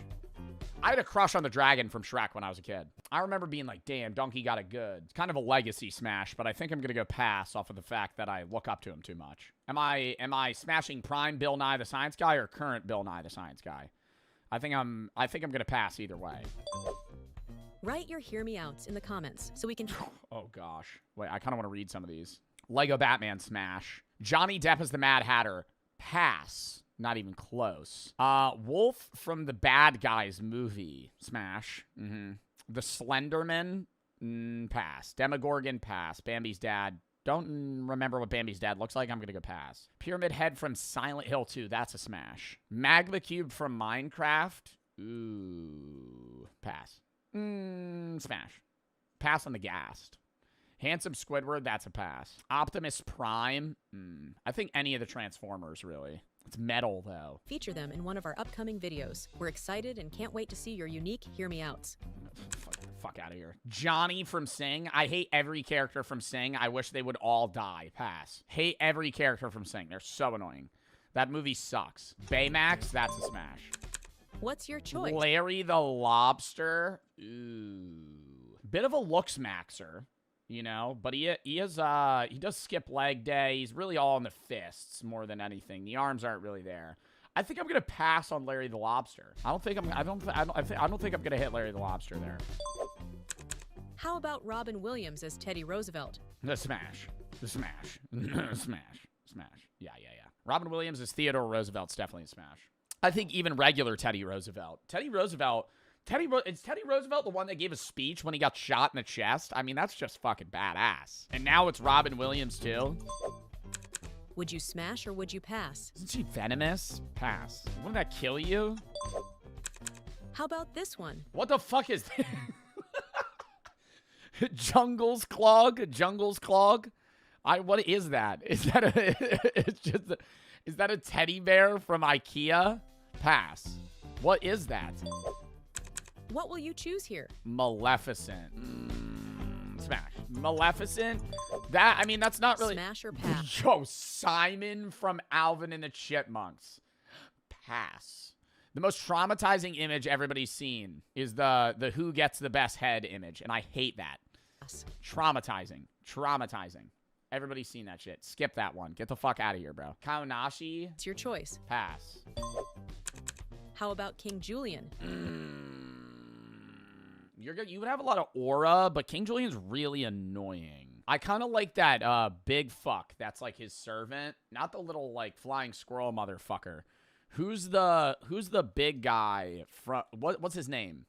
I had a crush on the dragon from Shrek when I was a kid. I remember being like, damn, Donkey got it good. It's kind of a legacy Smash, but I think I'm going to go pass off of the fact that I look up to him too much. Am I smashing prime Bill Nye the Science Guy or current Bill Nye the Science Guy? I think I'm going to pass either way. Write your hear me outs in the comments so we can... Oh, gosh. Wait, I kind of want to read some of these. Lego Batman Smash. Johnny Depp as the Mad Hatter. Pass. Not even close. Wolf from the Bad Guys movie. Smash. The Slenderman. Pass. Demogorgon. Pass. Bambi's dad. Don't remember what Bambi's dad looks like. I'm going to go pass. Pyramid Head from Silent Hill 2. That's a smash. Magma Cube from Minecraft. Ooh. Pass. Smash. Pass on the Ghast. Handsome Squidward. That's a pass. Optimus Prime. I think any of the Transformers, really. It's metal, though. Feature them in one of our upcoming videos. We're excited and can't wait to see your unique Hear Me Outs. Fuck out of here. Johnny from Sing. I hate every character from Sing. I wish they would all die. Pass. Hate every character from Sing. They're so annoying. That movie sucks. Baymax. That's a smash. What's your choice? Larry the Lobster. Ooh. Bit of a looks maxer. You know, but he does skip leg day. He's really all in the fists more than anything. The arms aren't really there. I think I'm gonna pass on Larry the Lobster. I don't think I'm gonna hit Larry the Lobster there. How about Robin Williams as Teddy Roosevelt? The smash. Yeah. Robin Williams as Theodore Roosevelt's definitely a smash. I think even regular Teddy Roosevelt. Is Teddy Roosevelt the one that gave a speech when he got shot in the chest? I mean, that's just fucking badass. And now it's Robin Williams, too.'t you smash or would you pass? Isn't she venomous? Pass. Wouldn't that kill you? How about this one? What the fuck is this? Jungle's Clog? What is that? Is that a teddy bear from IKEA? Pass. What is that? What will you choose here? Maleficent. Smash. Maleficent? That's not really... Smash or pass? Yo, Simon from Alvin and the Chipmunks. Pass. The most traumatizing image everybody's seen is the who gets the best head image, and I hate that. Pass. Traumatizing. Everybody's seen that shit. Skip that one. Get the fuck out of here, bro. Kaonashi? It's your choice. Pass. How about King Julian? You would have a lot of aura, but King Julian's really annoying. I kind of like that big fuck that's like his servant, not the little like flying squirrel motherfucker. Who's the big guy from what's his name?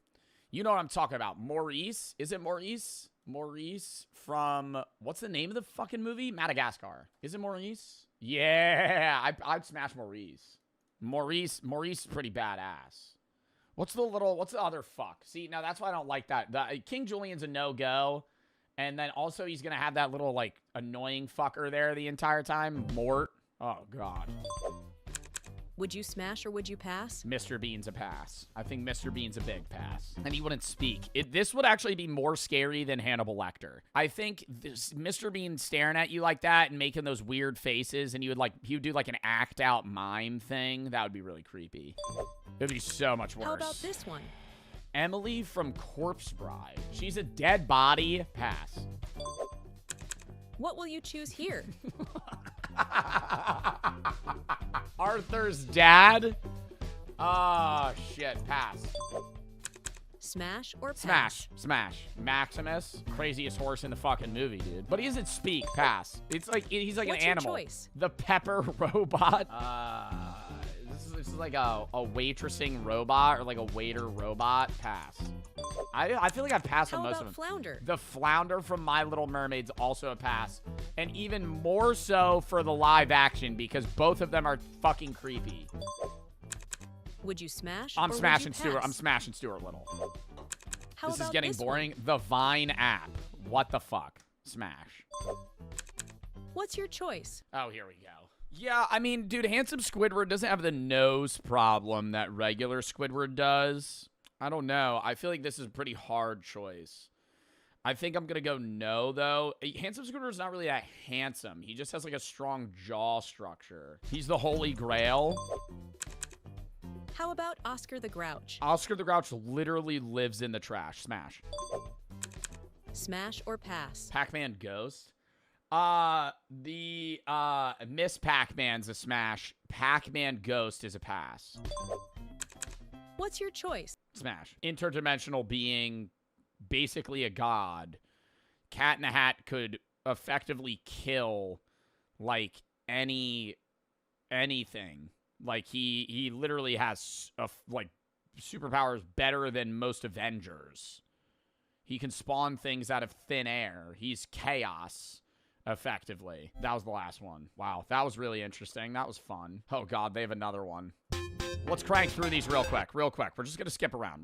You know what I'm talking about. Maurice? Is it Maurice? Maurice from what's the name of the fucking movie? Madagascar. Is it Maurice? Yeah, I'd smash Maurice. Maurice is pretty badass. What's the other fuck? See, now that's why I don't like that. King Julian's a no-go. And then also he's going to have that little, like, annoying fucker there the entire time. Mort. Oh, God. Would you smash or would you pass? Mr. Bean's a pass. I think Mr. Bean's a big pass. And he wouldn't speak. This would actually be more scary than Hannibal Lecter. I think Mr. Bean staring at you like that and making those weird faces, and he would do like an act out mime thing. That would be really creepy. It would be so much worse. How about this one? Emily from Corpse Bride. She's a dead body. Pass. What will you choose here? Arthur's dad? Oh, shit. Pass. Smash or pass? Smash. Maximus, craziest horse in the fucking movie, dude. But he doesn't speak. Pass. It's like he's like What's an animal. Your choice? The pepper robot. This is like a waitressing robot or like a waiter robot. Pass. I feel like I passed on most of them. How about Flounder? The Flounder from My Little Mermaid's also a pass. And even more so for the live action because both of them are fucking creepy. Would you smash? I'm smashing Stuart. I'm smashing Stuart Little. How this about is getting this boring. One? The Vine app. What the fuck? Smash. What's your choice? Oh, here we go. Yeah, I mean, dude, Handsome Squidward doesn't have the nose problem that regular Squidward does. I don't know. I feel like this is a pretty hard choice. I think I'm going to go no, though. Handsome Squidward's not really that handsome. He just has, like, a strong jaw structure. He's the Holy Grail. How about Oscar the Grouch? Oscar the Grouch literally lives in the trash. Smash. Smash or pass? Pac-Man Ghost? Miss Pac-Man's a smash. Pac-Man Ghost is a pass. What's your choice? Smash. Interdimensional being basically a god. Cat in the Hat could effectively kill, like, anything. Like, he literally has, like, superpowers better than most Avengers. He can spawn things out of thin air. He's chaos, effectively. That was the last one. Wow, that was really interesting. That was fun. Oh, God, they have another one. Let's crank through these real quick. We're just going to skip around.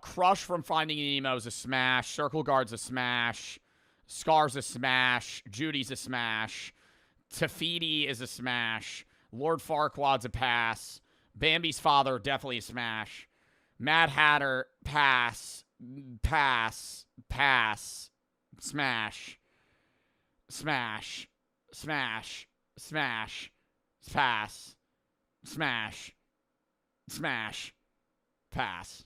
Crush from Finding Nemo is a smash. Circle Guard's a smash. Scar's a smash. Judy's a smash. Tafiti is a smash. Lord Farquaad's a pass. Bambi's father, definitely a smash. Mad Hatter, pass. Pass. Pass. Smash. Smash. Smash. Smash. Pass. Smash. Smash. Pass.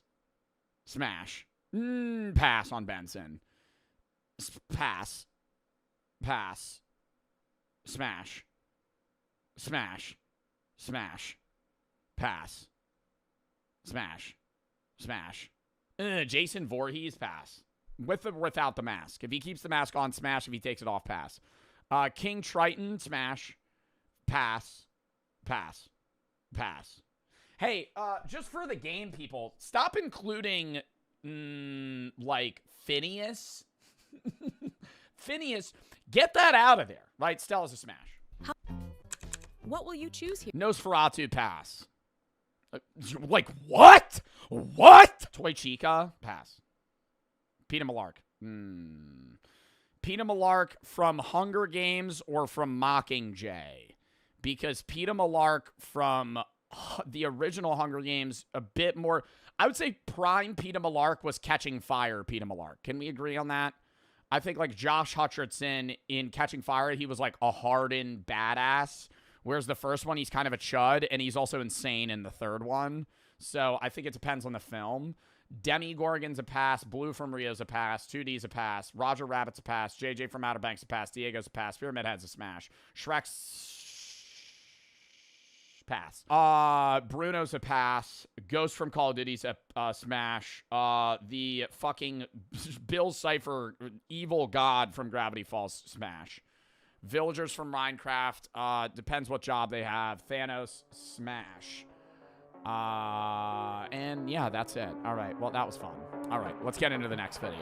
Smash. Pass on Benson. Pass. Pass. Smash. Smash. Smash. Pass. Smash. Smash. Jason Voorhees, pass. With or without the mask. If he keeps the mask on, smash. If he takes it off, pass. King Triton, smash. Pass. Pass. Pass. Hey, just for the game, people, stop including, like, Phineas. Phineas, get that out of there. Right? Stella's a smash. What will you choose here? Nosferatu, pass. Like, what? What? Toy Chica, pass. Peeta Malark. Peeta Malark from Hunger Games or from Mockingjay? Because Peeta Malark from the original Hunger Games, a bit more... I would say prime Peeta Malark was Catching Fire Peeta Malark. Can we agree on that? I think, like, Josh Hutcherson in Catching Fire, he was, like, a hardened badass. Whereas the first one, he's kind of a chud, and he's also insane in the third one. So I think it depends on the film. Demogorgon's a pass. Blue from Rio's a pass. 2D's a pass. Roger Rabbit's a pass. JJ from Outer Banks a pass. Diego's a pass. Pyramid Head's a smash. Shrek's pass. Bruno's a pass. Ghost from Call of Duty's a smash. The fucking Bill Cipher, evil god from Gravity Falls, smash. Villagers from Minecraft, depends what job they have. Thanos, smash. And yeah, that's it. All right, well, that was fun. All right, let's get into the next video.